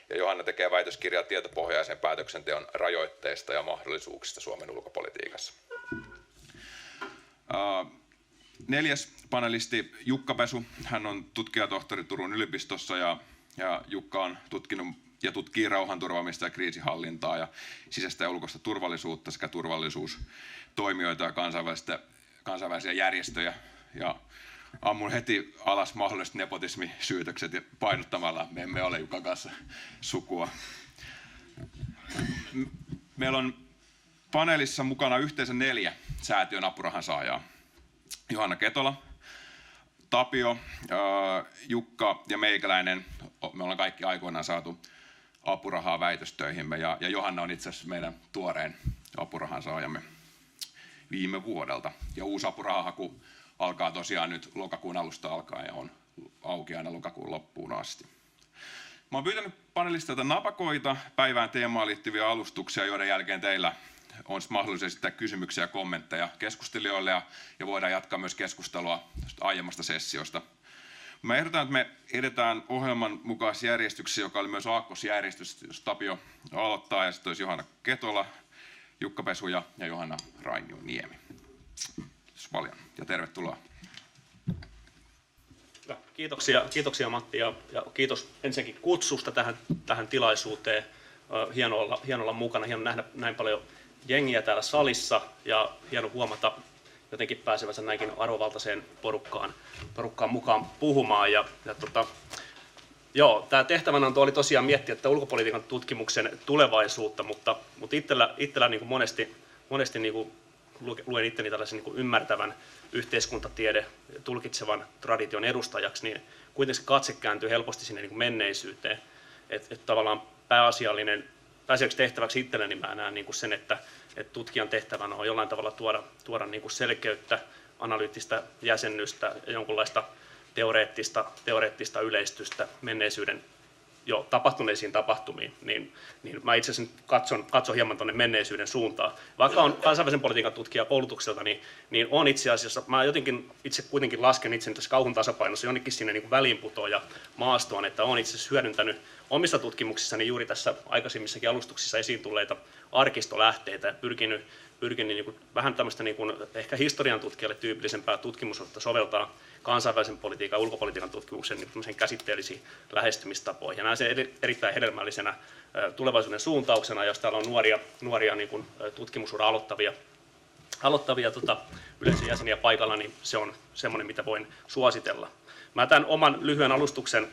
Ja Johanna tekee väitöskirjaa tietopohjaisen päätöksenteon rajoitteista ja mahdollisuuksista Suomen ulkopolitiikassa. 4. panelisti Jukka Pesu. Hän on tutkijatohtori Turun yliopistossa ja Jukka on tutkinut ja tutkii rauhanturvaamista ja kriisinhallintaa ja sisäistä ja ulkoista turvallisuutta sekä turvallisuustoimijoita ja kansainvälisiä järjestöjä. Ja ammun heti alas mahdolliset nepotismisyytökset ja painottamalla me emme ole Jukan kanssa sukua. Meillä on paneelissa mukana yhteensä 4 säätiön apurahansaajaa. Johanna Ketola, Tapio, Jukka ja meikäläinen. Me ollaan kaikki aikoinaan saatu apurahaa väitöstöihimme ja Johanna on itse asiassa meidän tuoreen apurahansaajamme viime vuodelta. Ja uusi apurahahaku alkaa tosiaan nyt lokakuun alusta alkaen ja on auki aina lokakuun loppuun asti. Mä oon pyytänyt panelistilta napakoita päivään teemaan liittyviä alustuksia, joiden jälkeen teillä on mahdollisuus esittää kysymyksiä ja kommentteja keskustelijoille ja voidaan jatkaa myös keskustelua aiemmasta sessiosta. Mä ehdotan, että me edetään ohjelman mukaisessa järjestyksessä, joka oli myös aakkosjärjestys, jos Tapio aloittaa ja sitten olisi Johanna Ketola, Jukka Pesu ja Johanna Rainioniemi. Kiitos paljon ja tervetuloa. Kiitoksia Matti ja kiitos ensinnäkin kutsusta tähän tilaisuuteen. Hieno olla mukana, hieno nähdä näin paljon jengiä täällä salissa ja hieno huomata jotenkin pääsevänsä näinkin arvovaltaiseen porukkaan mukaan puhumaan. Tämä tehtävänanto oli tosiaan miettiä että ulkopolitiikan tutkimuksen tulevaisuutta, mutta itsellä niin kuin monesti niin kuin luen itteni tällaisen niin kuin ymmärtävän yhteiskuntatiede tulkitsevan tradition edustajaksi, niin kuitenkin katse kääntyy helposti sinne niin kuin menneisyyteen. Että tavallaan pääasialliseksi tehtäväksi itselleni mä näen niin kuin sen, että tutkijan tehtävänä on jollain tavalla tuoda niin kuin selkeyttä, analyyttistä jäsennystä ja jonkunlaista teoreettista yleistystä menneisyyden jo tapahtuneisiin tapahtumiin, niin mä itse asiassa katson hieman tuonne menneisyyden suuntaan. Vaikka on kansainvälisen politiikan tutkija koulutukselta, niin on itse asiassa, mä jotenkin itse kuitenkin lasken itseni tässä kauhun tasapainossa jonnekin sinne niin väliinputoaja maastoon, että olen itse asiassa hyödyntänyt omissa tutkimuksissani juuri tässä aikaisemmissakin alustuksissa esiin tulleita arkistolähteitä ja pyrkinyt niin kuin vähän tämmöistä niin kuin ehkä historian tutkijalle tyypillisempää tutkimusta soveltaa kansainvälisen politiikan ja ulkopolitiikan tutkimuksen niin käsitteellisiin lähestymistapoihin. Ja näen sen erittäin hedelmällisenä tulevaisuuden suuntauksena, jos täällä on nuoria niin kuin tutkimusura aloittavia yleisön jäseniä paikalla, niin se on semmoinen, mitä voin suositella. Mä tämän oman lyhyen alustuksen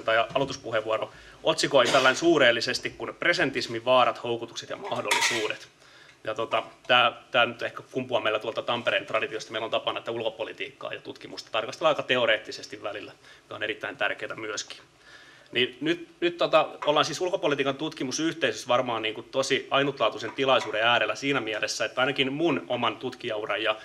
tai aloituspuheenvuoro otsikoin tällainen suureellisesti kuin presentismin vaarat, houkutukset ja mahdollisuudet. Ja tämä nyt ehkä kumpuaa meillä tuolta Tampereen traditiosta. Meillä on tapana, että ulkopolitiikkaa ja tutkimusta tarkastellaan aika teoreettisesti välillä, joka on erittäin tärkeää myöskin. Niin nyt ollaan siis ulkopolitiikan tutkimusyhteisössä varmaan niin kuin tosi ainutlaatuisen tilaisuuden äärellä siinä mielessä, että ainakin mun oman tutkijauran ja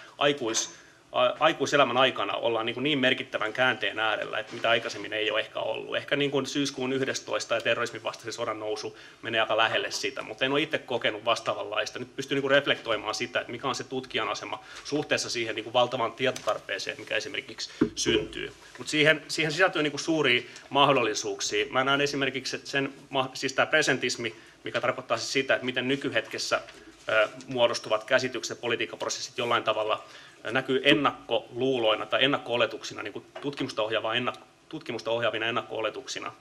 aikuiselämän aikana ollaan niin merkittävän käänteen äärellä, että mitä aikaisemmin ei ole ehkä ollut. Ehkä niin kuin syyskuun 11. ja terrorismin vastaisen sodan nousu menee aika lähelle sitä, mutta en ole itse kokenut vastaavanlaista. Nyt pystyy niin kuin reflektoimaan sitä, että mikä on se tutkijan asema suhteessa siihen niin kuin valtavaan tietotarpeeseen, mikä esimerkiksi syntyy. Mutta siihen sisältyy niin kuin suuria mahdollisuuksia. Mä näen esimerkiksi, että siis tämä presentismi, mikä tarkoittaa siis sitä, että miten nykyhetkessä muodostuvat käsitykset ja politiikkaprosessit jollain tavalla näkyy ennakkoluuloina tai ennakko-oletuksina, niin kuin tutkimusta ohjaavina ennakko-oletuksina.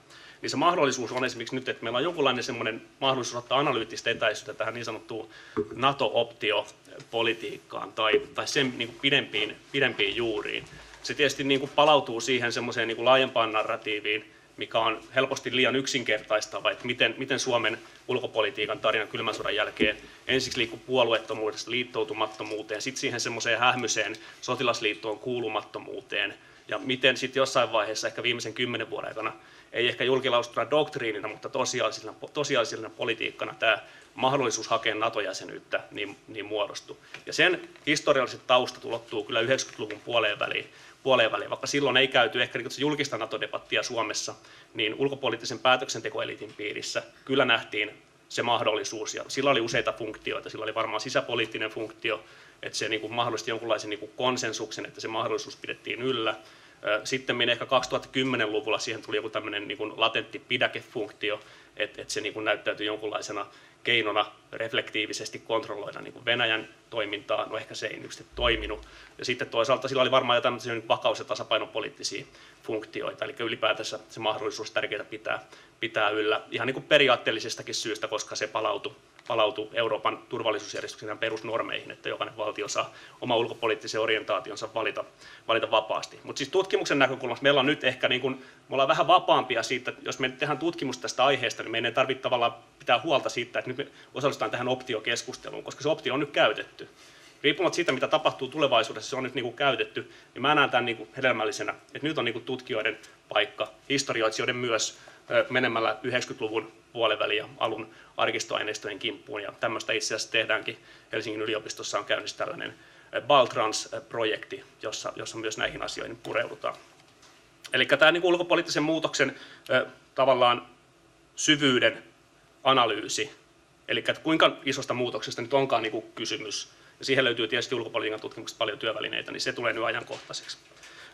Niin se mahdollisuus on esimerkiksi nyt, että meillä on jonkunlainen semmoinen mahdollisuus ottaa analyyttistä etäisyyttä tähän niin sanottuun NATO-optiopolitiikkaan tai sen niin kuin pidempiin juuriin. Se tietysti niin kuin palautuu siihen semmoiseen niin kuin laajempaan narratiiviin, mikä on helposti liian yksinkertaistava, että miten Suomen ulkopolitiikan tarina kylmän sodan jälkeen ensiksi liikkui puolueettomuudesta liittoutumattomuuteen, sitten siihen semmoiseen hähmyseen sotilasliittoon kuulumattomuuteen, ja miten sitten jossain vaiheessa, ehkä viimeisen 10 vuoden aikana, ei ehkä julkilaustuna doktriinina, mutta tosiasiallisena politiikkana tämä mahdollisuus hakea NATO-jäsenyyttä niin muodostui. Ja sen historialliset taustat ulottuu kyllä 90-luvun puoleen väliin, vaikka silloin ei käyty ehkä julkista NATO-debattia Suomessa, niin ulkopoliittisen päätöksentekoeliitin piirissä kyllä nähtiin se mahdollisuus, ja sillä oli useita funktioita. Sillä oli varmaan sisäpoliittinen funktio, että se niin kuin mahdollisti jonkunlaisen niin kuin konsensuksen, että se mahdollisuus pidettiin yllä. Sitten ehkä 2010-luvulla siihen tuli joku tämmöinen niin kuin latentti pidäkefunktio, että se niin kuin näyttäytyi jonkunlaisena keinona reflektiivisesti kontrolloida niin kuin Venäjän toimintaa. No ehkä se ei nyt toiminut. Ja sitten toisaalta sillä oli varmaan jotain vakaus- ja tasapainopoliittisia funktioita, eli ylipäätänsä se mahdollisuus tärkeää pitää yllä ihan niin kuin periaatteellisestakin syystä, koska se palautui Euroopan turvallisuusjärjestyksen perusnormeihin, että jokainen valtio saa oma ulkopoliittisen orientaationsa valita vapaasti. Mutta siis tutkimuksen näkökulmasta meillä on nyt ehkä, me ollaan vähän vapaampia siitä, että jos me tehdään tutkimusta tästä aiheesta, niin meidän ei tarvitse tavallaan pitää huolta siitä, että nyt me osallistutaan tähän optiokeskusteluun, koska se optio on nyt käytetty. Riippumatta siitä, mitä tapahtuu tulevaisuudessa, se on nyt käytetty, niin mä näen tämän hedelmällisenä, että nyt on tutkijoiden paikka, historioitsijoiden myös, menemällä 90-luvun puolivälin ja alun arkistoaineistojen kimppuun, ja tämmöistä itse asiassa tehdäänkin. Helsingin yliopistossa on käynnissä tällainen Baltrans-projekti, jossa myös näihin asioihin pureudutaan. Eli tämä ulkopoliittisen muutoksen tavallaan syvyyden analyysi, eli kuinka isosta muutoksesta nyt onkaan kysymys, ja siihen löytyy tietysti ulkopolitiikan tutkimuksesta paljon työvälineitä, niin se tulee nyt ajankohtaiseksi.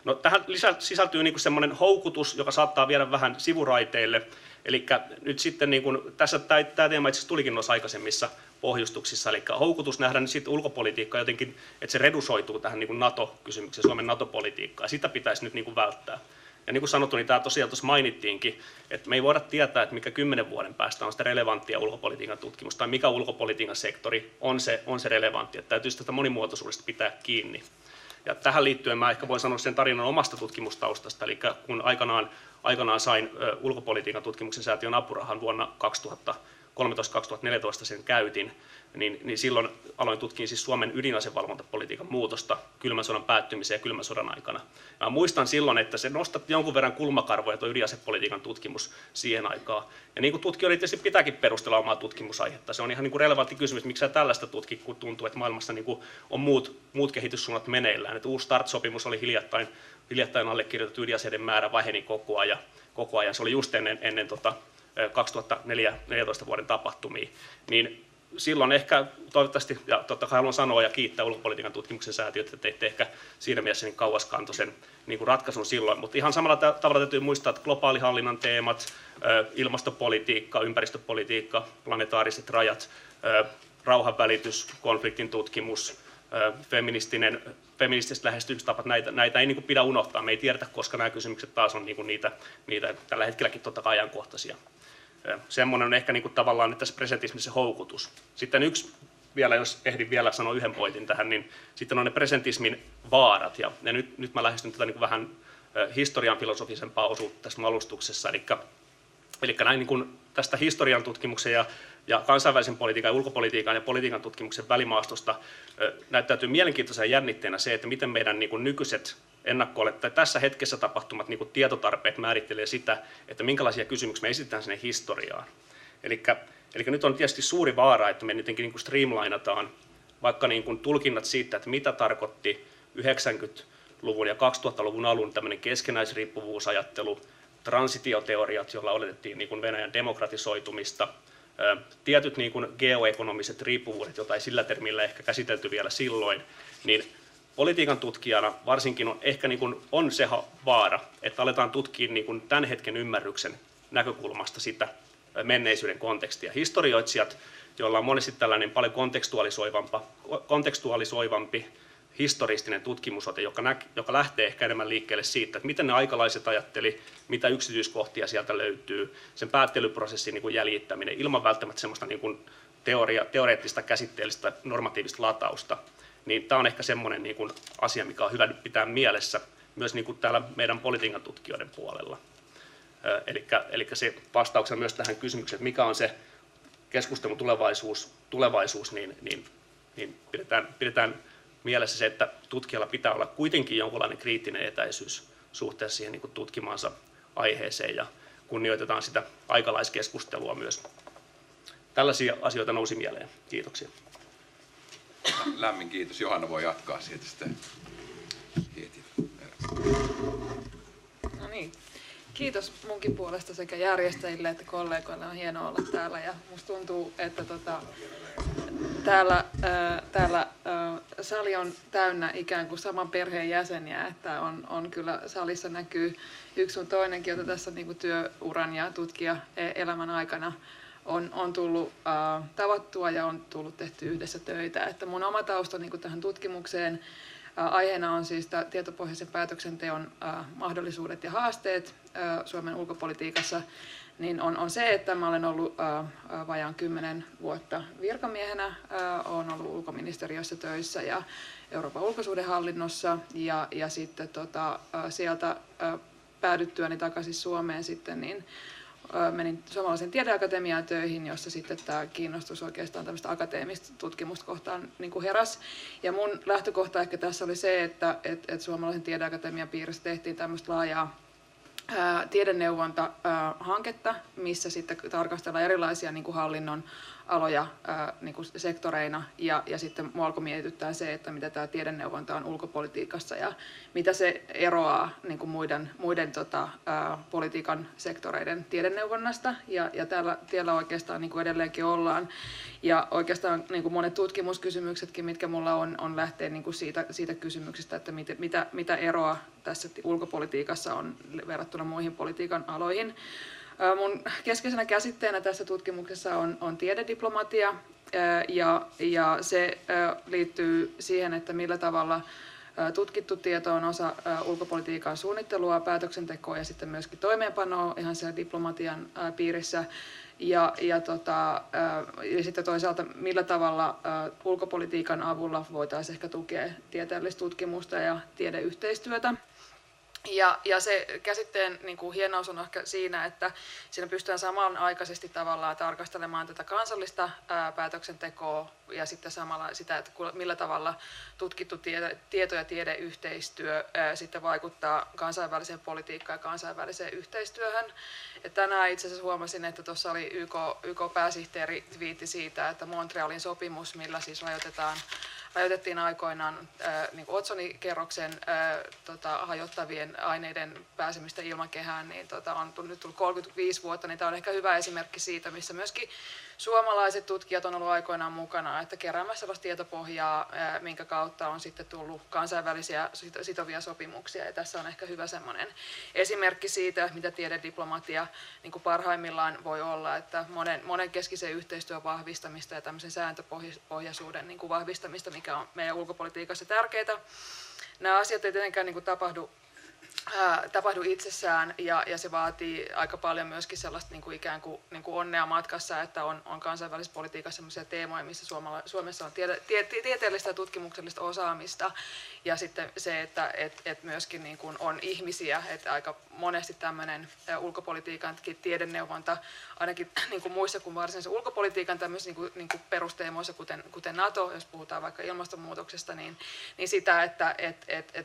No, tähän sisältyy semmoinen houkutus, joka saattaa viedä vähän sivuraiteille. Eli nyt sitten tässä tämä teema itse asiassa tulikin noissa aikaisemmissa pohjustuksissa, eli houkutus nähdään nyt sitten ulkopolitiikka jotenkin, että se redusoituu tähän NATO-kysymykseen, Suomen NATO-politiikkaan, ja sitä pitäisi nyt välttää. Ja niin kuin sanottu, niin tämä tosiaan tuossa mainittiinkin, että me ei voida tietää, että mikä 10 vuoden päästä on sitä relevanttia ulkopolitiikan tutkimusta, tai mikä ulkopolitiikan sektori on se relevantti, että täytyy sitä monimuotoisuudesta pitää kiinni. Ja tähän liittyen mä ehkä voin sanoa sen tarinan omasta tutkimustaustasta, eli kun aikanaan sain ulkopolitiikan tutkimuksen säätiön apurahan vuonna 2013-2014 sen käytin, niin silloin aloin tutkia siis Suomen ydinasevalvontapolitiikan muutosta kylmän sodan päättymisen ja kylmän sodan aikana. Mä muistan silloin, että se nostatti jonkun verran kulmakarvoja tuo ydinasepolitiikan tutkimus siihen aikaan. Ja niin kuin tutkijoiden tietysti pitääkin perustella omaa tutkimusaihetta. Se on ihan relevantti kysymys, miksi tällaista tutki, kun tuntuu, että maailmassa on muut kehityssuunnat meneillään. Että uusi START-sopimus oli hiljattain allekirjoitettu, ydinaseiden määrä väheni koko koko ajan. Se oli just ennen 2014 vuoden tapahtumia. Niin silloin ehkä toivottavasti, ja totta kai haluan sanoa ja kiittää ulkopolitiikan tutkimuksen säätiötä, että teitte ehkä siinä mielessä niin kauaskantoisen niin kuin ratkaisun silloin. Mutta ihan samalla tavalla täytyy muistaa, että globaalihallinnan teemat, ilmastopolitiikka, ympäristöpolitiikka, planetaariset rajat, rauhanvälitys, konfliktin tutkimus, feministiset lähestymistapat, näitä ei niin kuin pidä unohtaa. Me ei tiedetä, koska nämä kysymykset taas on niin kuin niitä tällä hetkelläkin totta kai ajankohtaisia. Semmoinen on ehkä niin kuin tavallaan nyt tässä presentismissä houkutus. Sitten yksi vielä, jos ehdin vielä sanoa yhden pointin tähän, niin sitten on ne presentismin vaarat. Ja nyt mä lähestyn tätä niin kuin vähän historian filosofisempaa osuutta tässä alustuksessa. Eli näin niin kuin tästä historian tutkimuksen ja kansainvälisen politiikan ja ulkopolitiikan ja politiikan tutkimuksen välimaastosta näyttäytyy mielenkiintoisena jännitteenä se, että miten meidän niin kuin nykyiset tai tässä hetkessä tapahtumat niin kuin tietotarpeet määrittelee sitä, että minkälaisia kysymyksiä me esitetään sinne historiaan. Eli nyt on tietysti suuri vaara, että me jotenkin niin kuin streamlinataan vaikka niin kuin tulkinnat siitä, että mitä tarkoitti 90-luvun ja 2000-luvun alun tämmöinen keskenäisriippuvuusajattelu, transitioteoriat, joilla oletettiin niin kuin Venäjän demokratisoitumista, tietyt niin kuin geoekonomiset riippuvuudet, joita ei sillä termillä ehkä käsitelty vielä silloin, niin politiikan tutkijana varsinkin on ehkä niin kuin on se vaara, että aletaan tutkia niin kuin tämän hetken ymmärryksen näkökulmasta sitä menneisyyden kontekstia. Historioitsijat, joilla on monesti tällainen paljon kontekstualisoivampi historistinen tutkimusote, joka lähtee ehkä enemmän liikkeelle siitä, että miten ne aikalaiset ajatteli, mitä yksityiskohtia sieltä löytyy, sen päättelyprosessin niin kuin jäljittäminen ilman välttämättä semmoista niin kuin teoreettista, käsitteellistä, normatiivista latausta. Niin tämä on ehkä semmoinen niin kuin asia, mikä on hyvä pitää mielessä myös niin kuin täällä meidän politiikan tutkijoiden puolella. Eli se vastauksena myös tähän kysymykseen, että mikä on se keskustelun tulevaisuus niin pidetään mielessä se, että tutkijalla pitää olla kuitenkin jonkinlainen kriittinen etäisyys suhteessa siihen niin kuin tutkimaansa aiheeseen ja kunnioitetaan sitä aikalaiskeskustelua myös. Tällaisia asioita nousi mieleen. Kiitoksia. Lämmin kiitos. Johanna voi jatkaa siitä sitten. No niin. Kiitos munkin puolesta sekä järjestäjille että kollegoille. On hienoa olla täällä ja musta tuntuu, että täällä sali on täynnä ikään kuin saman perheen jäseniä, että on kyllä salissa näkyy yksi sun toinenkin, jota tässä niin kuin työuran ja tutkija-elämän aikana on tullut tavattua ja on tullut tehty yhdessä töitä. Että mun oma tausta niin kuin tähän tutkimukseen aiheena on siis tietopohjaisen päätöksenteon mahdollisuudet ja haasteet Suomen ulkopolitiikassa, niin on se, että mä olen ollut vajaan 10 vuotta virkamiehenä, olen ollut ulkoministeriössä töissä ja Euroopan ulkosuhdehallinnossa ja sitten sieltä päädyttyäni takaisin Suomeen sitten, niin menin Suomalaisen tiedeakatemiaan töihin, jossa sitten tämä kiinnostus oikeastaan tämmöistä akateemista tutkimusta kohtaan niin kuin heräsi. Ja mun lähtökohta ehkä tässä oli se, että Suomalaisen tiedeakatemian piirissä tehtiin tämmöistä laajaa tiedeneuvontahanketta, missä sitten tarkastellaan erilaisia niin kuin hallinnon aloja niin kuin sektoreina ja sitten mua alkoi mietityttää se, että mitä tämä tiedeneuvonta on ulkopolitiikassa ja mitä se eroaa niin kuin muiden politiikan sektoreiden tiedeneuvonnasta ja tällä tiellä oikeastaan niin kuin edelleenkin ollaan. Ja oikeastaan niin kuin monet tutkimuskysymyksetkin, mitkä mulla on lähtee niin kuin siitä kysymyksestä, että mitä eroa tässä ulkopolitiikassa on verrattuna muihin politiikan aloihin. Mun keskeisenä käsitteenä tässä tutkimuksessa on tiedediplomatia ja se liittyy siihen, että millä tavalla tutkittu tieto on osa ulkopolitiikan suunnittelua, päätöksentekoa ja sitten myöskin toimeenpanoa ihan siellä diplomatian piirissä. Ja sitten toisaalta millä tavalla ulkopolitiikan avulla voitaisiin ehkä tukea tieteellistä tutkimusta ja tiedeyhteistyötä. Ja se käsitteen niin kuin hienous on ehkä siinä, että siinä pystytään samanaikaisesti tavallaan tarkastelemaan tätä kansallista päätöksentekoa ja sitten samalla sitä, että millä tavalla tutkittu tieto- ja tiedeyhteistyö sitten vaikuttaa kansainväliseen politiikkaan ja kansainväliseen yhteistyöhön. Ja tänään itse asiassa huomasin, että tuossa oli YK-pääsihteeri twiitti siitä, että Montrealin sopimus, millä siis rajoitetaan rajoitettiin aikoinaan niin kuin otsonikerroksen hajottavien aineiden pääsemistä ilmakehään, niin on nyt tullut 35 vuotta, niin tämä on ehkä hyvä esimerkki siitä, missä myöskin suomalaiset tutkijat on ollut aikoinaan mukana, että keräämässä sellaista tietopohjaa, minkä kautta on sitten tullut kansainvälisiä sitovia sopimuksia. Ja tässä on ehkä hyvä semmoinen esimerkki siitä, mitä tiedediplomatia niin kuin parhaimmillaan voi olla, että monenkeskisen yhteistyön vahvistamista ja tämmöisen sääntöpohjaisuuden niin kuin vahvistamista, mikä on meidän ulkopolitiikassa tärkeää. Nämä asiat ei tietenkään niin kuin tapahdu itsessään ja se vaatii aika paljon myöskin sellaista niin kuin ikään kuin onnea matkassa, että on kansainvälisessä politiikassa sellaisia teemoja, missä Suomessa on tieteellistä ja tutkimuksellista osaamista ja sitten se, että myöskin niin kuin on ihmisiä, että aika monesti tämmöinen ulkopolitiikan tiedeneuvonta, ainakin niin kuin muissa kuin varsinaisen ulkopolitiikan tämmöisissä niin kuin perusteemoissa, kuten NATO, jos puhutaan vaikka ilmastonmuutoksesta, niin sitä, että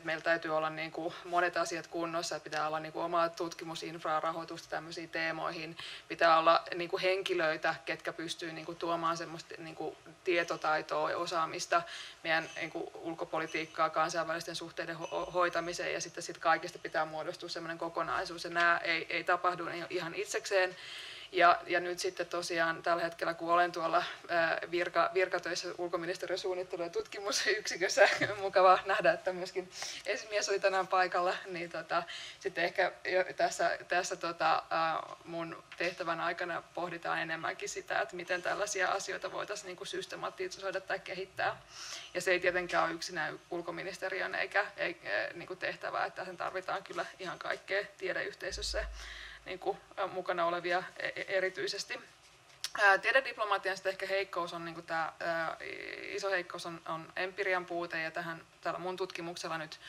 meillä täytyy olla niin kuin monet asiat kunnossa, että pitää olla niin kuin omaa tutkimusinfraa, rahoitusta tämmöisiin teemoihin, pitää olla niin kuin henkilöitä, ketkä pystyy niin kuin tuomaan semmoista niin kuin tietotaitoa ja osaamista meidän niin kuin ulkopolitiikkaa, kansainvälisten suhteiden hoitamiseen ja sitten kaikista pitää muodostua semmoinen kokonaisuus ja nämä ei tapahdu ihan itsekseen. Ja nyt sitten tosiaan tällä hetkellä, kun olen tuolla virkatöissä ulkoministeriön suunnittelu- ja tutkimusyksikössä, mukava nähdä, että myöskin esimies oli tänään paikalla, niin sitten ehkä tässä mun tehtävän aikana pohditaan enemmänkin sitä, että miten tällaisia asioita voitaisiin niin kuin systematisoida tai kehittää. Ja se ei tietenkään ole yksinään ulkoministeriön eikä niin kuin tehtävää, että sen tarvitaan kyllä ihan kaikkea tiedeyhteisössä niin kuin mukana olevia erityisesti. Tiedediplomatian ehkä heikkous on, niin kuin tämä iso heikkous on empirian puute, ja tällä mun tutkimuksella nyt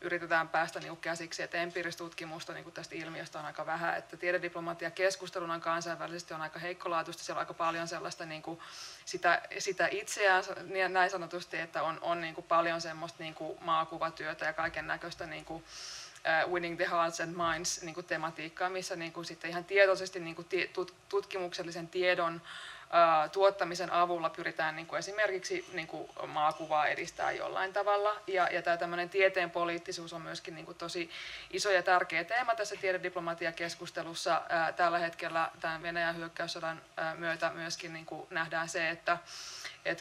yritetään päästä niin kuin käsiksi, että empiiristä tutkimusta niin kuin tästä ilmiöstä on aika vähän, että tiedediplomatia keskusteluna kansainvälisesti on aika heikkolaatuista, siellä on aika paljon sellaista niin kuin sitä itseään näin sanotusti, että on niin kuin paljon semmoista niin kuin maakuvatyötä ja kaiken näköistä niin kuin winning the hearts and minds niin kuin tematiikkaa, missä niin kuin sitten ihan tietoisesti niin kuin tutkimuksellisen tiedon tuottamisen avulla pyritään niin kuin esimerkiksi niin kuin maakuvaa edistää jollain tavalla. Ja tämä tämmöinen tieteen poliittisuus on myöskin niin kuin tosi iso ja tärkeä teema tässä tiedediplomatiakeskustelussa. Tällä hetkellä tämän Venäjän hyökkäyssodan myötä myöskin niin kuin nähdään se, että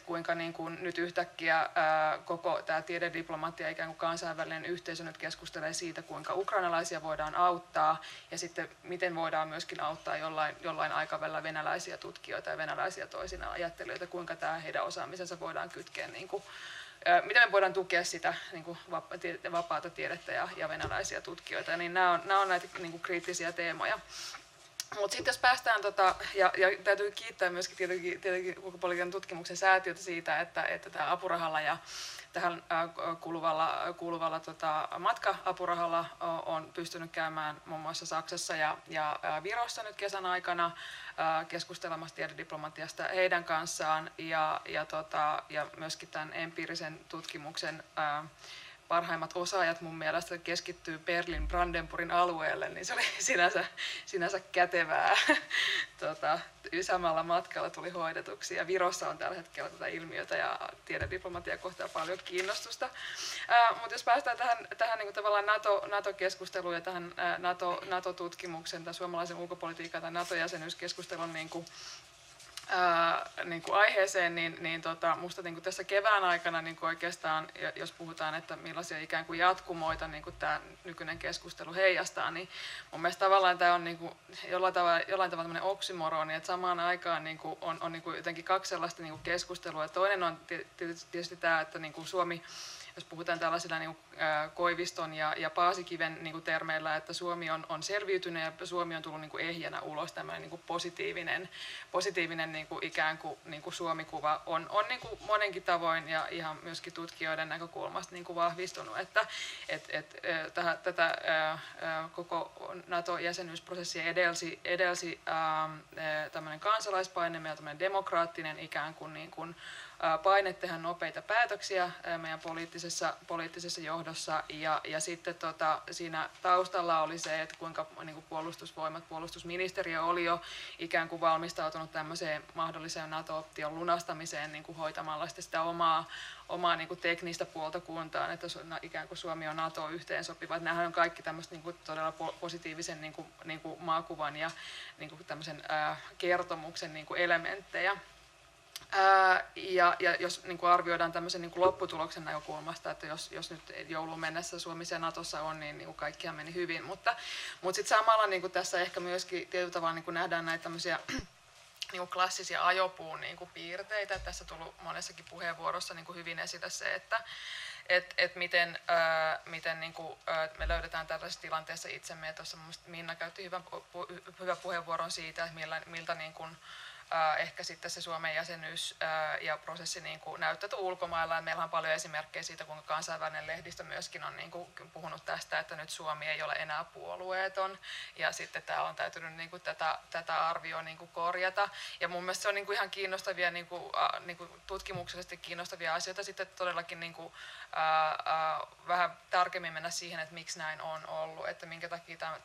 kuinka niin kuin nyt yhtäkkiä koko tämä tiedediplomatia, ikään kuin kansainvälinen yhteisö nyt keskustelee siitä, kuinka ukrainalaisia voidaan auttaa ja sitten miten voidaan myöskin auttaa jollain aikavälillä venäläisiä tutkijoita ja venäläisiä toisinaan ajattelijoita, kuinka tämä heidän osaamisensa voidaan kytkeä, niin kuin, miten me voidaan tukea sitä niin kuin vapaata tiedettä ja venäläisiä tutkijoita. Niin nämä on näitä niin kuin kriittisiä teemoja. Mutta sitten jos päästään, ja täytyy kiittää myöskin tietenkin ulkopolitiikan tutkimuksen säätiötä siitä, että tämä apurahalla ja tähän kuuluvalla matka-apurahalla on pystynyt käymään muun muassa Saksassa ja Virossa nyt kesän aikana keskustelemassa tiedediplomatiasta heidän kanssaan ja myöskin tämän empiirisen tutkimuksen parhaimmat osaajat mun mielestä keskittyy Berlin-Brandenburgin alueelle, niin se oli sinänsä kätevää. Samalla matkalla tuli hoidetuksi ja Virossa on tällä hetkellä tätä ilmiötä ja tiedediplomatia kohtaa paljon kiinnostusta. Mutta jos päästään tähän niin kuin tavallaan NATO-keskusteluun ja tähän NATO-tutkimuksen tai suomalaisen ulkopolitiikan tai NATO-jäsenyyskeskustelun niin kuin aiheeseen, niin musta niin kuin tässä kevään aikana niin kuin oikeastaan, jos puhutaan, että millaisia ikään kuin jatkumoita niin kuin tämä nykyinen keskustelu heijastaa, niin mun mielestä tavallaan tämä on niin kuin jollain tavalla tämmöinen oksymoroni, että samaan aikaan niin kuin on niin kuin jotenkin kaksi sellaista niin kuin keskustelua. Toinen on tietysti tämä, että niin kuin Suomi, jos puhutaan tällaisilla niin kuin Koiviston ja Paasikiven niin kuin termeillä, että Suomi on selviytynyt ja Suomi on tullut niin kuin ehjänä ulos, tämmöinen niin kuin positiivinen niin kuin ikään kuin Suomi-kuva on niin kuin monenkin tavoin ja ihan myöskin tutkijoiden näkökulmasta niin kuin vahvistunut, että tätä koko NATO-jäsenyysprosessia edelsi tämmöinen kansalaispaine ja tämmöinen demokraattinen ikään kuin paine tehdä nopeita päätöksiä meidän poliittisessa johdossa ja sitten siinä taustalla oli se, että kuinka niin kuin puolustusvoimat, puolustusministeriö oli jo ikään kuin valmistautunut tämmöiseen mahdolliseen NATO-option lunastamiseen niin kuin hoitamalla sitä omaa niin kuin teknistä puolta kuntaan, että ikään kuin Suomi on NATOon yhteensopiva. Nämähän on kaikki tämmöistä niin kuin todella positiivisen niin kuin maakuvan ja niin kuin tämmöisen kertomuksen niin kuin elementtejä. Ja jos niin kuin arvioidaan tämmöisen niin kuin lopputuloksen näkökulmasta, että jos nyt jouluun mennessä Suomi siellä Natossa on, niin kuin kaikkihan meni hyvin. Mutta sitten samalla niin kuin tässä ehkä myöskin tietyllä tavalla niin kuin nähdään näitä tämmöisiä niin kuin klassisia ajopuun niin kuin piirteitä. Tässä on tullut monessakin puheenvuorossa niin kuin hyvin esille se, että miten niin kuin, me löydetään tällaisessa tilanteessa itsemme. Ja tuossa Minna käytti hyvän puheenvuoron siitä, että miltä niin kuin, ehkä sitten se Suomen jäsenyys ja prosessi niin kuin näyttäytyy ulkomailla. Meillä on paljon esimerkkejä siitä, kuinka kansainvälinen lehdistö myöskin on niin kuin puhunut tästä, että nyt Suomi ei ole enää puolueeton. Ja sitten tämä on täytynyt niin kuin tätä arvioa niin kuin korjata. Ja mun mielestä se on niin kuin ihan kiinnostavia, niin kuin tutkimuksellisesti kiinnostavia asioita sitten todellakin niin kuin, vähän tarkemmin mennä siihen, että miksi näin on ollut, että minkä takia tämä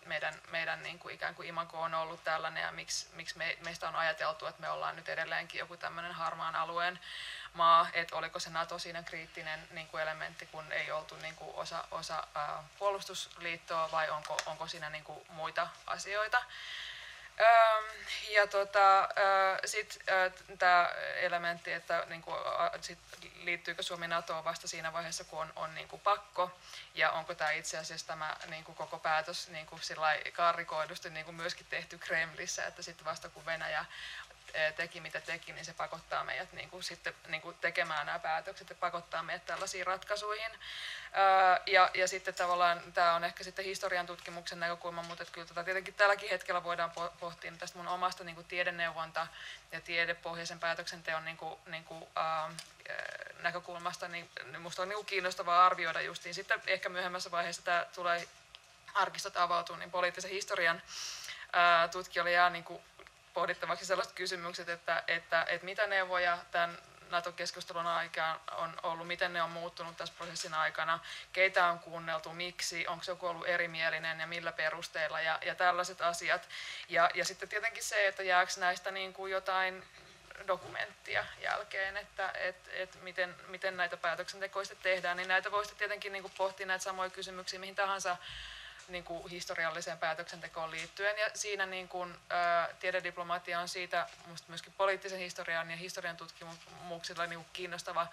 meidän niin kuin ikään kuin imago on ollut tällainen ja miksi meistä on ajateltu, että me ollaan nyt edelleenkin joku tämmöinen harmaan maa, että oliko se NATO siinä kriittinen niin kuin elementti, kun ei oltu niin kuin osa puolustusliittoa vai onko siinä niin kuin muita asioita. Ja sitten tämä elementti, että niinku, liittyykö Suomi NATOon vasta siinä vaiheessa, kun on niinku pakko, ja onko tämä itse asiassa tämä niinku, koko päätös niinku, karrikoidusti niinku, myöskin tehty Kremlissä, että sitten vasta kun Venäjä teki mitä teki, niin se pakottaa meidät niin sitten tekemään nämä päätökset ja pakottaa meidät tällaisiin ratkaisuihin. Ja sitten tavallaan tämä on ehkä sitten historian tutkimuksen näkökulma, mutta kyllä tietenkin tälläkin hetkellä voidaan pohtia tästä mun omasta tiedeneuvonta- ja tiedepohjaisen päätöksenteon näkökulmasta, niin musta on kiinnostavaa arvioida justiin. Sitten ehkä myöhemmässä vaiheessa tämä tulee, arkistot avautuu, niin poliittisen historian tutkijoille jää pohdittavaksi sellaiset kysymykset, että mitä neuvoja tämän NATO-keskustelun aikaan on ollut, miten ne on muuttunut tässä prosessin aikana, keitä on kuunneltu, miksi, onko joku ollut erimielinen ja millä perusteella ja tällaiset asiat. Ja sitten tietenkin se, että jääkö näistä niin kuin jotain dokumenttia jälkeen, että miten näitä päätöksentekoja tehdään, niin näitä voisi tietenkin niin kuin pohtia näitä samoja kysymyksiä mihin tahansa niin kuin historialliseen päätöksentekoon liittyen. Ja siinä niin kuin, tiedediplomatia on siitä myöskin poliittisen historian ja historian tutkimuksilla niin kuin kiinnostava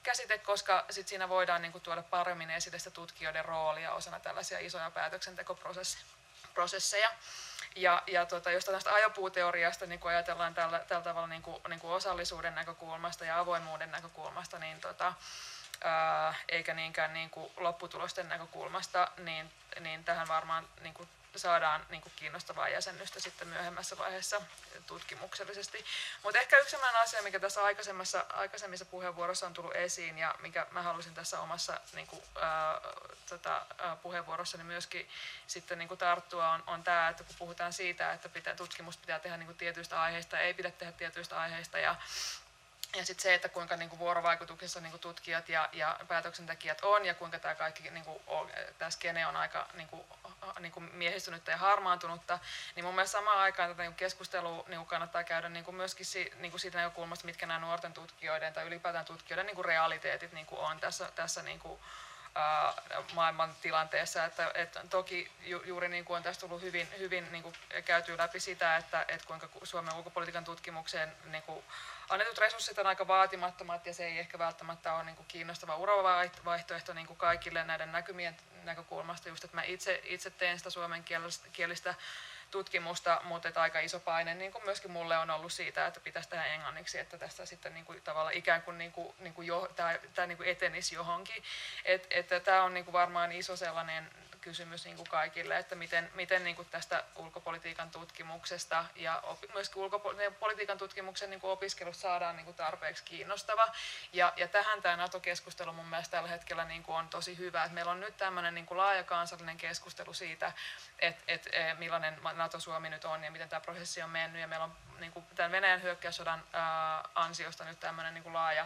käsite, koska sit siinä voidaan niin kuin tuoda paremmin esille sitä tutkijoiden roolia osana tällaisia isoja päätöksentekoprosesseja. Ja jos tästä ajopuuteoriasta niin kuin ajatellaan tällä tavalla niin kuin osallisuuden näkökulmasta ja avoimuuden näkökulmasta, niin eikä niinkään niin kuin lopputulosten näkökulmasta, niin tähän varmaan niin kuin saadaan niin kuin kiinnostavaa jäsennystä sitten myöhemmässä vaiheessa tutkimuksellisesti. Mutta ehkä yksi sellainen asia, mikä tässä aikaisemmissa puheenvuoroissa on tullut esiin ja mikä mä halusin tässä omassa niin kuin, puheenvuorossani myöskin sitten niin kuin tarttua, on tämä, että kun puhutaan siitä, että tutkimusta pitää tehdä niin kuin tietyistä aiheista, ei pidä tehdä tietyistä aiheista ja sitten se, että kuinka niinku vuorovaikutuksessa niinku tutkijat ja päätöksentekijät on ja kuinka tämä kaikki tämä skene on aika niinku miehistynyttä ja harmaantunutta, niin mun mielestä samaan aikaan tätä niinku keskustelua niinku kannattaa käydä niinku myöskin niinku siitä näkökulmasta, mitkä nämä nuorten tutkijoiden tai ylipäätään tutkijoiden niinku realiteetit niinku on tässä niinku, maailman tilanteessa, että toki juuri niin kuin on tässä tullut hyvin niin kuin käyty läpi sitä, että kuinka Suomen ulkopolitiikan tutkimukseen niin kuin annetut resurssit on aika vaatimattomat ja se ei ehkä välttämättä ole niin kuin kiinnostava uravaihtoehto niin kuin kaikille näiden näkymien näkökulmasta, just että mä itse teen sitä suomenkielistä tutkimusta, mutta aika iso paine niin kuin myöskin mulle on ollut siitä, että pitäisi tehdä englanniksi, että tästä sitten niin kuin tavallaan ikään kuin, tämä niin kuin etenisi johonkin. Että tämä on niin kuin varmaan iso sellainen kysymys niin kuin kaikille, että miten niin kuin tästä ulkopolitiikan tutkimuksesta ja myöskin ulkopolitiikan tutkimuksen niin kuin opiskelusta saadaan niin kuin tarpeeksi kiinnostava. Ja tähän tämä NATO-keskustelu mun mielestä tällä hetkellä niin kuin on tosi hyvä. Että meillä on nyt tämmöinen niin kuin laaja kansallinen keskustelu siitä, että millainen NATO-Suomi nyt on ja miten tämä prosessi on mennyt. Ja meillä on niin kuin tämän Venäjän hyökkäyssodan ansiosta nyt tämmöinen niin kuin laaja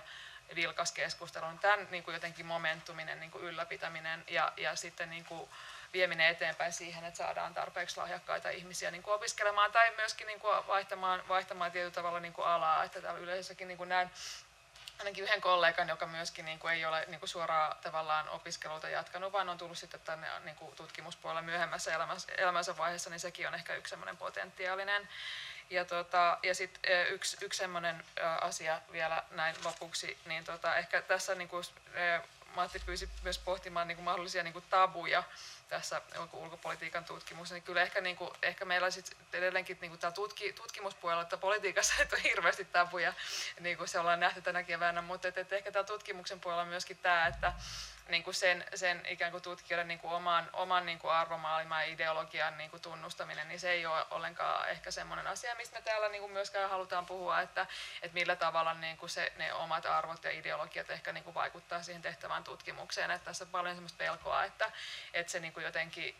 vilkas keskustelu. Tämän niin kuin jotenkin momentuminen, niin kuin ylläpitäminen ja sitten niin kuin vieminen eteenpäin siihen, että saadaan tarpeeksi lahjakkaita ihmisiä niin kuin opiskelemaan tai myöskin niin kuin vaihtamaan tietyllä tavalla niin kuin alaa. Että täällä yleisössäkin niin kuin näen ainakin yhden kollegan, joka myöskin niin kuin ei ole niin kuin suoraan tavallaan opiskeluita jatkanut, vaan on tullut sitten tänne niin kuin tutkimuspuolella myöhemmässä elämänsä vaiheessa, niin sekin on ehkä yksi semmoinen potentiaalinen. Ja sitten yksi semmoinen asia vielä näin lopuksi, niin ehkä tässä niin kuin, Matti pyysi myös pohtimaan niin kuin mahdollisia niin kuin tabuja tässä ulkopolitiikan tutkimuksessa, niin kyllä ehkä meillä sit edelleenkin niin kuin tutkimuspuolella, että politiikassa ei ole hirveästi tabuja, niin kuin se ollaan nähty tänä keväänä, mutta ehkä täällä tutkimuksen puolella on myöskin tämä, että niin kuin sen ikään kuin tutkijoiden niin kuin oman niin kuin arvomaailman ja ideologian niin kuin tunnustaminen, niin se ei ole ollenkaan ehkä semmoinen asia, mistä me täällä niin kuin myöskään halutaan puhua, että millä tavalla niin kuin ne omat arvot ja ideologiat ehkä niin kuin vaikuttaa siihen tehtävään tutkimukseen. Että tässä on paljon semmoista pelkoa, että se niin kuin jotenkin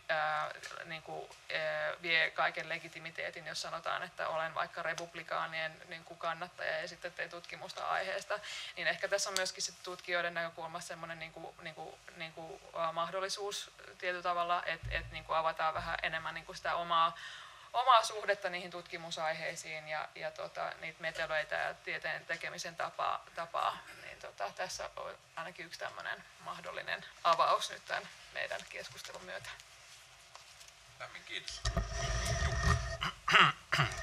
niin kuin, vie kaiken legitimiteetin, jos sanotaan, että olen vaikka republikaanien niin kuin kannattaja ja sitten teen tutkimusta aiheesta, niin ehkä tässä on myöskin sit tutkijoiden näkökulmasta semmoinen niin kuin mahdollisuus tietyllä tavalla, että niin kuin avataan vähän enemmän niin kuin sitä omaa suhdetta niihin tutkimusaiheisiin ja niitä metodoloita ja tieteen tekemisen tapaa. Niin tässä on ainakin yksi tämmöinen mahdollinen avaus nyt tämän meidän keskustelun myötä. Lämmin kiitos.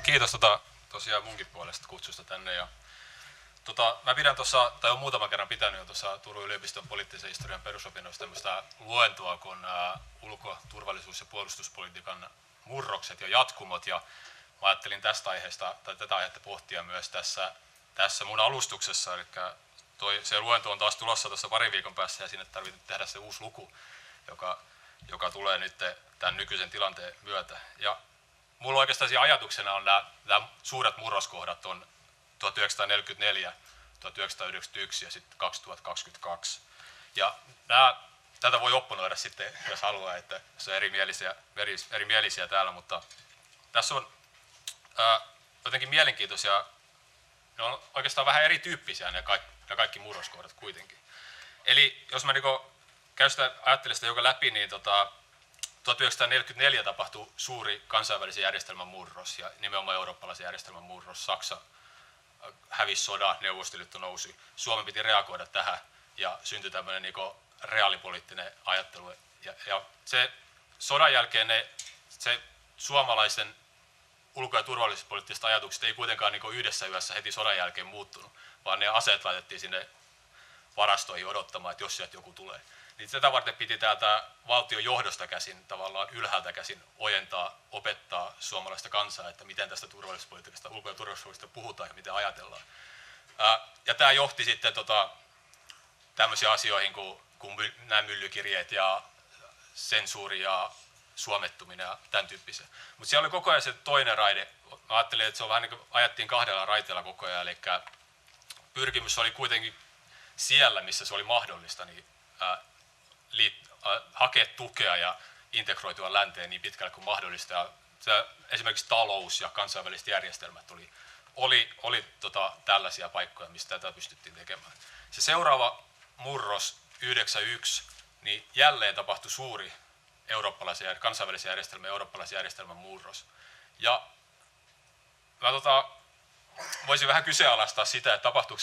Kiitos tosiaan munkin puolesta kutsusta tänne. Ja, mä pidän tuossa, tai olen muutaman kerran pitänyt jo tuossa Turun yliopiston poliittisen historian perusopinnoissa tämmöistä luentoa kuin ulko-, turvallisuus- ja puolustuspolitiikan murrokset ja jatkumot. Ja mä ajattelin tästä aiheesta, tai tätä aihetta pohtia myös tässä mun alustuksessa. Eli se luento on taas tulossa tuossa parin viikon päässä ja sinne tarvitsee tehdä se uusi luku, joka tulee nyt tämän nykyisen tilanteen myötä. Ja mulla oikeastaan ajatuksena on nämä suuret murroskohdat on 1944, 1991 ja sitten 2022. Ja tätä voi opponoida sitten, jos haluaa, että se on erimielisiä täällä, mutta tässä on jotenkin mielenkiintoisia, ne on oikeastaan vähän erityyppisiä ne kaikki murroskohdat kuitenkin. Eli jos mä ajattelen sitä joka läpi, niin 1944 tapahtui suuri kansainvälisen järjestelmän murros ja nimenomaan eurooppalaisen järjestelmän murros. Saksa hävisi sodan, Neuvostoliitto nousi. Suomen piti reagoida tähän ja syntyi tämmöinen reaalipoliittinen ajattelu. Ja se sodan jälkeen se suomalaisen ulko- ja turvallisuuspoliittiset ajatukset ei kuitenkaan yhdessä yössä heti sodan jälkeen muuttunut, vaan ne aseet laitettiin sinne varastoihin odottamaan, että jos sieltä joku tulee. Niin tätä varten piti täältä valtion johdosta käsin, tavallaan ylhäältä käsin ojentaa, opettaa suomalaista kansaa, että miten tästä turvallisuuspolitiikasta, ulko- ja turvallisuuspolitiikasta puhutaan ja miten ajatellaan. Ja tämä johti sitten tämmöisiin asioihin kuin nämä myllykirjeet ja sensuuri ja suomettuminen ja tämän tyyppisiä. Mutta siellä oli koko ajan se toinen raide. Mä ajattelin, että se on vähän niin kuin ajettiin kahdella raiteella koko ajan, eli pyrkimys oli kuitenkin siellä, missä se oli mahdollista, niin hakea tukea ja integroitua länteen niin pitkälle kuin mahdollista. Ja esimerkiksi talous ja kansainväliset järjestelmät oli tällaisia paikkoja, mistä tätä pystyttiin tekemään. Se seuraava murros, 91, niin jälleen tapahtui suuri kansainvälisen järjestelmän ja eurooppalaisen järjestelmän murros. Ja mä voisin vähän kyseenalaistaa sitä, että tapahtuiko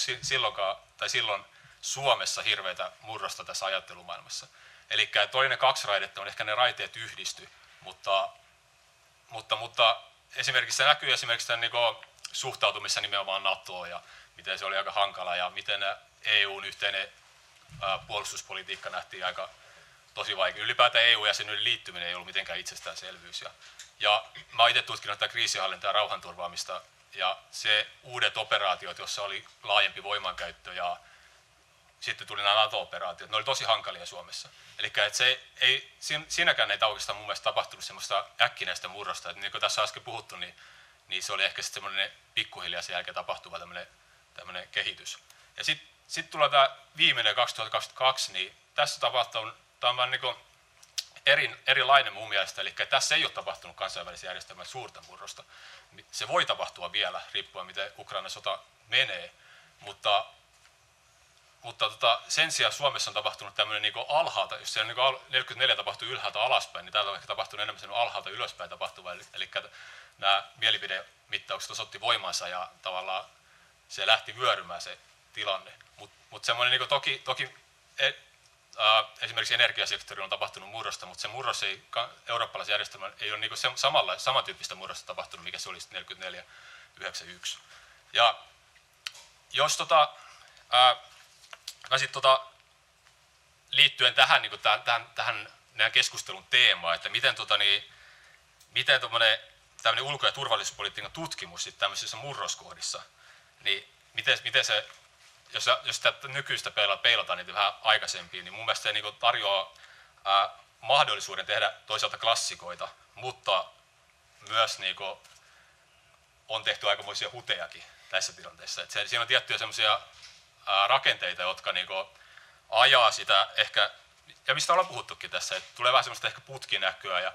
silloin Suomessa hirveätä murrosta tässä ajattelumaailmassa. Eli toinen kaksi raidetta on ehkä ne raiteet yhdisty, mutta esimerkiksi se näkyy esimerkiksi tämän suhtautumissa nimenomaan NATOon ja miten se oli aika hankala ja miten EUn yhteinen puolustuspolitiikka nähtiin aika tosi vaikea. Ylipäätään EU-jäsenyyden liittyminen ei ollut mitenkään itsestäänselvyys. Ja mä oon itse tutkinut tätä kriisinhallintaa ja rauhanturvaamista ja se uudet operaatiot, joissa oli laajempi voimankäyttö ja sitten tuli nämä NATO-operaatiot. Ne oli tosi hankalia Suomessa. Eli siinäkään ei oikeastaan mun mielestä tapahtunut semmoista äkkinäistä murrosta. Että niin kuin tässä äsken puhuttu, niin se oli ehkä sitten semmoinen pikkuhiljaa sen jälkeen tapahtuva tämmöinen kehitys. Ja sitten tulee tämä viimeinen 2022, niin tässä tapahtuu, tämä on vähän niin kuin erilainen mun mielestä, eli tässä ei ole tapahtunut kansainvälisen järjestelmän suurta murrosta. Se voi tapahtua vielä, riippuen miten Ukrainan sota menee, mutta sen sijaan Suomessa on tapahtunut tämmöinen niin alhaalta, jos siellä niin 44 tapahtui ylhäältä alaspäin, niin täällä on ehkä tapahtunut enemmän sen alhaalta ylöspäin tapahtuva, eli nämä mielipidemittaukset osoitti voimansa ja tavallaan se lähti vyörymään se tilanne. Mutta semmoinen niin toki esimerkiksi energiasektorilla on tapahtunut murrosta, mutta se murros ei eurooppalaisen järjestelmän ei ole niin samantyyppistä murrosta tapahtunut, mikä se oli 44-91. Ja jos liittyen tähän, niin tähän meidän keskustelun teemaan, että miten tämmöinen ulko- ja turvallisuuspolitiikan tutkimus sitten tämmöisissä murroskohdissa, niin miten se, jos tätä nykyistä peilataan niitä vähän aikaisempiin, niin mun mielestä se niin tarjoaa mahdollisuuden tehdä toisaalta klassikoita, mutta myös niin on tehty aikamoisia hutejakin tässä tilanteessa. Et siinä on tiettyjä semmoisia rakenteita, jotka niin ajaa sitä ehkä, ja mistä ollaan puhuttukin tässä, että tulee vähän semmoista ehkä putkinäköä ja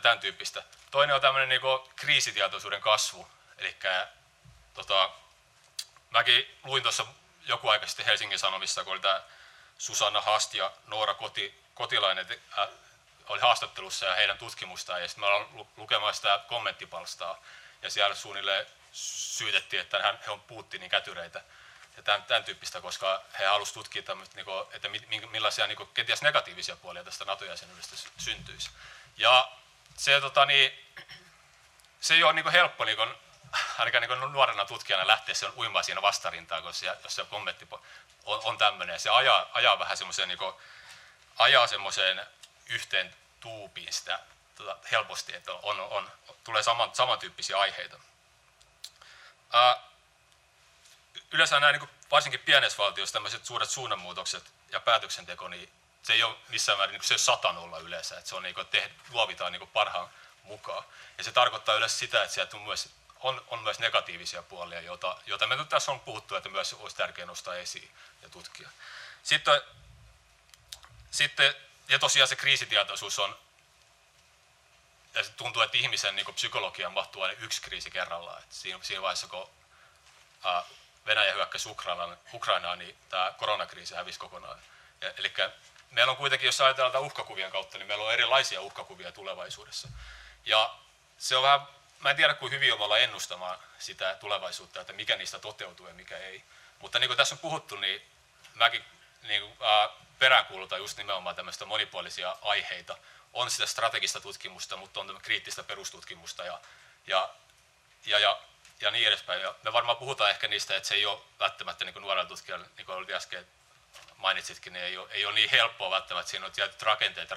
tämän tyyppistä. Toinen on tämmöinen niin kriisitietoisuuden kasvu, eli mäkin luin tuossa joku aika sitten Helsingin Sanomissa, kun oli tämä Susanna Hast ja Noora Kotilainen oli haastattelussa ja heidän tutkimustaan, ja sitten me ollaan lukemaan sitä kommenttipalstaa, ja siellä suunnilleen syytettiin, että he on Putinin kätyreitä ja tämän tyyppistä, koska he halusivat tutkia että millaisia kenties negatiivisia puolia tästä NATO-jäsenyydestä syntyisi. Ja se ei ole helppo ainakaan nuorena tutkijana lähteä sen uimaan siinä vastarintaan, koska jos se kommentti on tämmöinen, ja se ajaa vähän semmoiseen semmoiseen yhteen tuupiin sitä helposti, että tulee samantyyppisiä aiheita. Yleensä nämä varsinkin pienessä valtiossa tämmöiset suuret suunnanmuutokset ja päätöksenteko, niin se ei ole missään määrin se 100-0 yleensä, että se on luovitaan parhaan mukaan. Ja se tarkoittaa yleensä sitä, että sieltä on myös negatiivisia puolia, joita me nyt tässä on puhuttu, että myös olisi tärkeää nostaa esiin ja tutkia. Sitten ja tosiaan se kriisitietoisuus on, ja se tuntuu, että ihmisen psykologiaan mahtuu aina yksi kriisi kerrallaan. Et siinä vaiheessa, kun Venäjä hyökkäsi Ukrainaan, niin tämä koronakriisi hävisi kokonaan. Eli meillä on kuitenkin, jos ajatellaan tätä uhkakuvien kautta, niin meillä on erilaisia uhkakuvia tulevaisuudessa. Ja se on vähän, mä en tiedä kuinka hyvin me ollaan ennustamaan sitä tulevaisuutta, että mikä niistä toteutuu ja mikä ei. Mutta niin kuin tässä on puhuttu, niin mäkin peräänkuulutan just nimenomaan tämmöistä monipuolisia aiheita. On sitä strategista tutkimusta, mutta on kriittistä perustutkimusta ja niin edespäin. Ja me varmaan puhutaan ehkä niistä, että se ei ole välttämättä niin kuin nuorella tutkijalla, niin kuin äsken mainitsitkin, niin ei ole niin helppoa välttämättä. Siinä on tietyt rakenteet,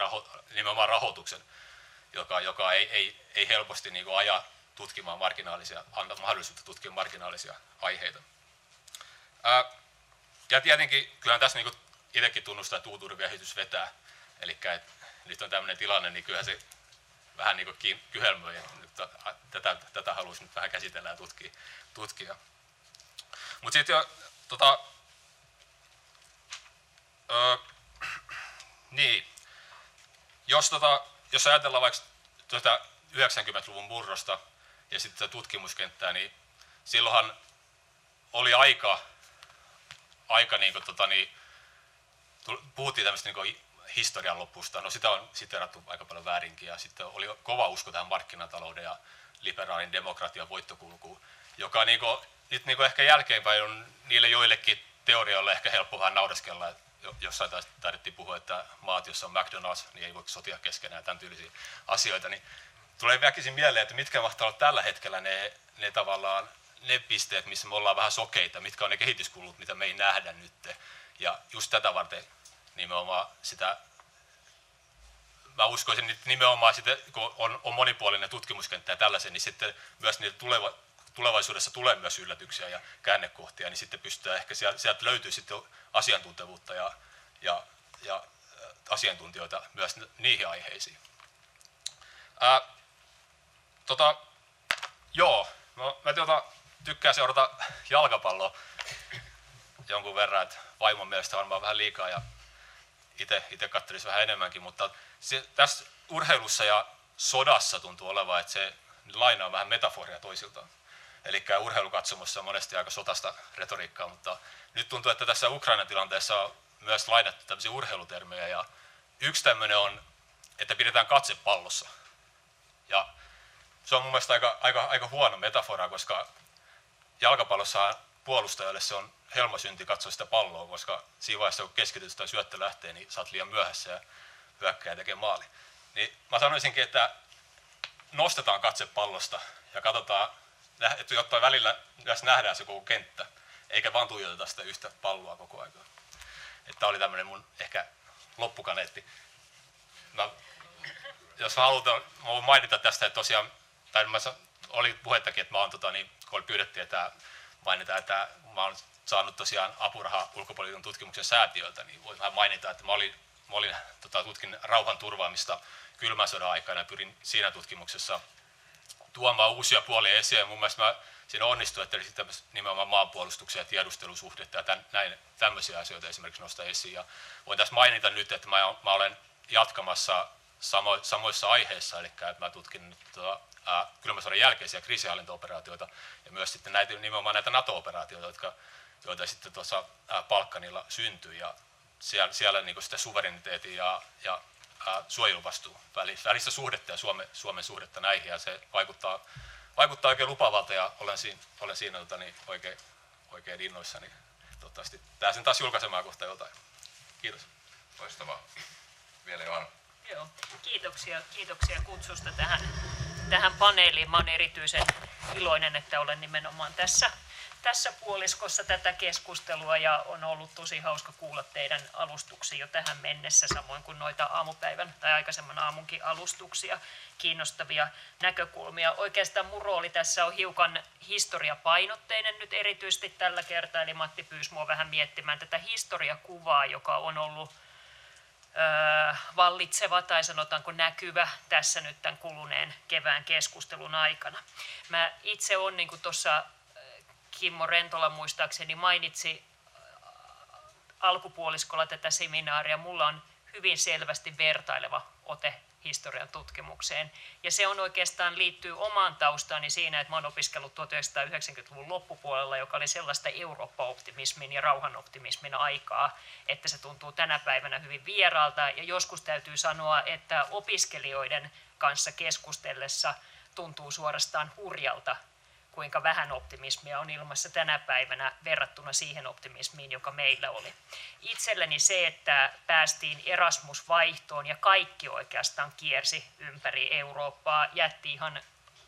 nimenomaan rahoituksen, joka ei helposti niin kuin aja tutkimaan antaa mahdollisuutta tutkimaan marginaalisia aiheita. Ja tietenkin kyllähän tässä niin itsekin tunnustaa, että uutuuden vetää. Eli nyt on tämmöinen tilanne, niin kyllähän se vähän niin kuin kyhelmöi, että tätä haluaisin nyt vähän käsitellä ja tutkia. Mutta sitten niin, jos ajatellaan vaikka 90-luvun murrosta ja sitten tutkimuskenttää, niin silloinhan oli aika puhuttiin tämmöistä historian lopusta. No sitä on siteerattu aika paljon väärinkin, ja sitten oli kova usko tähän markkinatalouden ja liberaalin demokratian voittokulkuun, joka nyt ehkä jälkeenpäin on niille joillekin teorioille ehkä helppo vähän naureskella. Jossain taidettiin puhua, että maat, jossa on McDonald's, niin ei voi sotia keskenään, tämän tyylisiä asioita. Niin tulee väkisin mieleen, että mitkä mahtaa olla tällä hetkellä ne tavallaan ne pisteet, missä me ollaan vähän sokeita, mitkä on ne kehityskulut, mitä me ei nähdä nyt. Ja just tätä varten nimenomaan sitä, mä uskoisin, että nimenomaan sitä, kun on monipuolinen tutkimuskenttä ja tällaisen, niin sitten myös niitä tulevaisuudessa tulee myös yllätyksiä ja käännekohtia, niin sitten pystytään ehkä sieltä löytyy sitten asiantuntevuutta ja asiantuntijoita myös niihin aiheisiin. Mä tykkään seurata jalkapalloa jonkun verran, että vaimon mielestä varmaan vähän liikaa ja itse katselisi vähän enemmänkin, mutta tässä urheilussa ja sodassa tuntuu olevan, että se lainaa vähän metaforia toisiltaan. Eli urheilukatsomossa on monesti aika sotasta retoriikkaa, mutta nyt tuntuu, että tässä Ukrainan tilanteessa on myös lainattu tämmöisiä urheilutermejä. Ja yksi tämmöinen on, että pidetään katse pallossa. Ja se on mun mielestä aika huono metafora, koska jalkapallossa puolustajalle se on helmasynti katsoa sitä palloa, koska siinä vaiheessa kun keskityt tai syöttö lähtee, niin sä oot liian myöhässä ja hyökkääjä tekee maali. Niin mä sanoisinkin, että nostetaan katse pallosta ja katsotaan, jotta välillä myös nähdään se koko kenttä, eikä vaan tuijoteta sitä yhtä palloa koko ajan. Tämä oli tämmöinen mun ehkä loppukaneetti. Jos mä voin mainita tästä, että tosiaan, tai oli puhettakin, että mä oon, kun pyydettiin, että mainitaan, että mä oon saanut tosiaan apurahaa ulkopolitiikan tutkimuksen säätiöltä, niin voin vähän mainita, että tutkin rauhan turvaamista kylmän sodan aikana ja pyrin siinä tutkimuksessa tuomaan uusia puolia esiin. Mun mielestä siinä onnistui, että sitten nimenomaan maanpuolustuksen ja tiedustelusuhdetta ja tämmöisiä asioita esimerkiksi nostaa esiin. Ja voin tässä mainita nyt, että mä olen jatkamassa samoissa aiheissa, eli että mä tutkin kylmän sodan jälkeisiä kriisinhallintaoperaatioita ja myös sitten nimenomaan näitä NATO-operaatioita, joita sitten tuossa Balkanilla syntyi. Ja siellä niin sitä suvereniteetin ja suojeluvastuu välistä suhdetta ja Suomen suhdetta näihin, ja se vaikuttaa oikein lupaavalta, ja olen siinä oikein innoissani. Toivottavasti pääsen taas julkaisemaan kohta jotain. Kiitos. Loistavaa. Vielä Johanna. Joo, kiitoksia kutsusta tähän paneeliin. Mä olen erityisen iloinen, että olen nimenomaan tässä puoliskossa tätä keskustelua, ja on ollut tosi hauska kuulla teidän alustuksia jo tähän mennessä, samoin kuin noita aamupäivän tai aikaisemman aamunkin alustuksia, kiinnostavia näkökulmia. Oikeastaan mun rooli tässä on hiukan historiapainotteinen nyt erityisesti tällä kertaa, eli Matti pyysi mua vähän miettimään tätä historiakuvaa, joka on ollut vallitseva tai sanotaanko näkyvä tässä nyt tämän kuluneen kevään keskustelun aikana. Mä itse olen, niin kuin tuossa Kimmo Rentola muistaakseni mainitsi alkupuoliskolla tätä seminaaria, mulla on hyvin selvästi vertaileva ote historian tutkimukseen. Ja se on oikeastaan liittyy omaan taustaani siinä, että mä olen opiskellut 1990-luvun loppupuolella, joka oli sellaista Eurooppa-optimismin ja rauhanoptimismin aikaa, että se tuntuu tänä päivänä hyvin vieraalta. Ja joskus täytyy sanoa, että opiskelijoiden kanssa keskustellessa tuntuu suorastaan hurjalta, kuinka vähän optimismia on ilmassa tänä päivänä verrattuna siihen optimismiin, joka meillä oli. Itselleni se, että päästiin Erasmus-vaihtoon ja kaikki oikeastaan kiersi ympäri Eurooppaa, jätti ihan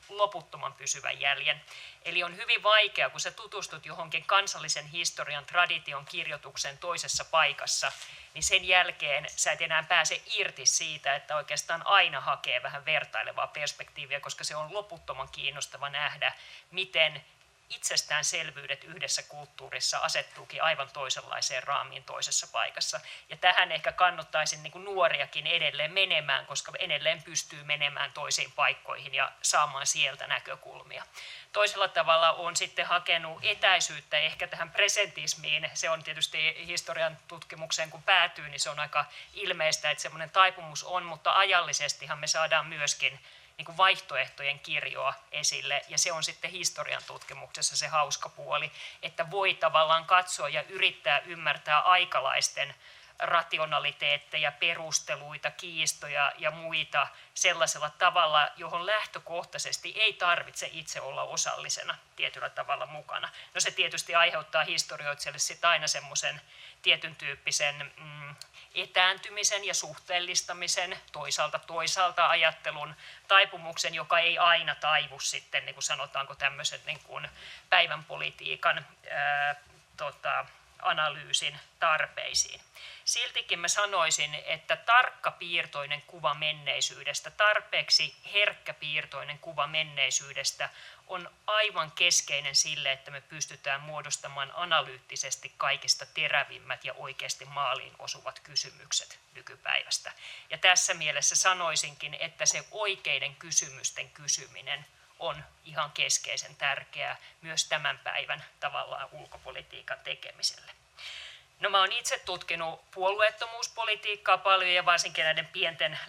loputtoman pysyvän jäljen. Eli on hyvin vaikea, kun sä tutustut johonkin kansallisen historian tradition kirjoitukseen toisessa paikassa, niin sen jälkeen sä et enää pääse irti siitä, että oikeastaan aina hakee vähän vertailevaa perspektiiviä, koska se on loputtoman kiinnostava nähdä, miten itsestäänselvyydet yhdessä kulttuurissa asettuukin aivan toisenlaiseen raamiin toisessa paikassa. Ja tähän ehkä kannattaisin niin kuin nuoriakin edelleen menemään, koska edelleen pystyy menemään toisiin paikkoihin ja saamaan sieltä näkökulmia. Toisella tavalla olen sitten hakenut etäisyyttä ehkä tähän presentismiin. Se on tietysti historian tutkimukseen, kun päätyy, niin se on aika ilmeistä, että semmoinen taipumus on, mutta ajallisestihan me saadaan myöskin niin kuin vaihtoehtojen kirjoa esille, ja se on sitten historian tutkimuksessa se hauska puoli, että voi tavallaan katsoa ja yrittää ymmärtää aikalaisten rationaliteetteja, perusteluita, kiistoja ja muita sellaisella tavalla, johon lähtökohtaisesti ei tarvitse itse olla osallisena tietyllä tavalla mukana. No se tietysti aiheuttaa historioitsijalle sitten aina semmoisen tietyn tyyppisen etääntymisen ja suhteellistamisen, toisaalta ajattelun taipumuksen, joka ei aina taivu sitten, niin kuin sanotaanko tämmöisen niin kuin päivän politiikan analyysin tarpeisiin. Siltikin mä sanoisin, että tarkkapiirtoinen kuva menneisyydestä, tarpeeksi herkkäpiirtoinen kuva menneisyydestä on aivan keskeinen sille, että me pystytään muodostamaan analyyttisesti kaikista terävimmät ja oikeasti maaliin osuvat kysymykset nykypäivästä. Ja tässä mielessä sanoisinkin, että se oikeiden kysymysten kysyminen on ihan keskeisen tärkeää myös tämän päivän tavallaan ulkopolitiikan tekemiselle. No mä oon itse tutkinut puolueettomuuspolitiikkaa paljon ja varsinkin näiden pienten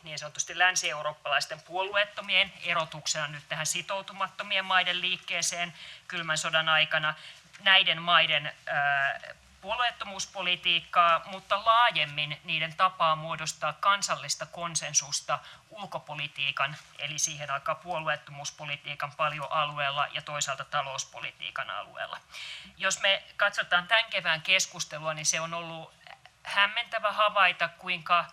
niin sanotusti länsi-eurooppalaisten puolueettomien erotuksena nyt tähän sitoutumattomien maiden liikkeeseen kylmän sodan aikana. Näiden maiden puolueettomuuspolitiikkaa, mutta laajemmin niiden tapaa muodostaa kansallista konsensusta ulkopolitiikan, eli siihen aikaan puolueettomuuspolitiikan paljon alueella ja toisaalta talouspolitiikan alueella. Jos me katsotaan tämän kevään keskustelua, niin se on ollut hämmentävä havaita, kuinka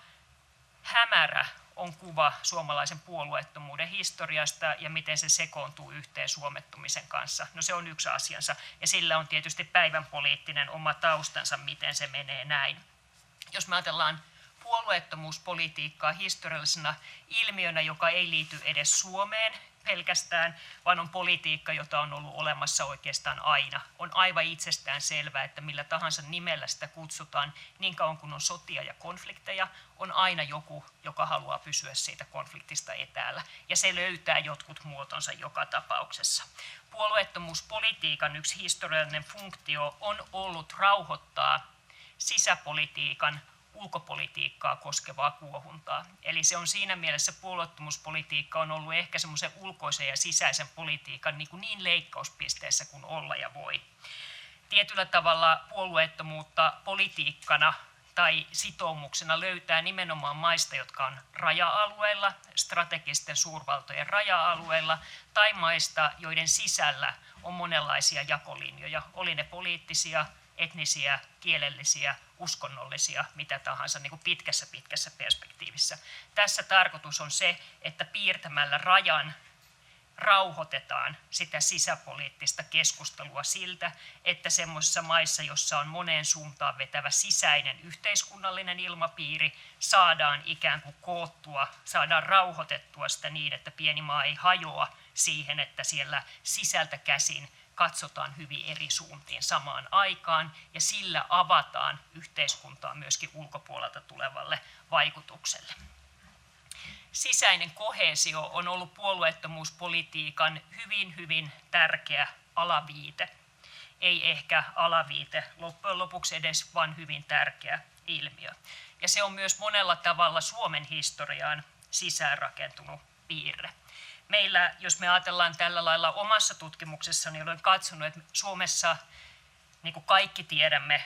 hämärä on kuva suomalaisen puolueettomuuden historiasta ja miten se sekoontuu yhteen suomettumisen kanssa. No se on yksi asiansa ja sillä on tietysti päivän poliittinen oma taustansa, miten se menee näin. Jos me ajatellaan puolueettomuuspolitiikkaa historiallisena ilmiönä, joka ei liity edes Suomeen pelkästään, vaan on politiikka, jota on ollut olemassa oikeastaan aina. On aivan itsestään selvää, että millä tahansa nimellä sitä kutsutaan, niin kauan kuin on sotia ja konflikteja, on aina joku, joka haluaa pysyä siitä konfliktista etäällä. Ja se löytää jotkut muotonsa joka tapauksessa. Puolueettomuuspolitiikan yksi historiallinen funktio on ollut rauhoittaa sisäpolitiikan ulkopolitiikkaa koskevaa kuohuntaa. Eli se on siinä mielessä puolueettomuuspolitiikka on ollut ehkä semmoisen ulkoisen ja sisäisen politiikan niin leikkauspisteessä kuin olla ja voi. Tietyllä tavalla puolueettomuutta politiikkana tai sitoumuksena löytää nimenomaan maista, jotka on raja-alueilla, strategisten suurvaltojen raja-alueilla, tai maista, joiden sisällä on monenlaisia jakolinjoja, oli ne poliittisia, etnisiä, kielellisiä, uskonnollisia, mitä tahansa niin kuin pitkässä perspektiivissä. Tässä tarkoitus on se, että piirtämällä rajan rauhoitetaan sitä sisäpoliittista keskustelua siltä, että semmoisissa maissa, jossa on moneen suuntaan vetävä sisäinen yhteiskunnallinen ilmapiiri, saadaan ikään kuin koottua, saadaan rauhoitettua sitä niin, että pieni maa ei hajoa siihen, että siellä sisältä käsin katsotaan hyvin eri suuntiin samaan aikaan ja sillä avataan yhteiskuntaa myöskin ulkopuolelta tulevalle vaikutukselle. Sisäinen koheesio on ollut puolueettomuuspolitiikan hyvin tärkeä alaviite. Ei ehkä alaviite loppujen lopuksi edes, vaan hyvin tärkeä ilmiö. Ja se on myös monella tavalla Suomen historiaan sisäänrakentunut piirre. Meillä, jos me ajatellaan tällä lailla omassa tutkimuksessani, olen katsonut, että Suomessa, niin kuin kaikki tiedämme,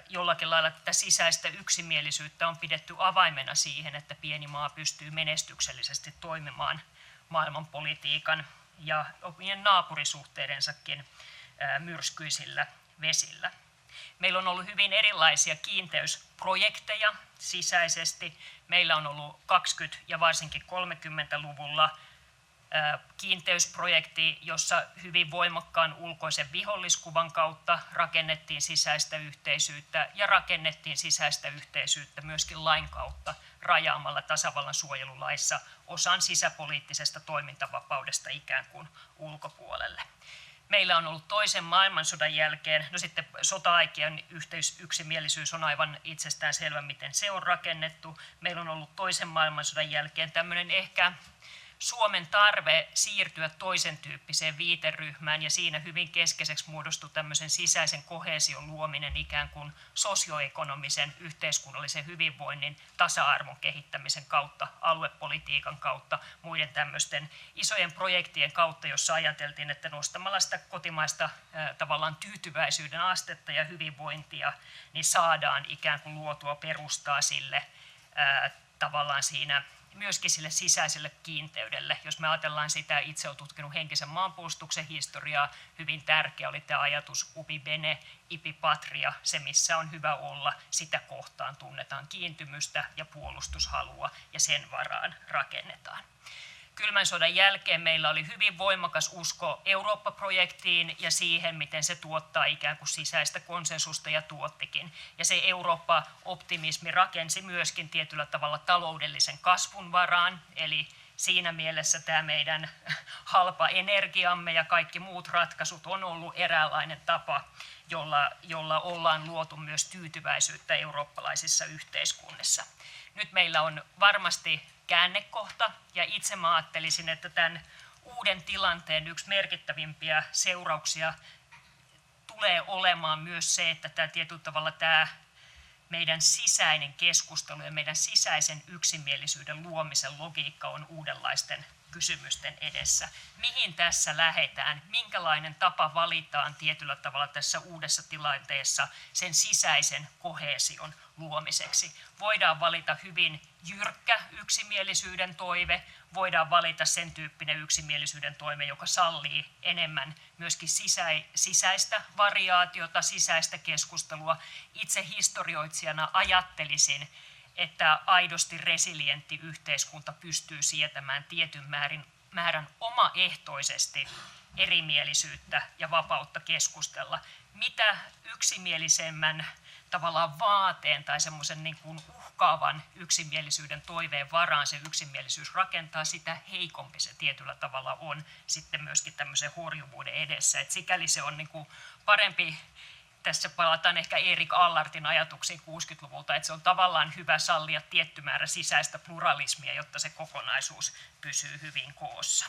jollakin lailla tätä sisäistä yksimielisyyttä on pidetty avaimena siihen, että pieni maa pystyy menestyksellisesti toimimaan maailmanpolitiikan ja omien naapurisuhteidensakin myrskyisillä vesillä. Meillä on ollut hyvin erilaisia kiinteysprojekteja sisäisesti. Meillä on ollut 20- ja varsinkin 30-luvulla kiinteysprojekti, jossa hyvin voimakkaan ulkoisen viholliskuvan kautta rakennettiin sisäistä yhteisyyttä ja rakennettiin sisäistä yhteisyyttä myöskin lain kautta rajaamalla tasavallan suojelulaissa osan sisäpoliittisesta toimintavapaudesta ikään kuin ulkopuolelle. Meillä on ollut toisen maailmansodan jälkeen, no sitten sota-aikien yksimielisyys on aivan itsestään selvä, miten se on rakennettu. Meillä on ollut toisen maailmansodan jälkeen tämmöinen ehkä Suomen tarve siirtyä toisen tyyppiseen viiteryhmään ja siinä hyvin keskeiseksi muodostui tämmöisen sisäisen koheesion luominen ikään kuin sosioekonomisen yhteiskunnallisen hyvinvoinnin tasa-arvon kehittämisen kautta, aluepolitiikan kautta, muiden tämmöisten isojen projektien kautta, jossa ajateltiin, että nostamalla sitä kotimaista tavallaan tyytyväisyyden astetta ja hyvinvointia, niin saadaan ikään kuin luotua perustaa sille tavallaan siinä myöskin sille sisäiselle kiinteydelle. Jos me ajatellaan sitä, itse olen tutkinut henkisen maanpuolustuksen historiaa, hyvin tärkeä oli tämä ajatus ubi bene, ibi patria, se missä on hyvä olla, sitä kohtaan tunnetaan kiintymystä ja puolustushalua ja sen varaan rakennetaan. Kylmän sodan jälkeen meillä oli hyvin voimakas usko Eurooppa-projektiin ja siihen, miten se tuottaa ikään kuin sisäistä konsensusta ja tuottikin. Ja se Eurooppa-optimismi rakensi myöskin tietyllä tavalla taloudellisen kasvun varaan, eli siinä mielessä tämä meidän halpa energiamme ja kaikki muut ratkaisut on ollut eräänlainen tapa, jolla ollaan luotu myös tyytyväisyyttä eurooppalaisissa yhteiskunnissa. Nyt meillä on varmasti käännekohta, ja itse mä ajattelisin, että tämän uuden tilanteen yksi merkittävimpiä seurauksia tulee olemaan myös se, että tämä tietyllä tavalla tämä meidän sisäinen keskustelu ja meidän sisäisen yksimielisyyden luomisen logiikka on uudenlaisten kysymysten edessä. Mihin tässä lähdetään? Minkälainen tapa valitaan tietyllä tavalla tässä uudessa tilanteessa sen sisäisen koheesion luomiseksi? Voidaan valita hyvin jyrkkä yksimielisyyden toive, voidaan valita sen tyyppinen yksimielisyyden toive, joka sallii enemmän myöskin sisäistä variaatiota, sisäistä keskustelua. Itse historioitsijana ajattelisin, että aidosti resilientti yhteiskunta pystyy sietämään tietyn määrän omaehtoisesti erimielisyyttä ja vapautta keskustella. Mitä yksimielisemmän tavallaan vaateen tai semmoisen niin kuin uhkaavan yksimielisyyden toiveen varaan se yksimielisyys rakentaa, sitä heikompi se tietyllä tavalla on sitten myöskin tämmöisen horjuvuuden edessä. Et sikäli se on niin kuin parempi. Tässä palataan ehkä Erik Allartin ajatuksiin 60-luvulta, että se on tavallaan hyvä sallia tietty määrä sisäistä pluralismia, jotta se kokonaisuus pysyy hyvin koossa.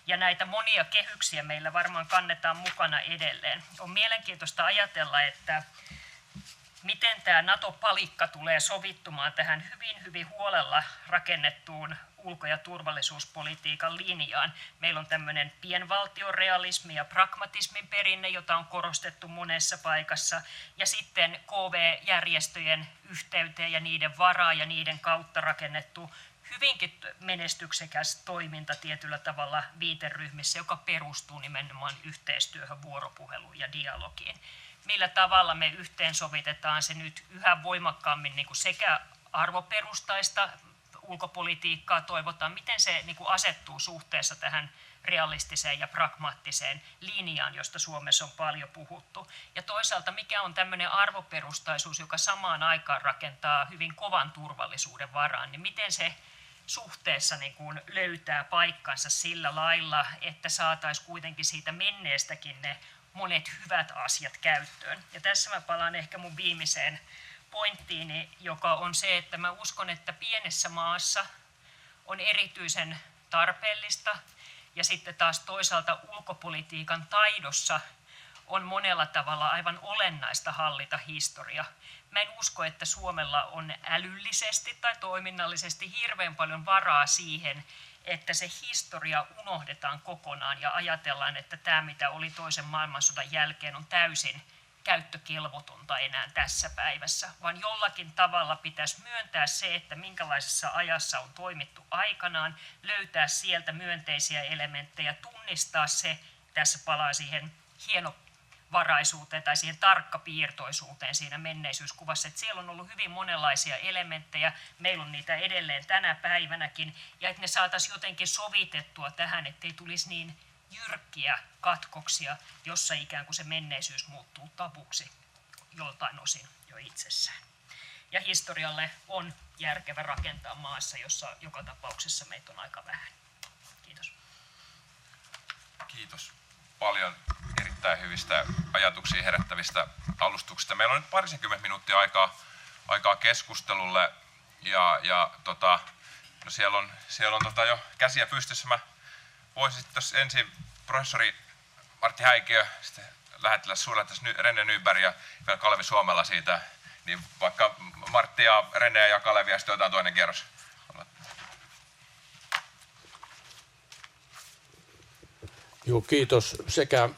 Ja näitä monia kehyksiä meillä varmaan kannetaan mukana edelleen. On mielenkiintoista ajatella, että miten tämä NATO-palikka tulee sovittumaan tähän hyvin huolella rakennettuun ulko- ja turvallisuuspolitiikan linjaan. Meillä on tämmöinen pienvaltiorealismi ja pragmatismin perinne, jota on korostettu monessa paikassa, ja sitten KV-järjestöjen yhteyteen ja niiden varaa ja niiden kautta rakennettu hyvinkin menestyksekäs toiminta tietyllä tavalla viiteryhmissä, joka perustuu nimenomaan yhteistyöhön, vuoropuheluun ja dialogiin. Millä tavalla me yhteensovitetaan se nyt yhä voimakkaammin niin kuin sekä arvoperustaista ulkopolitiikkaa toivotaan, miten se niin kuin asettuu suhteessa tähän realistiseen ja pragmaattiseen linjaan, josta Suomessa on paljon puhuttu. Ja toisaalta mikä on tämmöinen arvoperustaisuus, joka samaan aikaan rakentaa hyvin kovan turvallisuuden varaan, niin miten se suhteessa niin kuin löytää paikkansa sillä lailla, että saataisiin kuitenkin siitä menneestäkin ne monet hyvät asiat käyttöön. Ja tässä mä palaan ehkä mun viimeiseen pointtiini, joka on se, että mä uskon, että pienessä maassa on erityisen tarpeellista ja sitten taas toisaalta ulkopolitiikan taidossa on monella tavalla aivan olennaista hallita historia. Mä en usko, että Suomella on älyllisesti tai toiminnallisesti hirveän paljon varaa siihen, että se historia unohdetaan kokonaan ja ajatellaan, että tämä mitä oli toisen maailmansodan jälkeen on täysin käyttökelvotonta enää tässä päivässä, vaan jollakin tavalla pitäisi myöntää se, että minkälaisessa ajassa on toimittu aikanaan, löytää sieltä myönteisiä elementtejä, tunnistaa se, tässä palaa siihen hienovaraisuuteen tai siihen tarkkapiirtoisuuteen siinä menneisyyskuvassa, että siellä on ollut hyvin monenlaisia elementtejä, meillä on niitä edelleen tänä päivänäkin, ja että ne saataisiin jotenkin sovitettua tähän, ettei tulisi niin jyrkkiä katkoksia, jossa ikään kuin se menneisyys muuttuu tabuksi joltain osin jo itsessään. Ja historialle on järkevä rakentaa maassa, jossa joka tapauksessa meitä on aika vähän. Kiitos. Kiitos paljon erittäin hyvistä ajatuksia herättävistä alustuksista. Meillä on nyt parisenkymmentä minuuttia aikaa keskustelulle no siellä on jo käsiä pystyssä. Mä voisin sitten ensin professori Martti Häikiö, sitten suurlähettiläs Renne Nyberg ja vielä Kalevi Suomela siitä, niin vaikka Martti ja Renne ja Kalevi ja sitten otetaan toinen kierros. Joo, kiitos sekä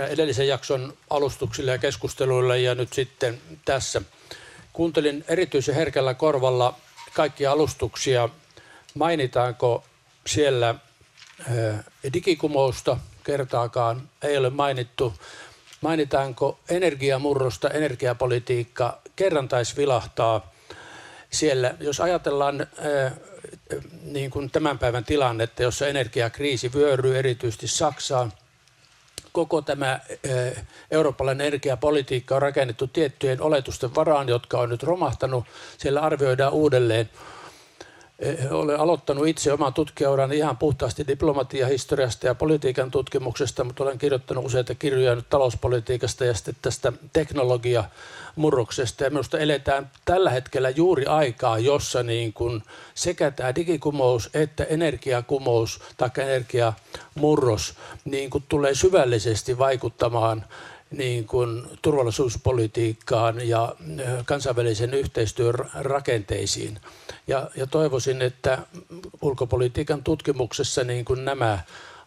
edellisen jakson alustuksille ja keskusteluille ja nyt sitten tässä. Kuuntelin erityisen herkällä korvalla kaikkia alustuksia. Mainitaanko siellä digikumousta? Kertaakaan ei ole mainittu. Mainitaanko energiamurrosta, energiapolitiikka? Kerran taisi vilahtaa siellä. Jos ajatellaan niin kuin tämän päivän tilannetta, jossa energiakriisi vyöryy erityisesti Saksaan. Koko tämä eurooppalainen energiapolitiikka on rakennettu tiettyjen oletusten varaan, jotka on nyt romahtanut. Siellä arvioidaan uudelleen. Olen aloittanut itse oman tutkijaurani ihan puhtaasti diplomatiahistoriasta ja politiikan tutkimuksesta, mutta olen kirjoittanut useita kirjoja nyt talouspolitiikasta ja sitten tästä teknologiamurroksesta. Ja minusta eletään tällä hetkellä juuri aikaa, jossa niin kuin sekä tämä digikumous että energiakumous tai energiamurros niin kuin tulee syvällisesti vaikuttamaan niin kuin turvallisuuspolitiikkaan ja kansainvälisen yhteistyön rakenteisiin. Ja toivoisin, että ulkopolitiikan tutkimuksessa niin kuin nämä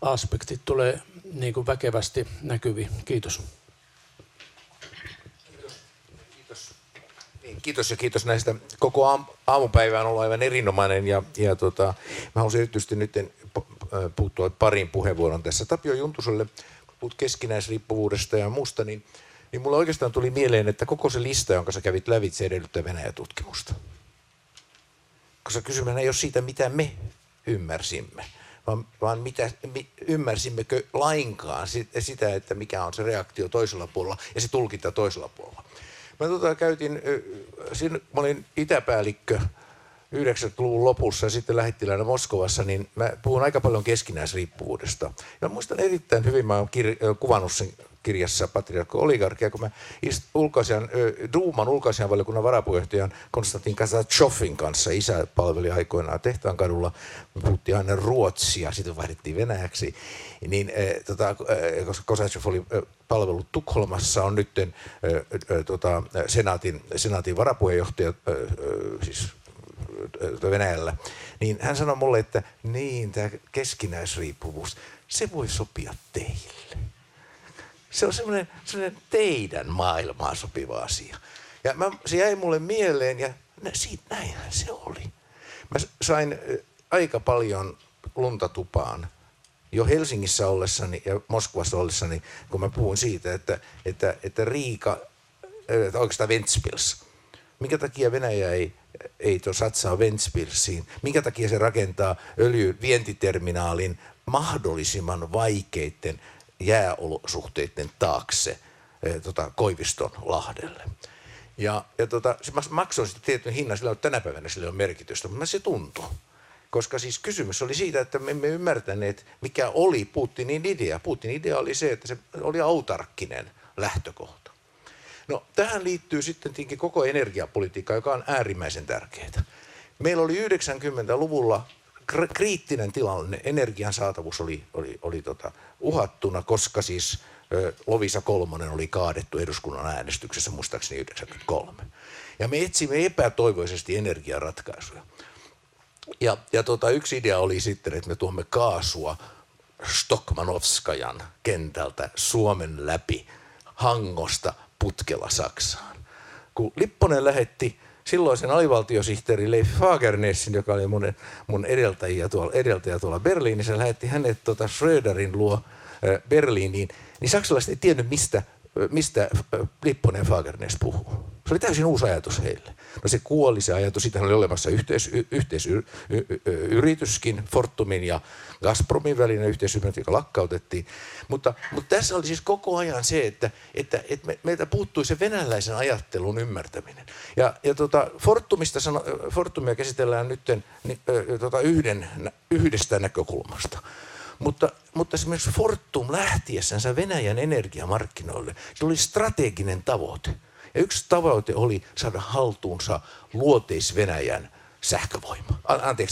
aspektit tulee niin kuin väkevästi näkyviin. Kiitos. Kiitos ja kiitos näistä. Koko aamupäivä on ollut aivan erinomainen ja mä haluaisin erityisesti nyt puuttua pariin puheenvuoron tässä. Tapio Juntuselle, kun puhut keskinäisriippuvuudesta ja muusta, niin mulla oikeastaan tuli mieleen, että koko se lista, jonka sä kävit lävitse, edellyttää Venäjä-tutkimusta. Koska kysymys ei ole siitä, mitä me ymmärsimme, vaan ymmärsimmekö lainkaan sitä, että mikä on se reaktio toisella puolella ja se tulkinta toisella puolella. Mä mä olin itäpäällikkö 90-luvun lopussa ja sitten lähettiläänä Moskovassa, niin mä puhun aika paljon keskinäisriippuvuudesta. Ja muistan erittäin hyvin, mä oon kuvannut sen kirjassa Patriarkko oligarkia, kun mä Duuman ulkoasiainvaliokunnan varapuheenjohtajan Konstantin Kazachofin kanssa, isä palveli aikoinaan Tehtaankadulla, me puhuttiin aina ruotsia, sitten vaihdettiin venäjäksi, niin koska Kazachov oli palvellut Tukholmassa, on nyt senaatin varapuheenjohtaja, siis Venäjällä, niin hän sanoi mulle, että niin, tämä keskinäisriippuvuus, se voi sopia teille. Se on semmoinen teidän maailmaan sopiva asia. Ja se jäi mulle mieleen ja näinhän se oli. Mä sain aika paljon lunta tupaan jo Helsingissä ollessani ja Moskovassa ollessani, kun mä puhuin siitä, että Riika, oikeastaan Ventspils, minkä takia Venäjä ei satsaa Ventspilsiin, minkä takia se rakentaa öljyvientiterminaalin mahdollisimman vaikeiden jääolosuhteiden taakse Koiviston lahdelle. Ja mä maksoin sitten tietyn hinnan, sillä on tänä päivänä sillä on merkitystä, mutta se tuntuu. Koska siis kysymys oli siitä, että me emme ymmärtäneet, mikä oli Putinin idea. Putinin idea oli se, että se oli autarkkinen lähtökohta. No tähän liittyy sitten tietenkin koko energiapolitiikka, joka on äärimmäisen tärkeää. Meillä oli 90-luvulla kriittinen tilanne, energian saatavuus oli uhattuna, koska siis Loviisa Kolmonen oli kaadettu eduskunnan äänestyksessä muistaakseni 1993. Ja me etsimme epätoivoisesti energiaratkaisuja. Ja yksi idea oli sitten, että me tuomme kaasua Stokmanovskajan kentältä Suomen läpi Hangosta putkella Saksaan. Kun Lipponen lähetti silloisen alivaltiosihteeri Leif Fagernesin, joka oli mun edeltäjä tuolla Berliinissä, lähetti hänet Schröderin luo Berliiniin, niin saksalaiset ei tiennyt, mistä Lipponen ja Fagernes puhuu. Se oli täysin uusi ajatus heille. No se kuoli se ajatus, siitähän oli olemassa yhteisyrityskin, Fortumin ja Gazpromin välinen yhteisyritys, joka lakkautettiin. Mutta tässä oli siis koko ajan se, että meiltä puuttui se venäläisen ajattelun ymmärtäminen. Ja Fortumia käsitellään nyt yhdestä näkökulmasta. Mutta esimerkiksi Fortum lähtiessänsä Venäjän energiamarkkinoille, se oli strateginen tavoite. Ja yksi tavoite oli saada haltuunsa luoteis-Venäjän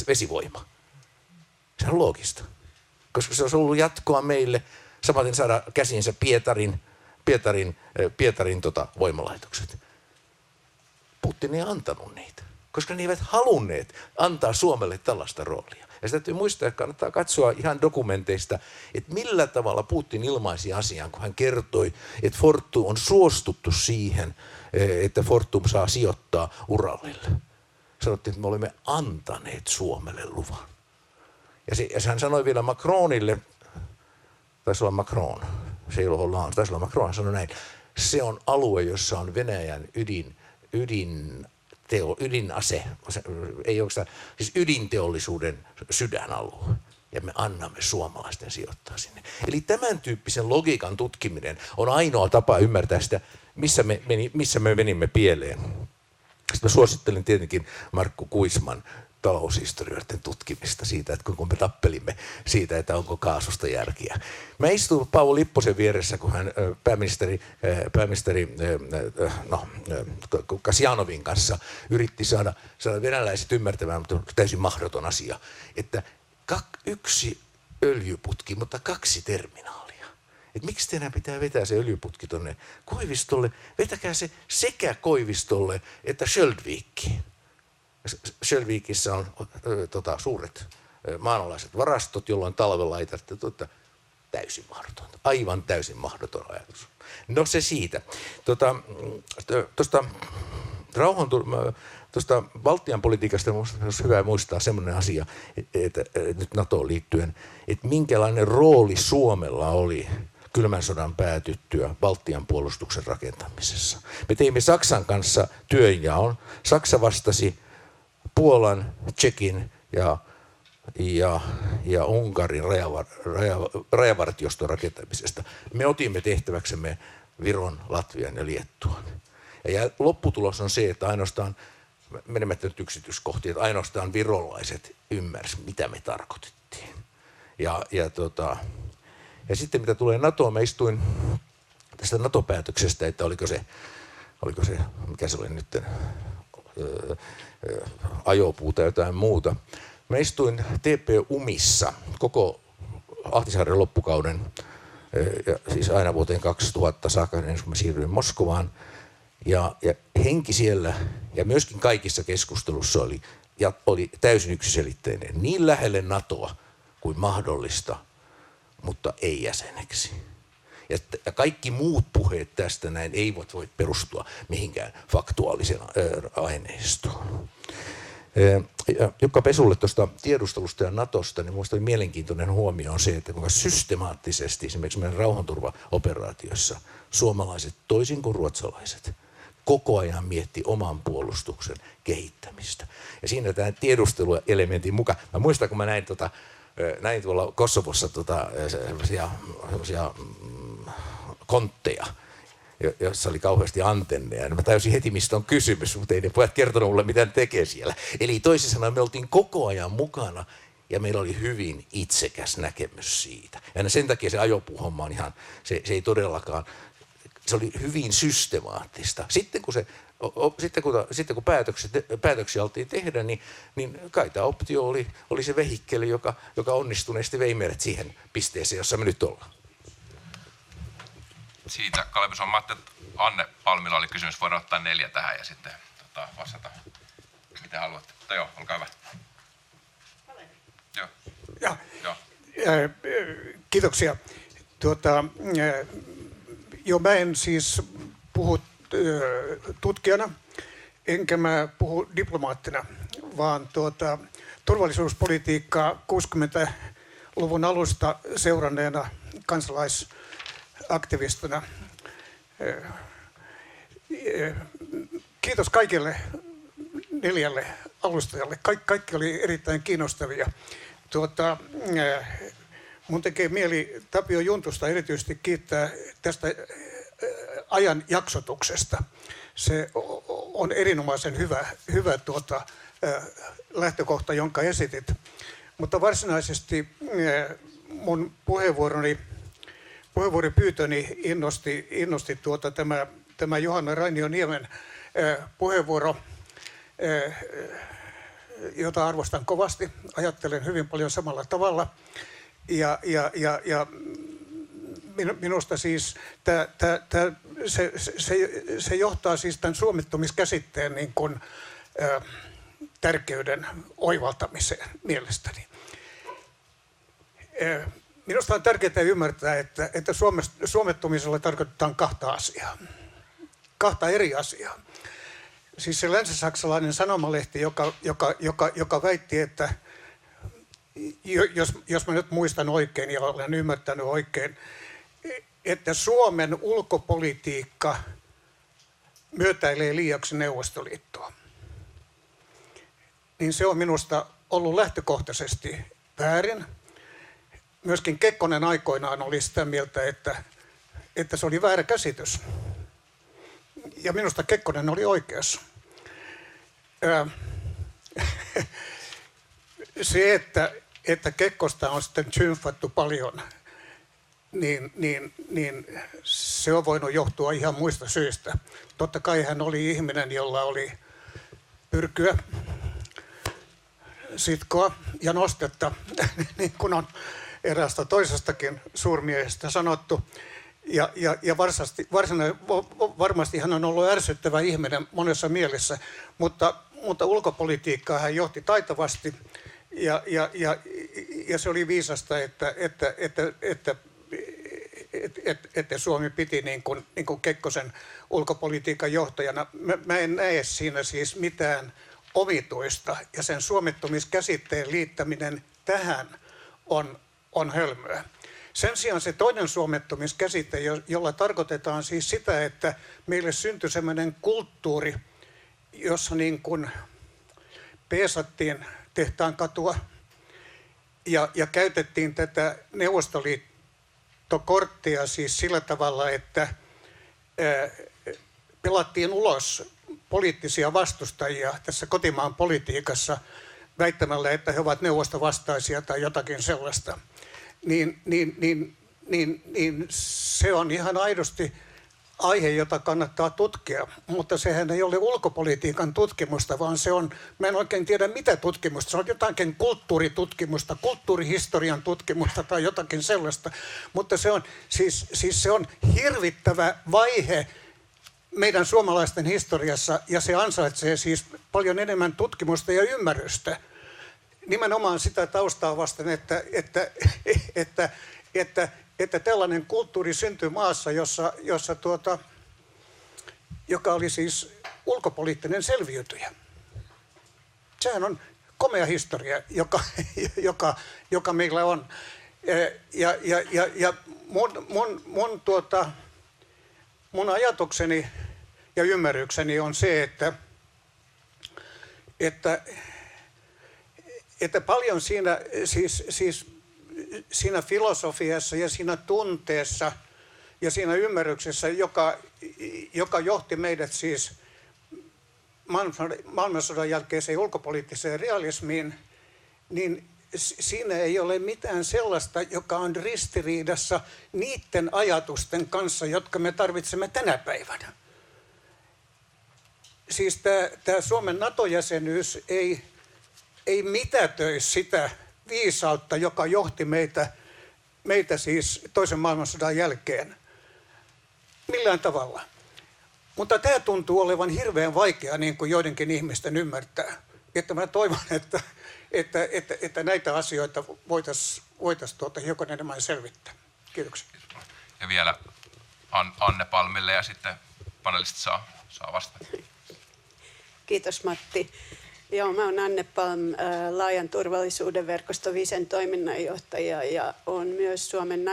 vesivoima. Se on loogista, koska se olisi ollut jatkoa meille, samaten saada käsiinsä Pietarin voimalaitokset. Putin ei antanut niitä, koska ne eivät halunneet antaa Suomelle tällaista roolia. Ja sitä täytyy muistaa, että kannattaa katsoa ihan dokumenteista, että millä tavalla Putin ilmaisi asian, kun hän kertoi, että Fortum on suostuttu siihen, että Fortum saa sijoittaa Uralille. Sanottiin, että me olemme antaneet Suomelle luvan. Ja hän sanoi vielä Macronille, taisi olla Macron, se ei ollut Hollande, taisi olla Macron, hän sanoi näin, se on alue, jossa on Venäjän ydinase, ei oikeastaan, siis ydinteollisuuden sydänalue. Ja me annamme suomalaisten sijoittaa sinne. Eli tämän tyyppisen logiikan tutkiminen on ainoa tapa ymmärtää sitä, missä me menimme pieleen. Sitten mä suosittelen tietenkin Markku Kuisman taloushistorioiden tutkimista siitä, että kun me tappelimme siitä, että onko kaasusta järkiä. Mä istuin Paavo Lipposen vieressä, kun hän pääministeri Kasjanovin kanssa yritti saada venäläiset ymmärtämään, mutta täysin mahdoton asia, että yksi öljyputki, mutta 2 terminaalia. Et miksi teidän pitää vetää se öljyputki tuonne Koivistolle? Vetäkää se sekä Koivistolle että Sköldviikkiin. Sköldviikissä on suuret maanalaiset varastot, jolloin talvella ei tarvitse täysin mahdoton. Aivan täysin mahdoton ajatus. No se siitä. Tuosta Baltian politiikasta olisi hyvä muistaa semmoinen asia, että nyt NATOon liittyen, että minkälainen rooli Suomella oli kylmän sodan päätyttyä Baltian puolustuksen rakentamisessa. Me teimme Saksan kanssa työnjaon. Saksa vastasi Puolan, Tšekin ja Unkarin rajavartioston rakentamisesta. Me otimme tehtäväksemme Viron, Latvian ja Liettuan. Ja lopputulos on se, että ainoastaan, menemättä nyt yksityiskohtiin, että ainoastaan virolaiset ymmärsivät, mitä me tarkoitettiin. Ja sitten mitä tulee NATOon, mä istuin tästä NATO-päätöksestä, että oliko se mikä se oli nyt, ajopuu tai jotain muuta. Mä istuin TP-UMissa koko Ahtisaaren loppukauden, siis aina vuoteen 2000 saakka, ennen kuin mä siirryin Moskovaan. Ja henki siellä ja myöskin kaikissa keskustelussa oli täysin yksiselitteinen. Niin lähelle NATOa kuin mahdollista, mutta ei jäseneksi. Ja kaikki muut puheet tästä näin eivät voi perustua mihinkään faktuaaliseen aineistoon. Jukka Pesulle tuosta tiedustelusta ja NATOsta, niin minusta mielenkiintoinen huomio on se, että kuinka systemaattisesti esimerkiksi meidän rauhanturvaoperaatioissa suomalaiset, toisin kuin ruotsalaiset, koko ajan mietti oman puolustuksen kehittämistä. Ja siinä tämä tiedusteluelementin mukaan. Mä muistan, kun mä näin tuolla Kosovossa sellaisia kontteja, jossa oli kauheasti antenneja. Mä täysin heti, mistä on kysymys, mutta ei ne pojat kertonut mulle, mitä ne tekee siellä. Eli toisin sanoen me oltiin koko ajan mukana ja meillä oli hyvin itsekäs näkemys siitä. Ja sen takia se ajopuuhomma on ihan, se ei todellakaan, se oli hyvin systemaattista. Sitten kun päätöksiä oltiin tehdä, niin kai tämä optio oli se vehikkeli, joka onnistuneesti vei meidät siihen pisteeseen, jossa me nyt ollaan. Siitä Kalevi on Matti, Anne Palmilla oli kysymys, voidaan ottaa 4 tähän ja sitten vastata, mitä haluatte. Mutta joo, olkaa hyvä. Joo. Kiitoksia. Mä en siis puhu tutkijana, enkä mä puhu diplomaattina, vaan turvallisuuspolitiikkaa 60-luvun alusta seuranneena kansalaisaktivistina. Kiitos kaikille 4 alustajalle. Kaikki oli erittäin kiinnostavia. Mun tekee mieli Tapio Juntusta erityisesti kiittää tästä ajan jaksotuksesta. Se on erinomaisen hyvä lähtökohta, jonka esitit. Mutta varsinaisesti mun puheenvuoropyytöni innosti tämä Johanna Rainio-Niemen puheenvuoro, jota arvostan kovasti. Ajattelen hyvin paljon samalla tavalla. Ja minusta siis se johtaa siis tämän suomettumiskäsitteen niin kuin, tärkeyden oivaltamiseen mielestäni. Minusta on tärkeää ymmärtää, että suomettumisella tarkoitetaan 2 asiaa. 2 eri asiaa. Siis se länsisaksalainen sanomalehti, joka väitti, että jos mä nyt muistan oikein ja olen ymmärtänyt oikein, että Suomen ulkopolitiikka myötäilee liiaksi Neuvostoliittoa. niin se on minusta ollut lähtökohtaisesti väärin. Myöskin Kekkonen aikoinaan oli sitä mieltä, että se oli väärä käsitys. Ja minusta Kekkonen oli oikeassa. Se, että Kekkosta on sitten tsymfattu paljon, niin se on voinut johtua ihan muista syistä. Totta kai hän oli ihminen, jolla oli pyrkyä, sitkoa ja nostetta, niin kuin on eräästä toisestakin suurmiehestä sanottu. Ja varmasti hän on ollut ärsyttävä ihminen monessa mielessä, mutta ulkopolitiikkaa hän johti taitavasti ja se oli viisasta, että Suomi piti niin kuin Kekkosen ulkopolitiikan johtajana. Mä en näe siinä siis mitään omituista, ja sen suomettumiskäsitteen liittäminen tähän on hölmöä. Sen sijaan se toinen suomettumiskäsite, jolla tarkoitetaan siis sitä, että meille syntyi sellainen kulttuuri, jossa niin kuin peesattiin Tehtaankatua ja käytettiin tätä Neuvostoliittokorttia siis sillä tavalla, että pelattiin ulos poliittisia vastustajia tässä kotimaan politiikassa väittämällä, että he ovat neuvostovastaisia tai jotakin sellaista. Niin se on ihan aidosti aihe, jota kannattaa tutkia, mutta sehän ei ole ulkopolitiikan tutkimusta, vaan se on, mä en oikein tiedä mitä tutkimusta, se on jotakin kulttuuritutkimusta, kulttuurihistorian tutkimusta tai jotakin sellaista, mutta se on, siis se on hirvittävä vaihe meidän suomalaisten historiassa ja se ansaitsee siis paljon enemmän tutkimusta ja ymmärrystä. Nimenomaan sitä taustaa vasten, että tällainen kulttuuri syntyi maassa, joka oli siis ulkopoliittinen selviytyjä. Sehän on komea historia, joka meillä on. Ja mun ajatukseni ja ymmärrykseni on se, että paljon siinä filosofiassa ja siinä tunteessa ja siinä ymmärryksessä, joka johti meidät siis maailmansodan jälkeiseen ulkopoliittiseen realismiin, niin siinä ei ole mitään sellaista, joka on ristiriidassa niiden ajatusten kanssa, jotka me tarvitsemme tänä päivänä. Siis tämä Suomen NATO-jäsenyys ei mitätöi sitä viisautta, joka johti meitä siis toisen maailmansodan jälkeen millään tavalla. Mutta tämä tuntuu olevan hirveän vaikea niin kuin joidenkin ihmisten ymmärtää. Että mä toivon, että näitä asioita voitaisiin hiukan enemmän selvittää. Kiitoksia. Ja vielä Anne Palmille ja sitten panelistit saa vastata. Kiitos Matti. Joo, mä oon Anne Palm, laajan turvallisuuden verkosto Visen toiminnanjohtaja ja on myös Suomen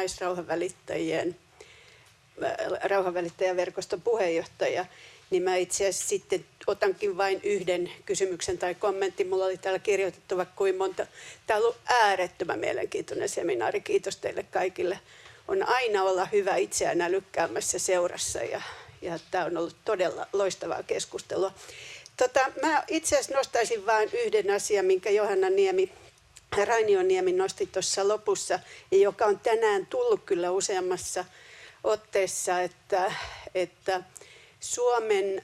rauhanvälittäjäverkoston puheenjohtaja. Niin mä itse asiassa sitten otankin vain yhden kysymyksen tai kommentin. Mulla oli täällä kirjoitettu vaikka kuin monta. Tämä on ollut äärettömän mielenkiintoinen seminaari. Kiitos teille kaikille. On aina olla hyvä itseään älykkäämmässä seurassa ja tämä on ollut todella loistavaa keskustelua. Mä itse asiassa nostaisin vain yhden asian, minkä Rainioniemi nosti tuossa lopussa, ja joka on tänään tullut kyllä useammassa otteessa, että Suomen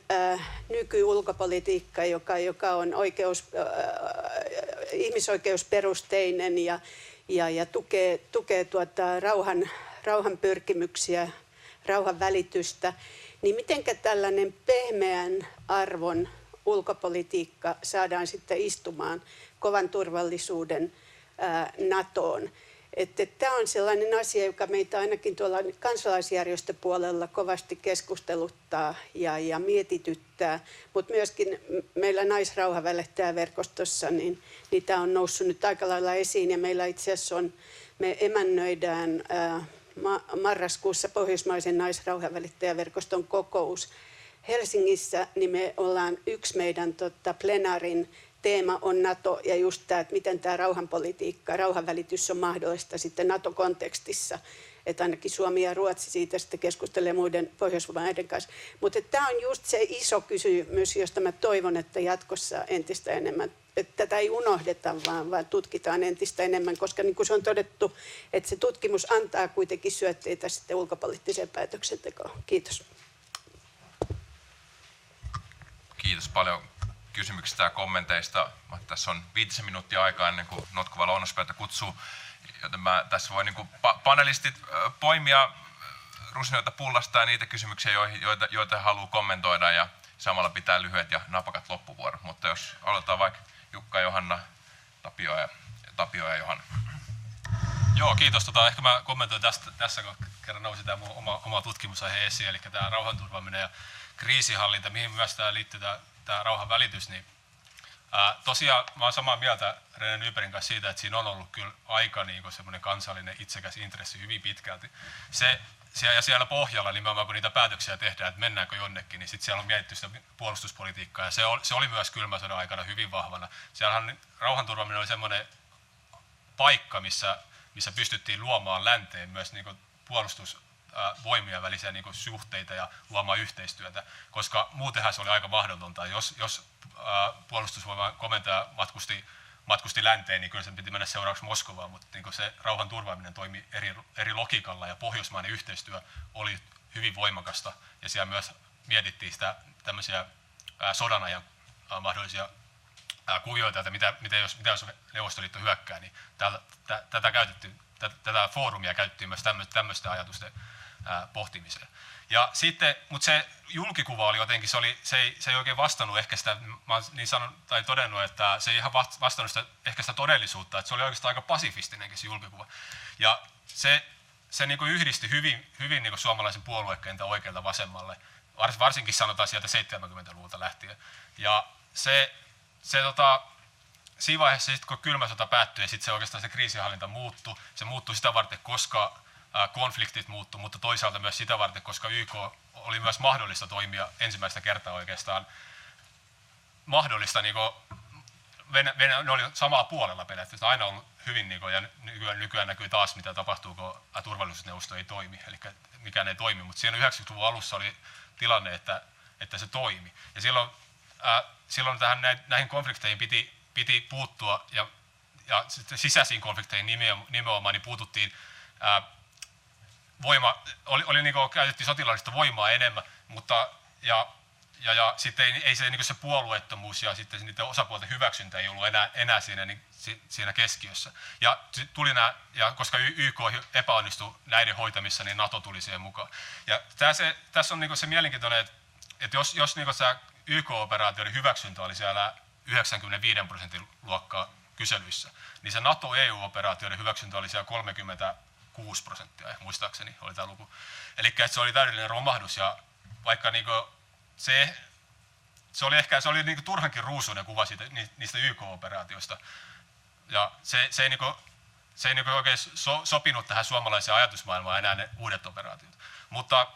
nykyulkopolitiikka, joka on ihmisoikeusperusteinen ja tukee rauhan pyrkimyksiä, rauhan välitystä, niin mitenkä tällainen pehmeän arvon ulkopolitiikka saadaan sitten istumaan kovan turvallisuuden NATOon. Tämä on sellainen asia, joka meitä ainakin tuolla kansalaisjärjestöpuolella kovasti keskusteluttaa ja mietityttää, mutta myöskin meillä naisrauhanvälittäjäverkostossa niin tämä on noussut nyt aika lailla esiin ja meillä itse asiassa me emännöidään marraskuussa Pohjoismaisen naisrauhanvälittäjäverkoston kokous Helsingissä, niin me ollaan yksi meidän plenaarin teema on NATO ja just tämä, että miten tämä rauhanpolitiikka, rauhanvälitys on mahdollista sitten NATO-kontekstissa. Että ainakin Suomi ja Ruotsi siitä sitten keskustelee muiden Pohjoismaiden kanssa. Mutta tämä on just se iso kysymys, josta mä toivon, että jatkossa entistä enemmän, että tätä ei unohdeta, vaan tutkitaan entistä enemmän, koska niin kuin se on todettu, että se tutkimus antaa kuitenkin syötteitä sitten ulkopoliittiseen päätöksentekoon. Kiitos. Kiitos paljon kysymyksistä ja kommenteista. Tässä on 5 minuuttia aikaa ennen kuin notkova lounaspöytä kutsuu, joten tässä voi niin kuin panelistit poimia rusinoita pullasta ja niitä kysymyksiä, joita haluaa kommentoida, ja samalla pitää lyhyet ja napakat loppuvuorot. Mutta jos aloitetaan vaikka Jukka, Johanna, Tapio ja Johanna. Joo, kiitos. Ehkä mä kommentoin tässä, kun kerran nousi tämä mun oma tutkimusaihe esiin, eli tämä rauhanturvaaminen ja kriisinhallinta, mihin myös tämä liittyy tämä rauhanvälitys. Niin, tosiaan mä oon samaa mieltä René Nybergin kanssa siitä, että siinä on ollut kyllä aika niin semmoinen kansallinen itsekäs intressi hyvin pitkälti. Ja siellä pohjalla nimenomaan, kun niitä päätöksiä tehdään, että mennäänkö jonnekin, niin sitten siellä on mietitty sitä puolustuspolitiikkaa, ja se oli myös kylmän sodan aikana hyvin vahvana. Siellähän rauhanturvaaminen oli semmoinen paikka, missä pystyttiin luomaan länteen myös niin kuin puolustusvoimien välisiä niin kuin suhteita ja luomaan yhteistyötä, koska muutenhan se oli aika mahdotonta. Jos puolustusvoiman komentaja matkusti länteen, niin kyllä sen piti mennä seuraavaksi Moskovaan, mutta niin se rauhan turvaaminen toimi eri logiikalla, ja pohjoismainen yhteistyö oli hyvin voimakasta, ja siellä myös mietittiin sitä tämmöisiä sodan ajan mahdollisia kuvioita, että mitä jos Neuvostoliitto hyökkää, niin tätä foorumia käytettiin myös tämmöisten ajatusten pohtimiseen. Ja sitten, mutta se julkikuva oli jotenkin, se ei oikein vastannut ehkä sitä, mä oon niin todennut, että se ei ihan vastannut ehkä sitä todellisuutta, että se oli oikeastaan aika pasifistinenkin se julkikuva. Ja se niin kuin yhdisti hyvin niin kuin suomalaisen puoluekentän oikealta vasemmalle, varsinkin sanotaan sieltä 70-luvulta lähtien. Ja siinä vaiheessa, kun kylmä sota päättyi, ja sitten oikeastaan se kriisinhallinta muuttui. Se muuttui sitä varten, koska konfliktit muuttu, mutta toisaalta myös sitä varten, koska YK oli myös mahdollista toimia ensimmäistä kertaa oikeastaan mahdollista, niin ne oli samalla puolella pelätty, se on aina ollut hyvin, ja nykyään näkyy taas, mitä tapahtuu, kun turvallisuusneuvosto ei toimi, eli mikään ei toimi, mutta siinä 90-luvun alussa oli tilanne, että se toimi, ja silloin näihin konflikteihin piti puuttua, ja sitten sisäisiin konflikteihin nimenomaan niin puututtiin. Oli niin kuin, käytettiin sotilaallista voimaa enemmän, mutta sitten ei se, niin se puolueettomuus ja sitten niiden osapuolten hyväksyntä ei ollut enää siinä keskiössä. Ja koska YK epäonnistui näiden hoitamissa, niin NATO tuli siihen mukaan. Ja tässä on niin se mielenkiintoinen, että jos niin se YK-operaatioiden hyväksyntä oli siellä 95% luokkaa kyselyissä, niin se NATO-EU-operaatioiden hyväksyntä oli siellä 36%, muistaakseni oli tämä luku. Eli se oli täydellinen romahdus, ja vaikka niinku se oli niinku turhankin ruusuinen kuva niistä YK-operaatioista, ja se ei niinku oikein sopinut tähän suomalaiseen ajatusmaailmaan enää ne uudet operaatiot. Mutta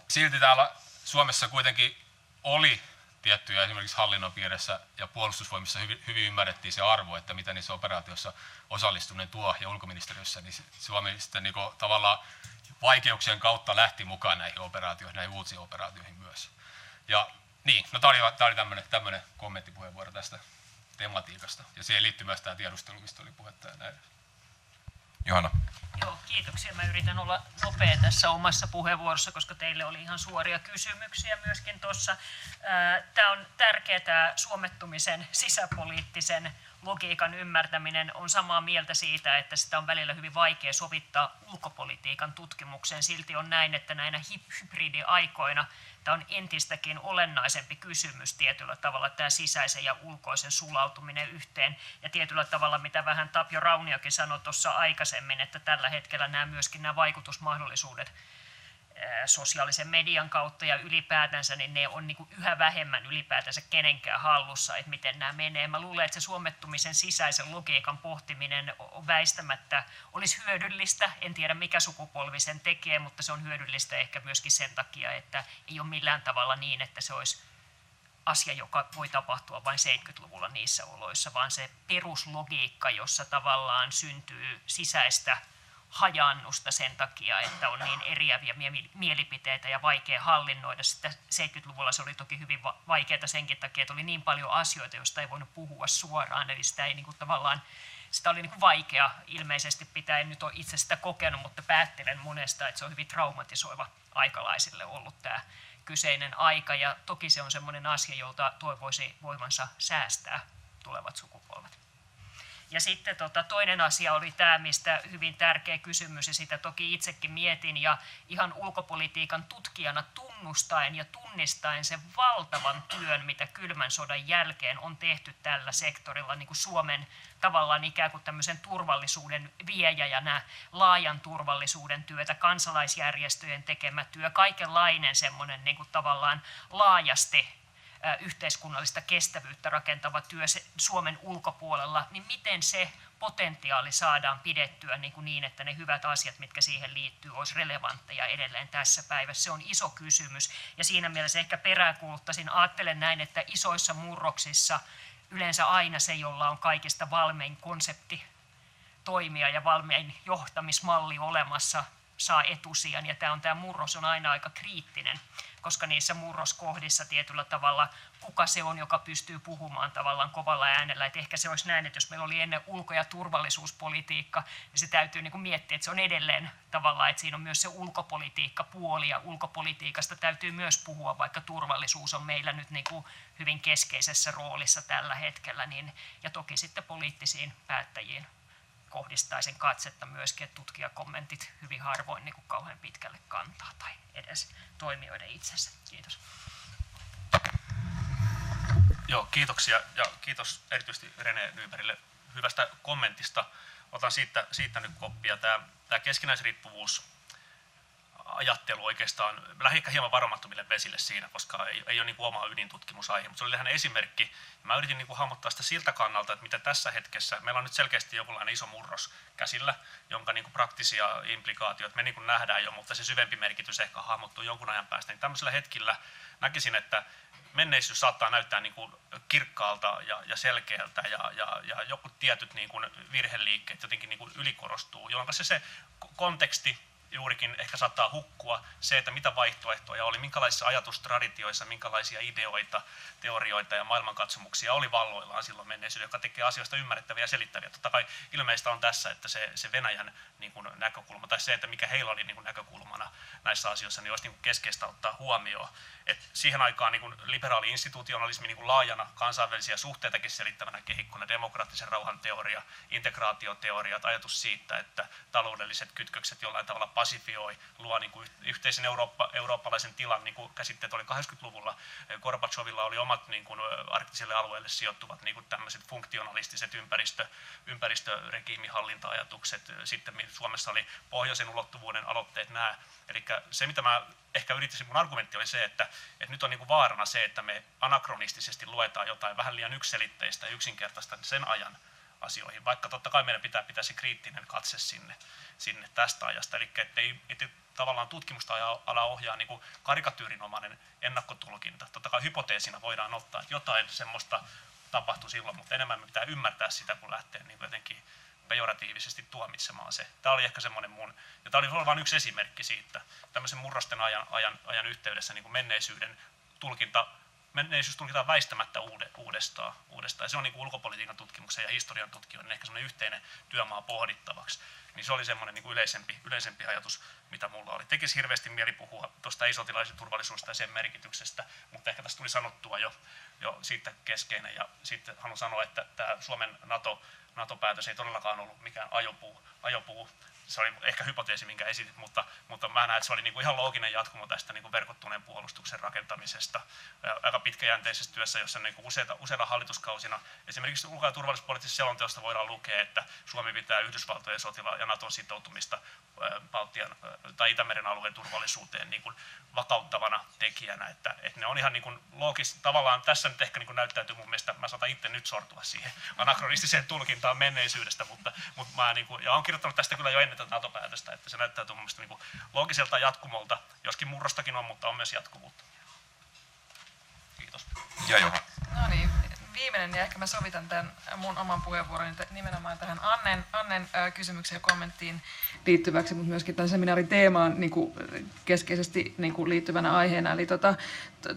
silti täällä Suomessa kuitenkin oli tiettyjä esimerkiksi hallinnon piirissä ja puolustusvoimissa hyvin ymmärrettiin se arvo, että mitä niissä operaatioissa osallistuminen tuo, ja ulkoministeriössä, niin Suomi sitten niin tavallaan vaikeuksien kautta lähti mukaan näihin operaatioihin, näihin uusiin operaatioihin myös. Ja niin, no tämä oli tämmöinen kommenttipuheenvuoro tästä tematiikasta, ja siihen liittyy myös tämä tiedustelu, mistä oli puhetta ja näin. Johanna. Joo, kiitoksia. Mä yritän olla nopea tässä omassa puheenvuorossa, koska teille oli ihan suoria kysymyksiä myöskin tuossa. Tämä on tärkeää, suomettumisen sisäpoliittisen logiikan ymmärtäminen. On samaa mieltä siitä, että sitä on välillä hyvin vaikea sovittaa ulkopolitiikan tutkimukseen. Silti on näin, että näinä hybridiaikoina tämä on entistäkin olennaisempi kysymys tietyllä tavalla, tämä sisäisen ja ulkoisen sulautuminen yhteen. Ja tietyllä tavalla, mitä vähän Tapio Rauniokin sanoi tuossa aikaisemmin, että tällä hetkellä myöskin nämä vaikutusmahdollisuudet sosiaalisen median kautta ja ylipäätänsä, niin ne on niin kuin yhä vähemmän ylipäätänsä kenenkään hallussa, että miten nämä menee. Mä luulen, että se suomettumisen sisäisen logiikan pohtiminen väistämättä olisi hyödyllistä. En tiedä, mikä sukupolvi sen tekee, mutta se on hyödyllistä ehkä myöskin sen takia, että ei ole millään tavalla niin, että se olisi asia, joka voi tapahtua vain 70-luvulla niissä oloissa, vaan se peruslogiikka, jossa tavallaan syntyy sisäistä hajaannusta sen takia, että on niin eriäviä mielipiteitä ja vaikea hallinnoida sitä. 70-luvulla se oli toki hyvin vaikeaa senkin takia, että oli niin paljon asioita, joista ei voinut puhua suoraan, eli sitä ei niin kuin tavallaan sitä oli niin kuin vaikea ilmeisesti pitää, en nyt ole itse sitä kokenut, mutta päättelen monesta, että se on hyvin traumatisoiva aikalaisille ollut tämä kyseinen aika, ja toki se on semmoinen asia, jolta toivoisi voimansa säästää tulevat sukupolvet. Ja sitten toinen asia oli tämä, mistä hyvin tärkeä kysymys, ja sitä toki itsekin mietin, ja ihan ulkopolitiikan tutkijana tunnustaen ja tunnistaen sen valtavan työn, mitä kylmän sodan jälkeen on tehty tällä sektorilla, niin kuin Suomen tavallaan ikään kuin tämmöisen turvallisuuden viejäjänä, laajan turvallisuuden työtä, kansalaisjärjestöjen tekemä työ, kaikenlainen semmoinen niin kuin tavallaan laajasti yhteiskunnallista kestävyyttä rakentava työ Suomen ulkopuolella, niin miten se potentiaali saadaan pidettyä niin, että ne hyvät asiat, mitkä siihen liittyy, olisi relevantteja edelleen tässä päivässä. Se on iso kysymys, ja siinä mielessä ehkä peräänkuuluttaisin, ajattelen näin, että isoissa murroksissa yleensä aina se, jolla on kaikista valmein konsepti toimia ja valmein johtamismalli olemassa, saa etusijan, ja tämä murros on aina aika kriittinen, koska niissä murroskohdissa tietyllä tavalla kuka se on, joka pystyy puhumaan tavallaan kovalla äänellä. Että ehkä se olisi näin, että jos meillä oli ennen ulko- ja turvallisuuspolitiikka, niin se täytyy niin kuin miettiä, että se on edelleen tavallaan, että siinä on myös se ulkopolitiikkapuoli, ja ulkopolitiikasta täytyy myös puhua, vaikka turvallisuus on meillä nyt niin kuin hyvin keskeisessä roolissa tällä hetkellä, niin, ja toki sitten poliittisiin päättäjiin kohdistaisin katsetta myöskin, että tutkijakommentit hyvin harvoin niin kuin kauhean pitkälle kantaa tai edes toimijoiden itsensä. Kiitos. Joo, kiitoksia ja kiitos erityisesti René Nybergille hyvästä kommentista. Otan siitä nyt koppia. Tämä keskinäisriippuvuus ajattelu oikeastaan lähti ehkä hieman varomattomille vesille siinä, koska ei ole niin kuin oma ydintutkimusaihe, mutta se oli lähinnä esimerkki. Mä yritin niin kuin hahmottaa sitä siltä kannalta, että mitä tässä hetkessä, meillä on nyt selkeästi jonkunlainen iso murros käsillä, jonka niin kuin praktisia implikaatioita me niin kuin nähdään jo, mutta se syvempi merkitys ehkä hahmottuu jonkun ajan päästä. Niin tämmöisellä hetkellä näkisin, että menneisyys saattaa näyttää niin kuin kirkkaalta ja selkeältä ja joku tietyt niin kuin virheliikkeet jotenkin niin kuin ylikorostuu, jolloin se konteksti juurikin ehkä saattaa hukkua se, että mitä vaihtoehtoja oli, minkälaisissa ajatustraditioissa, minkälaisia ideoita, teorioita ja maailmankatsomuksia oli valloillaan silloin menneisyydessä, joka tekee asioista ymmärrettäviä ja selittäviä. Totta kai ilmeistä on tässä, että se Venäjän niin kuin näkökulma tai se, että mikä heillä oli niin kuin näkökulmana näissä asioissa, niin olisi niin kuin keskeistä ottaa huomioon. Et siihen aikaan niin kuin liberaali institutionalismi niin kuin laajana kansainvälisiä suhteitakin selittävänä kehikkona, demokraattisen rauhan teoria, integraatioteoriat, ajatus siitä, että taloudelliset kytkökset jollain tavalla pasifioi, luo niin kuin yhteisen eurooppalaisen tilan, niin kuin käsitteet oli 80-luvulla. Gorbachevilla oli omat niin kuin arktiselle alueelle sijoittuvat niin kuin tämmöiset funktionalistiset ympäristöregiimihallinta-ajatukset. Sitten Suomessa oli pohjoisen ulottuvuuden aloitteet nämä. Eli se, mitä mä ehkä yritin, mun argumentti oli se, että nyt on niin kuin vaarana se, että me anakronistisesti luetaan jotain vähän liian yksiselitteistä ja yksinkertaista sen ajan asioihin, vaikka totta kai meidän pitää se kriittinen katse sinne tästä ajasta, eli ettei tavallaan tutkimusta ala ohjaa niin kuin karikatyyrinomainen ennakkotulkinta. Totta kai hypoteesina voidaan ottaa, että jotain semmoista tapahtui silloin, mutta enemmän me pitää ymmärtää sitä, kun lähtee niin jotenkin pejoratiivisesti tuomitsemaan se. Tämä oli ehkä semmoinen ja tämä oli vain yksi esimerkki siitä, tämmöisen murrosten ajan yhteydessä niin kuin menneisyys tulkitaan väistämättä uudestaan. Ja se on niin kuin ulkopolitiikan tutkimuksen ja historian tutkijoiden ehkä semmoinen yhteinen työmaa pohdittavaksi. Niin se oli semmoinen niin kuin yleisempi ajatus, mitä mulla oli. Tekisi hirveästi mieli puhua tuosta ei-sotilaisen turvallisuudesta ja sen merkityksestä, mutta ehkä tässä tuli sanottua jo siitä keskeinen. Ja sitten haluan sanoa, että tämä Suomen NATO-päätös ei todellakaan ollut mikään ajopuu. Se oli ehkä hypoteesi, minkä esitit, mutta mä näen, että se oli niinku ihan looginen jatkumo tästä niinku verkottuneen puolustuksen rakentamisesta. Aika pitkäjänteisessä työssä, jossa niinku useilla hallituskausina, esimerkiksi ulko- ja turvallisuuspoliittisessa selonteosta voidaan lukea, että Suomi pitää Yhdysvaltojen ja Naton sitoutumista Baltian tai Itämeren alueen turvallisuuteen niin kuin vakauttavana tekijänä. Että ne on ihan niin loogista. Tavallaan tässä nyt ehkä niin näyttäytyy mun mielestä, mä saatan itse nyt sortua siihen anakronistiseen tulkintaan menneisyydestä, mutta mä niin kuin, ja olen kirjoittanut tästä kyllä jo ennen tätä NATO-päätöstä, että se näyttäytyy mun mielestä niin loogiselta jatkumolta, joskin murrostakin on, mutta on myös jatkuvuutta. Kiitos. ja Johanna. No niin, viimeinen, ja ehkä mä sovitan tämän mun oman puheenvuoroni nimenomaan tähän Annen kysymykseen ja kommenttiin liittyväksi, mutta myöskin tämän seminaarin teemaan niin kuin keskeisesti niin kuin liittyvänä aiheena. Eli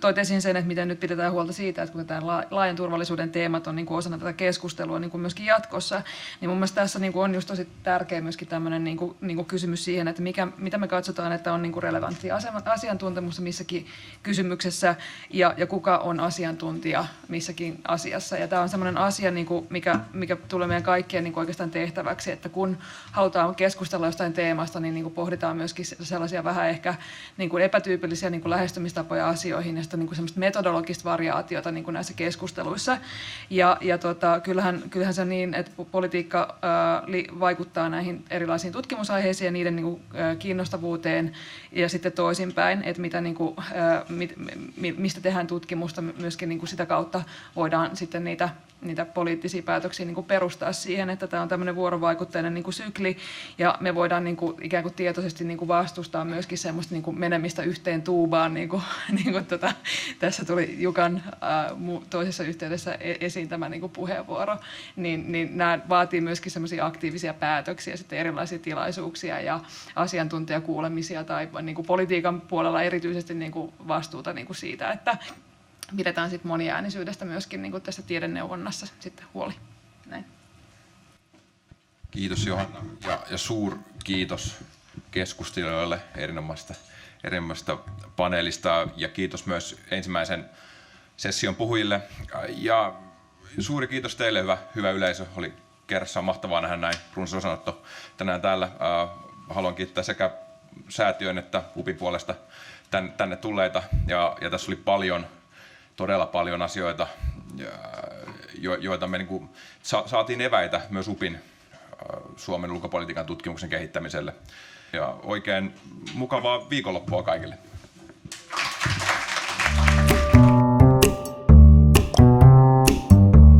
toit esiin sen, että miten nyt pidetään huolta siitä, että kun tämä laajan turvallisuuden teemat on niin kuin osana tätä keskustelua niin kuin myöskin jatkossa, niin mun mielestä tässä niin kuin on just tosi tärkeä myöskin tämmöinen niin kuin kysymys siihen, että mitä me katsotaan, että on niin kuin relevanttia asiantuntemusta missäkin kysymyksessä ja kuka on asiantuntija missäkin asiassa. Ja tämä on semmoinen asia, niin kuin mikä tulee meidän kaikkien niin kuin oikeastaan tehtäväksi, että kun halutaan keskustella jostain teemasta, niin kuin pohditaan myöskin sellaisia vähän ehkä niin kuin epätyypillisiä niin kuin lähestymistapoja asioihin ja niin kuin semmoista metodologista variaatiota niin kuin näissä keskusteluissa. Ja kyllähän se on niin, että politiikka vaikuttaa näihin erilaisiin tutkimusaiheisiin ja niiden niin kuin kiinnostavuuteen ja sitten toisinpäin, että mistä tehdään tutkimusta, myöskin niin kuin sitä kautta voidaan sitten niitä poliittisia päätöksiä niin kuin perustaa siihen, että tämä on tämmöinen vuorovaikutteinen niin kuin sykli, ja me voidaan niin kuin, ikään kuin tietoisesti niin kuin vastustaa myöskin semmoista niin kuin menemistä yhteen tuubaan, tässä tuli Jukan toisessa yhteydessä esiin tämä niin kuin puheenvuoro, niin nämä vaatii myöskin semmoisia aktiivisia päätöksiä, sitten erilaisia tilaisuuksia ja asiantuntijakuulemisia tai niin kuin politiikan puolella erityisesti niin kuin vastuuta niin kuin siitä, että pidetään sitten moniäänisyydestä myöskin niin kuin tässä tiedeneuvonnassa sitten huoli. Näin. Kiitos Johanna ja kiitos keskustelijoille erinomaisesta paneelista ja kiitos myös ensimmäisen session puhujille. Ja suuri kiitos teille, hyvä yleisö. Oli kerrassaan mahtavaa nähdä näin runsas osanotto tänään täällä. Haluan kiittää sekä säätiön että UPin puolesta tänne tulleita ja tässä oli todella paljon asioita, joita me saatiin eväitä myös UPin Suomen ulkopolitiikan tutkimuksen kehittämiselle. Ja oikein mukavaa viikonloppua kaikille.